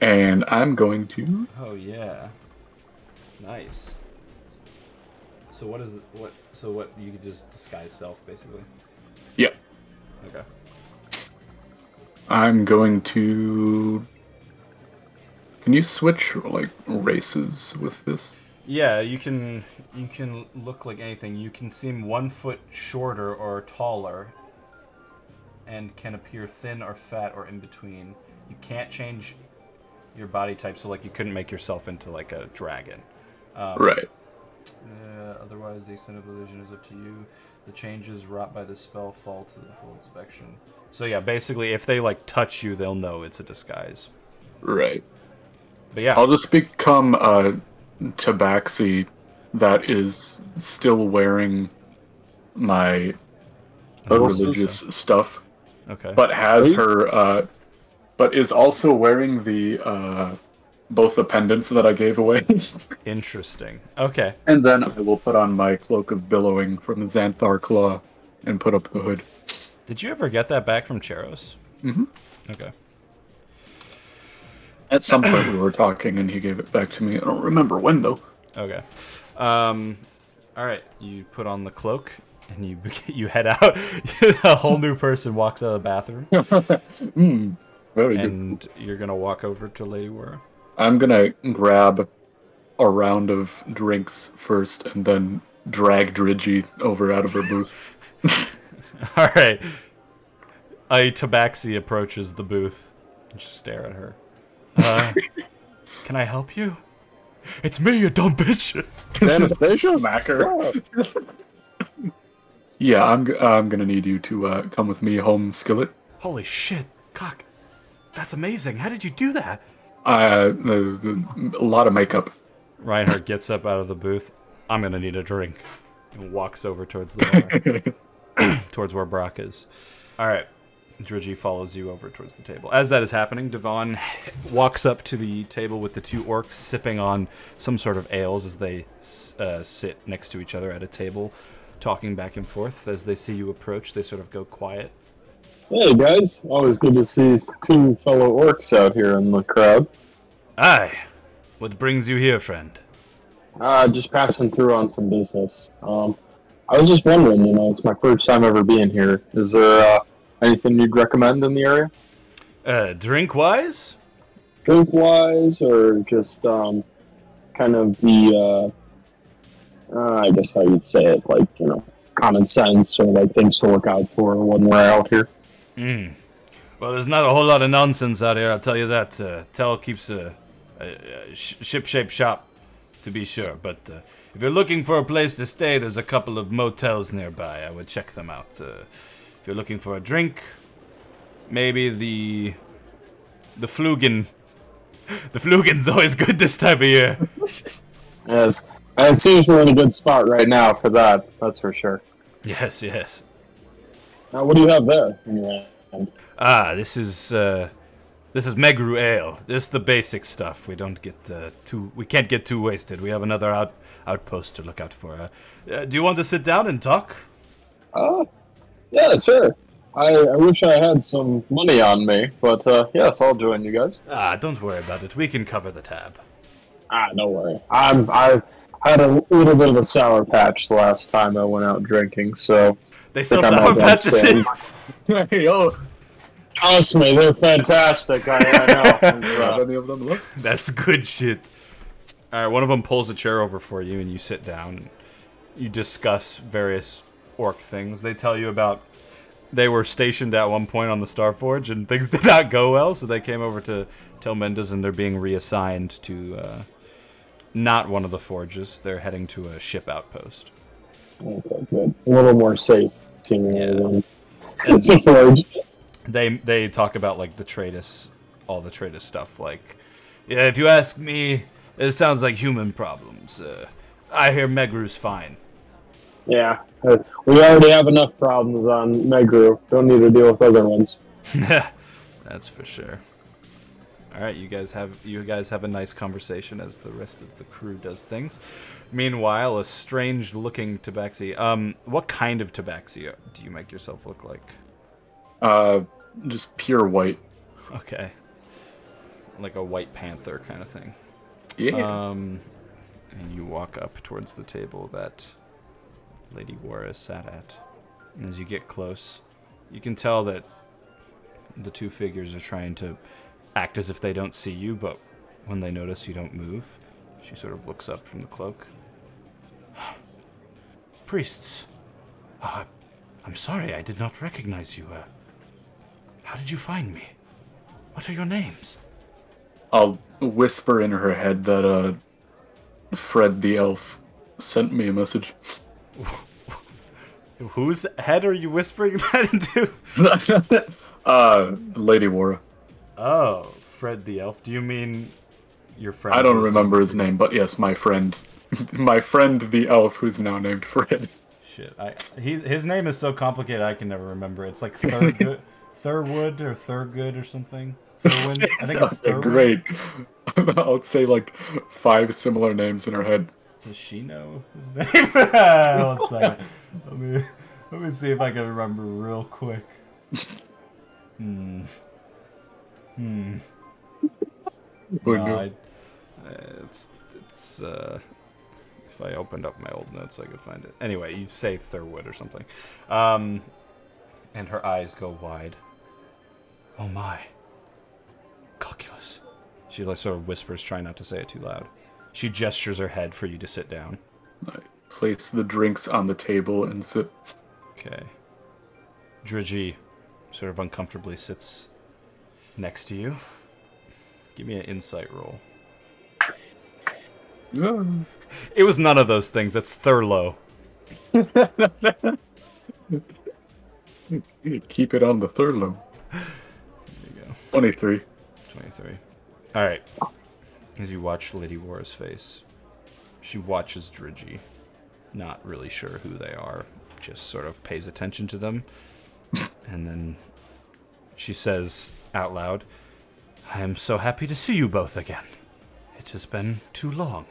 And I'm going to... Oh yeah. Nice. So what is it? So what? You could just disguise self, basically. Yeah. Okay. I'm going to... Can you switch, like, races with this? Yeah, you can look like anything. You can seem 1 foot shorter or taller, and can appear thin or fat or in between. You can't change your body type, so like you couldn't make yourself into like a dragon. Right. Otherwise, the extent of illusion is up to you. The changes wrought by the spell fall to the full inspection. So yeah, basically, if they like touch you, they'll know it's a disguise. Right. But yeah, I'll just become a tabaxi that is still wearing my religious stuff. Okay. But has her, but is also wearing the, both the pendants that I gave away. Interesting. Okay. And then I will put on my Cloak of Billowing from the Xanthar Claw and put up the hood. Did you ever get that back from Cheros? Mm-hmm. Okay. At some point we were talking and he gave it back to me. I don't remember when, though. Okay. All right. You put on the cloak and you head out. A whole new person walks out of the bathroom. Very good. And you're gonna walk over to Lady Wara. I'm gonna grab a round of drinks first and then drag Drigi over out of her booth. All right. A tabaxi approaches the booth. And just stare at her. Can I help you? It's me, you dumb bitch. Anastasia? Smacker. Yeah, I'm gonna need you to come with me home, Skillet. Holy shit, Cock. That's amazing. How did you do that? A lot of makeup. Reinhardt gets up out of the booth. I'm gonna need a drink. And walks over towards the bar. Towards where Brock is. Alright. Drigi follows you over towards the table. As that is happening, Devon walks up to the table with the two orcs sipping on some sort of ales as they sit next to each other at a table, talking back and forth. As they see you approach, they sort of go quiet. Hey guys, always good to see two fellow orcs out here in the crowd. Aye. What brings you here, friend? Just passing through on some business. I was just wondering, it's my first time ever being here. Is there anything you'd recommend in the area? Drink-wise? Drink-wise, or just kind of the, I guess how you'd say it, like, common sense or like things to look out for when we're out here. Well, there's not a whole lot of nonsense out here, I'll tell you that. Tell keeps a ship-shape shop, to be sure. But if you're looking for a place to stay, there's a couple of motels nearby. I would check them out. If you're looking for a drink, maybe the Flugen. The Flugen's always good this time of year. Yes, and it seems we're in a good spot right now for that. That's for sure. Yes, yes. Now, what do you have there in your hand? This is Megru Ale. This is the basic stuff. We don't get we can't get too wasted. We have another outpost to look out for. Do you want to sit down and talk? Yeah, sure. I wish I had some money on me, but yes, I'll join you guys. Don't worry about it. We can cover the tab. Don't worry. I had a little bit of a sour patch the last time I went out drinking, so They still Like, I'm sound not bad to say. Hey, oh, Trust me, they're fantastic. I know. have any of them look? That's good shit. All right, one of them pulls a chair over for you, and you sit down. And you discuss various orc things. They tell you about they were stationed at one point on the Starforge, and things did not go well, so they came over to tell Mendes, and they're being reassigned to not one of the forges. They're heading to a ship outpost. Okay, good. A little more safe, seemingly, And than the forge. they talk about like the Tratus, all the Tratus stuff. Like, yeah, if you ask me, it sounds like human problems. I hear Megru's fine. Yeah, we already have enough problems on Megru. Don't need to deal with other ones. That's for sure. All right, you guys have a nice conversation as the rest of the crew does things. Meanwhile, a strange-looking tabaxi. What kind of tabaxi do you make yourself look like? Just pure white. Okay, like a White Panther kind of thing. Yeah. And you walk up towards the table that Lady Wara sat at. And as you get close, you can tell that the two figures are trying to act as if they don't see you, but when they notice you don't move, she sort of looks up from the cloak. Priests. I'm sorry, I did not recognize you. How did you find me? What are your names? I'll whisper in her head that, Fred the elf sent me a message. Whose head are you whispering that into? Lady Wara. Oh, Fred the elf. Do you mean your friend? I don't remember his name, but yes, my friend. My friend the elf, who's now named Fred. Shit, his name is so complicated I can never remember. It's like Thurgood or Thurgood or something. Thurwin? I think it's Thurwin. Great. I'll say like 5 similar names in her head. Does she know his name? One second. Let me see if I can remember real quick. It's if I opened up my old notes I could find it. Anyway, you say Thurwood or something. And her eyes go wide. Oh my. Calculus. She like sort of whispers, trying not to say it too loud. She gestures her head for you to sit down. I place the drinks on the table and sit. Okay. Drigi sort of uncomfortably sits next to you. Give me an insight roll. Yeah. It was none of those things. That's Thurlow. Keep it on the third low. There you go. 23. 23. Alright. As you watch Lady Wara's face, she watches Drigi, not really sure who they are, just sort of pays attention to them. And then she says out loud, I am so happy to see you both again. It has been too long.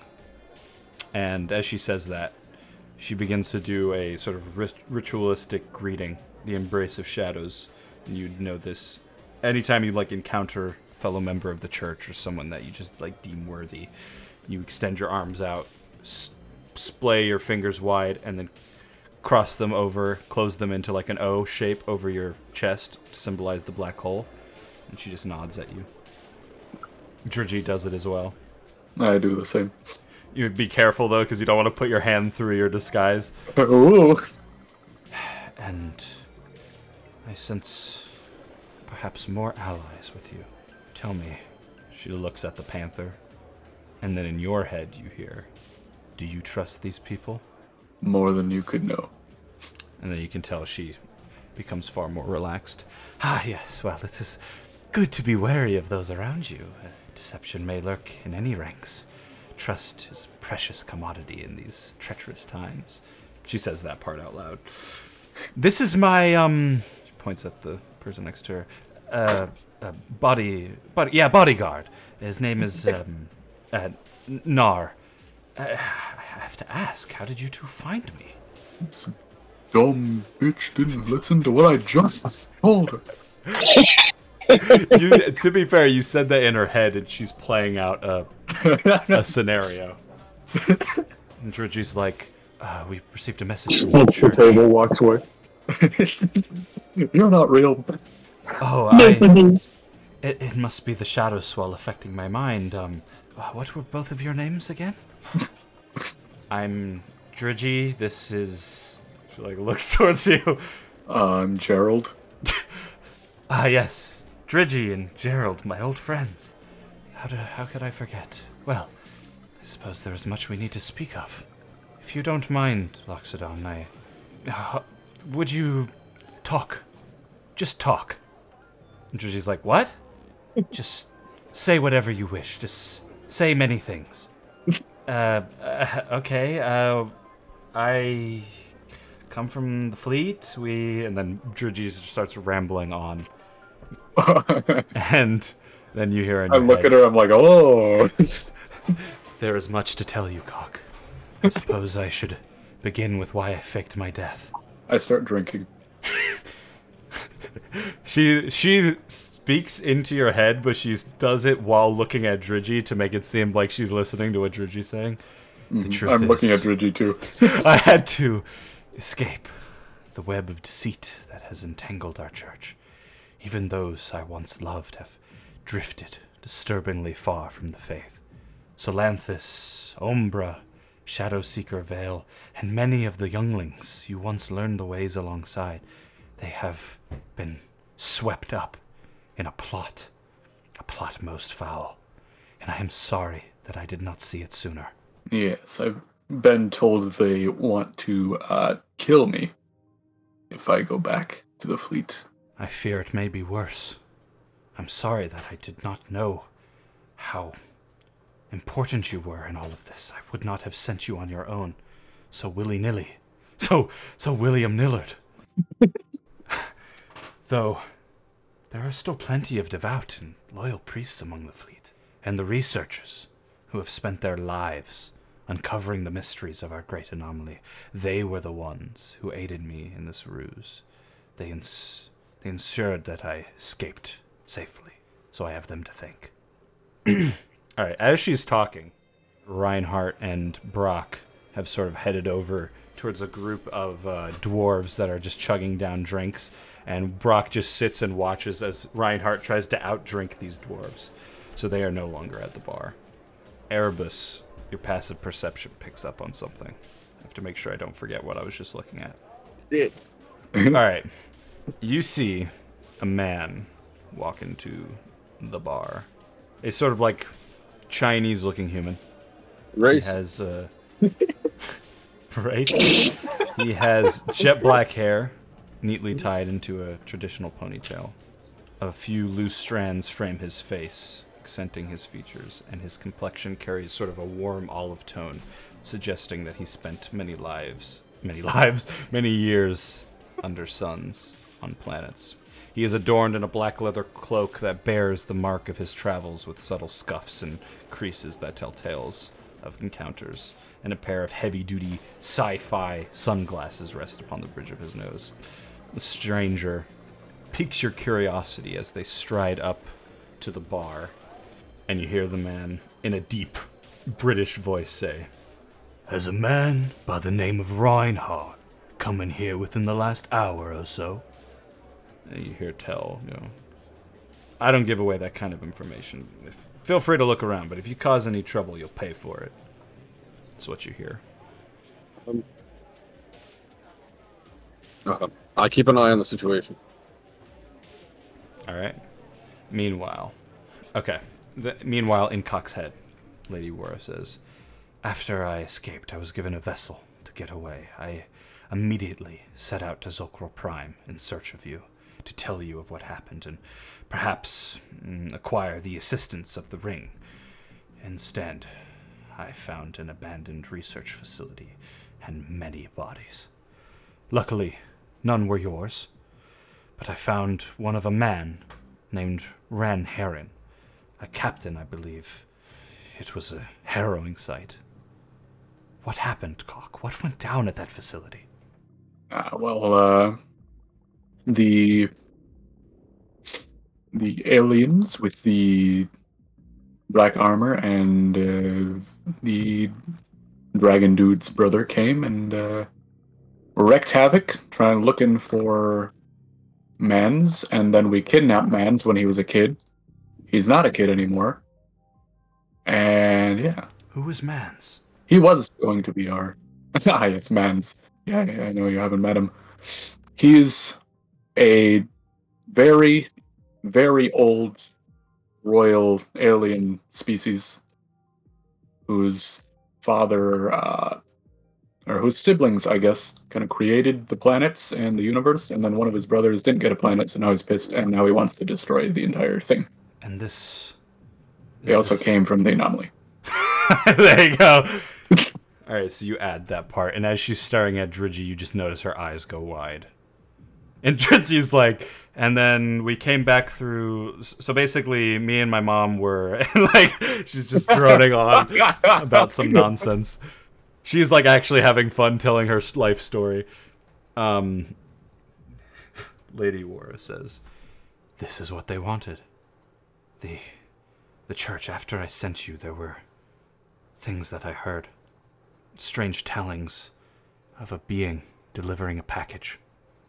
And as she says that, she begins to do a sort of ritualistic greeting, the embrace of shadows. And you'd know this anytime you like encounter a fellow member of the church or someone that you just like deem worthy. You extend your arms out, splay your fingers wide, and then cross them over, close them into like an O shape over your chest to symbolize the black hole. And she just nods at you. Drigi does it as well. I do the same. You would be careful though, because you don't want to put your hand through your disguise. Ooh. And I sense perhaps more allies with you. Tell me. She looks at the panther, and then in your head you hear, do you trust these people? More than you could know. And then you can tell she becomes far more relaxed. Ah, yes, well, it is good to be wary of those around you. Deception may lurk in any ranks. Trust is a precious commodity in these treacherous times. She says that part out loud. This is my, she points at the person next to her, bodyguard. His name is, Nar. I have to ask, how did you two find me? Some dumb bitch didn't listen to what I just told her. To be fair, you said that in her head, and she's playing out a scenario. And Drigi's like, we received a message from the Flips the church. table, walks away. You're not real. Oh, Nathan is. it must be the shadow swell affecting my mind. What were both of your names again? I'm Dridgy. This is... She, like, looks towards you. I'm Gerald. Ah, yes. Dridgy and Gerald, my old friends. How could I forget? Well, I suppose there is much we need to speak of. If you don't mind, Loxodon, would you talk? Just talk. And Dridgy's like, what? Just say whatever you wish. Just say many things. Okay, I come from the fleet. And then Dridgy starts rambling on. And then you hear in I your look head, at her, I'm like, oh. there is much to tell you, Cock. I suppose I should begin with why I faked my death. I start drinking. She speaks into your head, but she does it while looking at Dridgy to make it seem like she's listening to what Dridgy's saying. The truth I'm is, looking at Dridgy too. I had to escape the web of deceit that has entangled our church. Even those I once loved have drifted disturbingly far from the faith. Solanthus, Umbra, Shadowseeker Vale, and many of the younglings you once learned the ways alongside, they have been swept up in a plot most foul, and I am sorry that I did not see it sooner. Yes, I've been told they want to kill me if I go back to the fleet. I fear it may be worse. I'm sorry that I did not know how important you were in all of this. I would not have sent you on your own, so willy-nilly. So William Nillard. Though, there are still plenty of devout and loyal priests among the fleet, and the researchers who have spent their lives uncovering the mysteries of our great anomaly. They were the ones who aided me in this ruse. They ensured that I escaped safely, so I have them to thank. Alright, as she's talking, Reinhardt and Brock have sort of headed over towards a group of dwarves that are just chugging down drinks, and Brock just sits and watches as Reinhardt tries to outdrink these dwarves. So they are no longer at the bar. Erebus, your passive perception picks up on something. I have to make sure I don't forget what I was just looking at. Alright. You see a man walk into the bar. A sort of like Chinese-looking human. Race. He has race. He has jet black hair, neatly tied into a traditional ponytail. A few loose strands frame his face, accenting his features, and his complexion carries sort of a warm olive tone, suggesting that he spent many years under suns on planets. He is adorned in a black leather cloak that bears the mark of his travels with subtle scuffs and creases that tell tales of encounters, and a pair of heavy-duty Sci-Fi sunglasses rest upon the bridge of his nose. The stranger piques your curiosity as they stride up to the bar, and you hear the man, in a deep British voice, say, "Has a man by the name of Reinhardt come in here within the last hour or so?" And you hear tell, I don't give away that kind of information. Feel free to look around, but if you cause any trouble, you'll pay for it. That's what you hear. I keep an eye on the situation. Alright. Meanwhile, in Cock's head, Lady Wara says, "After I escaped, I was given a vessel to get away. I immediately set out to Zokral Prime in search of you, to tell you of what happened, and perhaps acquire the assistance of the Ring. Instead, I found an abandoned research facility and many bodies. Luckily, none were yours, but I found one of a man named Ran Heron, a captain, I believe. It was a harrowing sight. What happened, Cock? What went down at that facility?" The aliens with the black armor and the dragon dude's brother came and wreaked havoc, looking for Mans, and then we kidnapped Mans when he was a kid. He's not a kid anymore. And yeah. Who is Mans? He was going to be our... Ah, it's Mans. Yeah, I know you haven't met him. He's a very, very old royal alien species whose father, or whose siblings, I guess, kind of created the planets and the universe, and then one of his brothers didn't get a planet, so now he's pissed, and now he wants to destroy the entire thing. And this... They also came from the anomaly. There you go. Alright, so you add that part, and as she's staring at Dridgy, you just notice her eyes go wide. And Drizzy's like, and then we came back through... So basically, me and my mom were... like, she's just droning on about some nonsense. She's like actually having fun telling her life story. Lady Wara says, "This is what they wanted. The church, after I sent you, there were things that I heard. Strange tellings of a being delivering a package.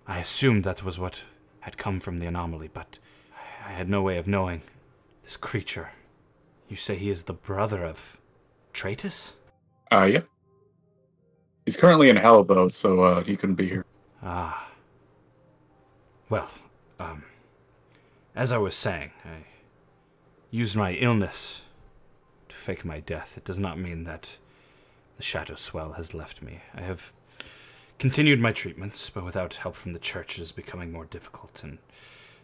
I assumed that was what had come from the anomaly, but I had no way of knowing. This creature, you say he is the brother of Tratus?" Yep. He's currently in hell, though, so he couldn't be here. Ah. Well, as I was saying, I used my illness to fake my death. It does not mean that the shadow swell has left me. I have continued my treatments, but without help from the church it is becoming more difficult, and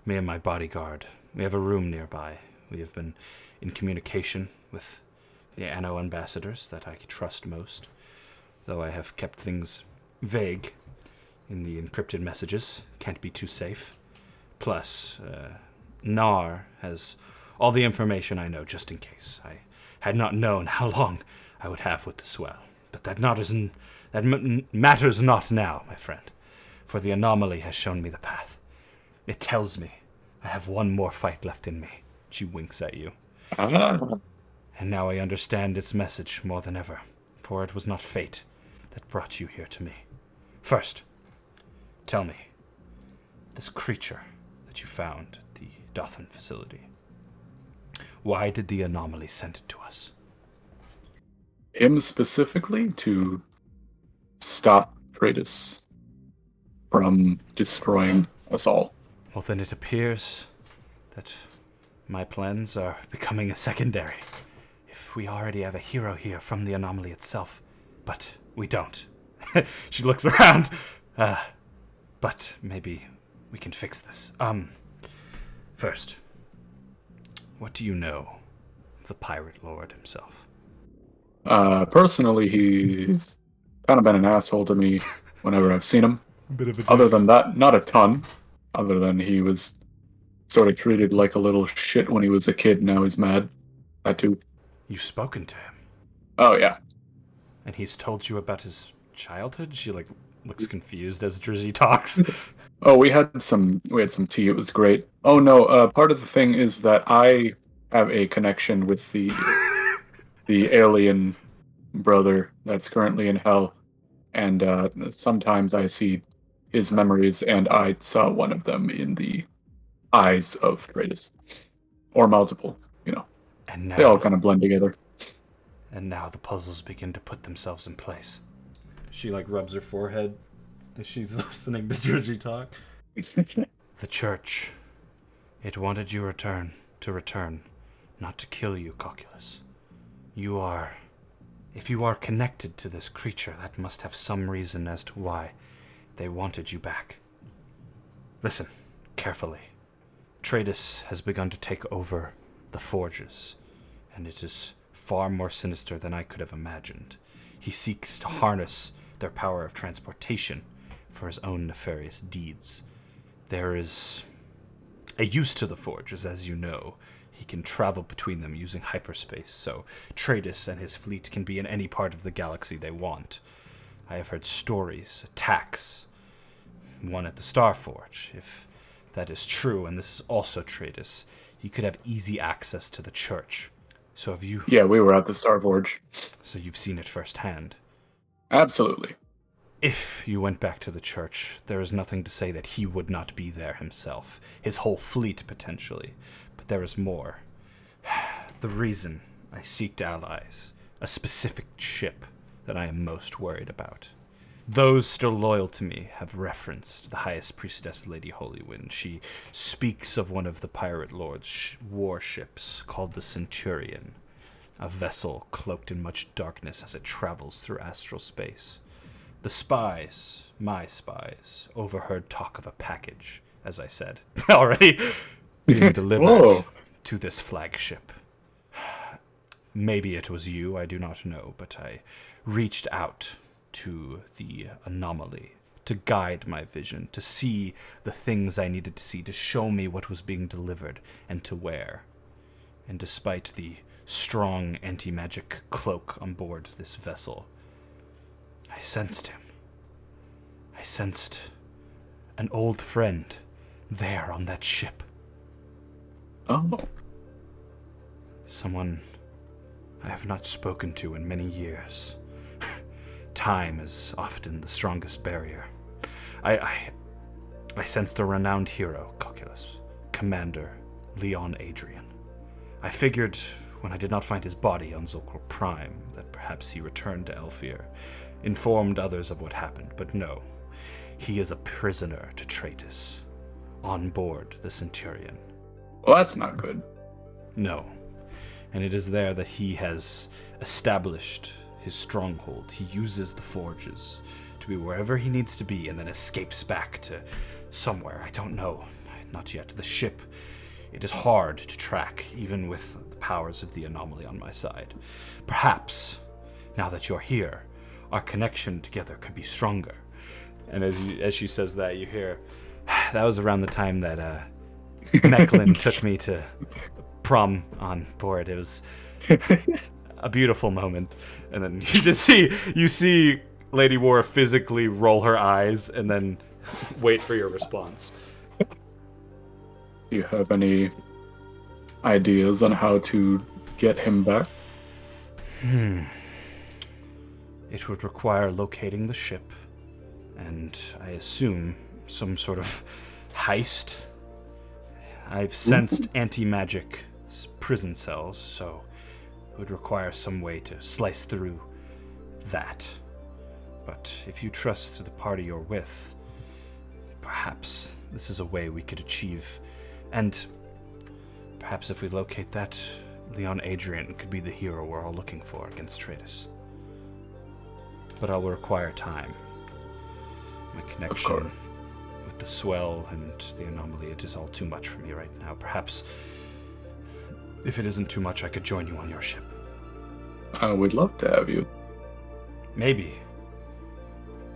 me and my bodyguard, we have a room nearby. We have been in communication with the Anno ambassadors that I trust most, though I have kept things vague in the encrypted messages. Can't be too safe. Plus, Nar has all the information I know, just in case. I had not known how long I would have with the swell. But that matters not now, my friend, for the anomaly has shown me the path. It tells me I have one more fight left in me. She winks at you. And now I understand its message more than ever, for it was not fate that brought you here to me. First, tell me, this creature that you found at the Dothan facility, why did the anomaly send it to us? Him specifically to stop Tratus from destroying us all. Well, then it appears that my plans are becoming a secondary. If we already have a hero here from the anomaly itself, but we don't. She looks around. But maybe we can fix this. First, what do you know of the Pirate Lord himself? Personally, he's kind of been an asshole to me whenever I've seen him. Bit of a Other than that, not a ton. Other than he was sort of treated like a little shit when he was a kid, now he's mad. That too. You've spoken to him? Oh, yeah. And he's told you about his childhood? She, looks confused as Drizzy talks. Oh, we had some tea. It was great. Oh, no, part of the thing is that I have a connection with the alien brother that's currently in hell. And sometimes I see his memories, and I saw one of them in the eyes of Tratus. Or multiple, And now, They all kind of blend together. And now the puzzles begin to put themselves in place. She, rubs her forehead as she's listening to Drizzy talk. The church. It wanted you to return, not to kill you, Cocculus. If you are connected to this creature, that must have some reason as to why they wanted you back. Listen, carefully. Tratus has begun to take over the forges, and it is far more sinister than I could have imagined. He seeks to harness their power of transportation for his own nefarious deeds. There is a use to the forges, as you know. He can travel between them using hyperspace, so Tratus and his fleet can be in any part of the galaxy they want. I have heard stories, attacks, one at the Starforge. If that is true, and this is also Tratus, he could have easy access to the church. So have you... Yeah, we were at the Starforge. So you've seen it firsthand. Absolutely. If you went back to the church, there is nothing to say that he would not be there himself. His whole fleet, potentially. But there is more. The reason I seeked allies, a specific ship that I am most worried about. Those still loyal to me have referenced the highest priestess, Lady Holywind. She speaks of one of the pirate lord's warships called the Centurion, a vessel cloaked in much darkness as it travels through astral space. The spies, my spies, overheard talk of a package, as I said, already being delivered to this flagship. Maybe it was you, I do not know, but I reached out to the anomaly to guide my vision, to see the things I needed to see, to show me what was being delivered and to where. And despite the strong anti-magic cloak on board this vessel, I sensed him. I sensed an old friend there on that ship. Oh. Someone I have not spoken to in many years. Time is often the strongest barrier. I sensed a renowned hero, Cocculus, Commander Leon Adrian. I figured when I did not find his body on Zolkor Prime that perhaps he returned to Elfir, informed others of what happened, but no. He is a prisoner to Tratus, on board the Centurion. Well, that's not good. No. And it is there that he has established his stronghold. He uses the forges to be wherever he needs to be and then escapes back to somewhere. I don't know. Not yet. The ship, it is hard to track, even with the powers of the anomaly on my side. Perhaps, now that you're here, our connection together could be stronger. And as she says that, you hear, that was around the time that Mechlin took me to prom on board. It was a beautiful moment. And then you see Lady War physically roll her eyes and then wait for your response. Do you have any ideas on how to get him back? It would require locating the ship, and I assume some sort of heist. I've sensed anti-magic prison cells, so it would require some way to slice through that. But if you trust the party you're with, perhaps this is a way we could achieve. And perhaps if we locate that, Leon Adrian could be the hero we're all looking for against Tratus. But I will require time. My connection with the swell and the anomaly, it is all too much for me right now. Perhaps, if it isn't too much, I could join you on your ship. We'd love to have you. Maybe.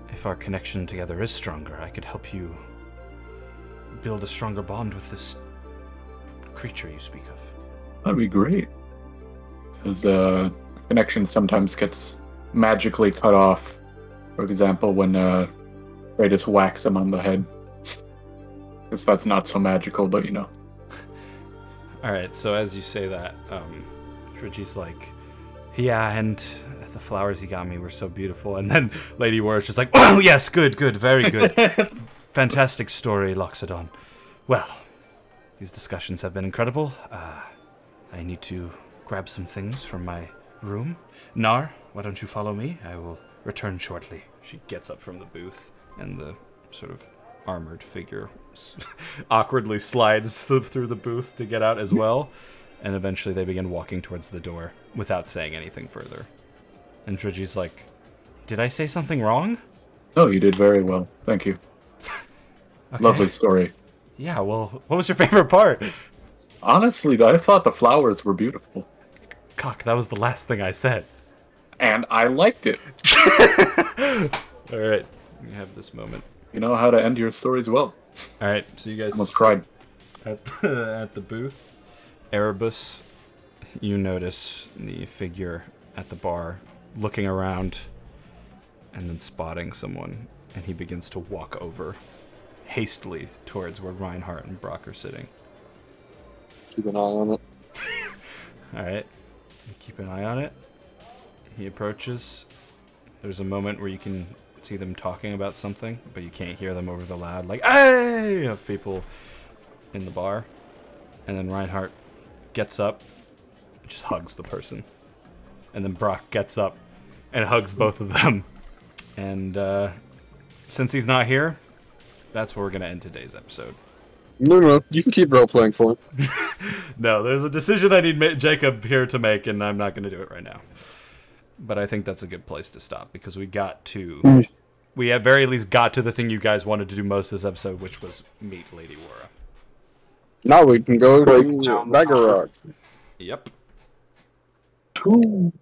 If our connection together is stronger, I could help you build a stronger bond with this creature you speak of. That'd be great. Because connection sometimes gets magically cut off. For example, when they just whacks him on the head. Guess that's not so magical, but you know. Alright, so as you say that, Trigi's like, yeah, and the flowers he got me were so beautiful. And then Lady War is just like, oh yes, good, very good. Fantastic story, Loxodon. Well, these discussions have been incredible. I need to grab some things from my room. Nar, why don't you follow me? I will return shortly. She gets up from the booth, and the sort of armored figure awkwardly slides through the booth to get out as well. And eventually they begin walking towards the door without saying anything further. And Trigi's like, did I say something wrong? No, you did very well. Thank you. Okay. Lovely story. Yeah, well, what was your favorite part? Honestly, I thought the flowers were beautiful. Cock, that was the last thing I said. And I liked it. Alright, you have this moment. You know how to end your stories well. Alright, so you guys... Almost cried. At the booth. Erebus, you notice the figure at the bar looking around and then spotting someone, and he begins to walk over hastily towards where Reinhardt and Brock are sitting. Keep an eye on it. Alright, keep an eye on it. He approaches. There's a moment where you can see them talking about something, but you can't hear them over the loud, like, "Hey!" of people in the bar. And then Reinhardt gets up, and just hugs the person. And then Brock gets up and hugs both of them. And since he's not here, that's where we're going to end today's episode. No, you can keep role-playing for it. No, there's a decision I need Jacob here to make, and I'm not going to do it right now. But I think that's a good place to stop, because we got to... We at very least got to the thing you guys wanted to do most this episode, which was meet Lady Wara. Now we can go to Ragnarok. Yep. Cool.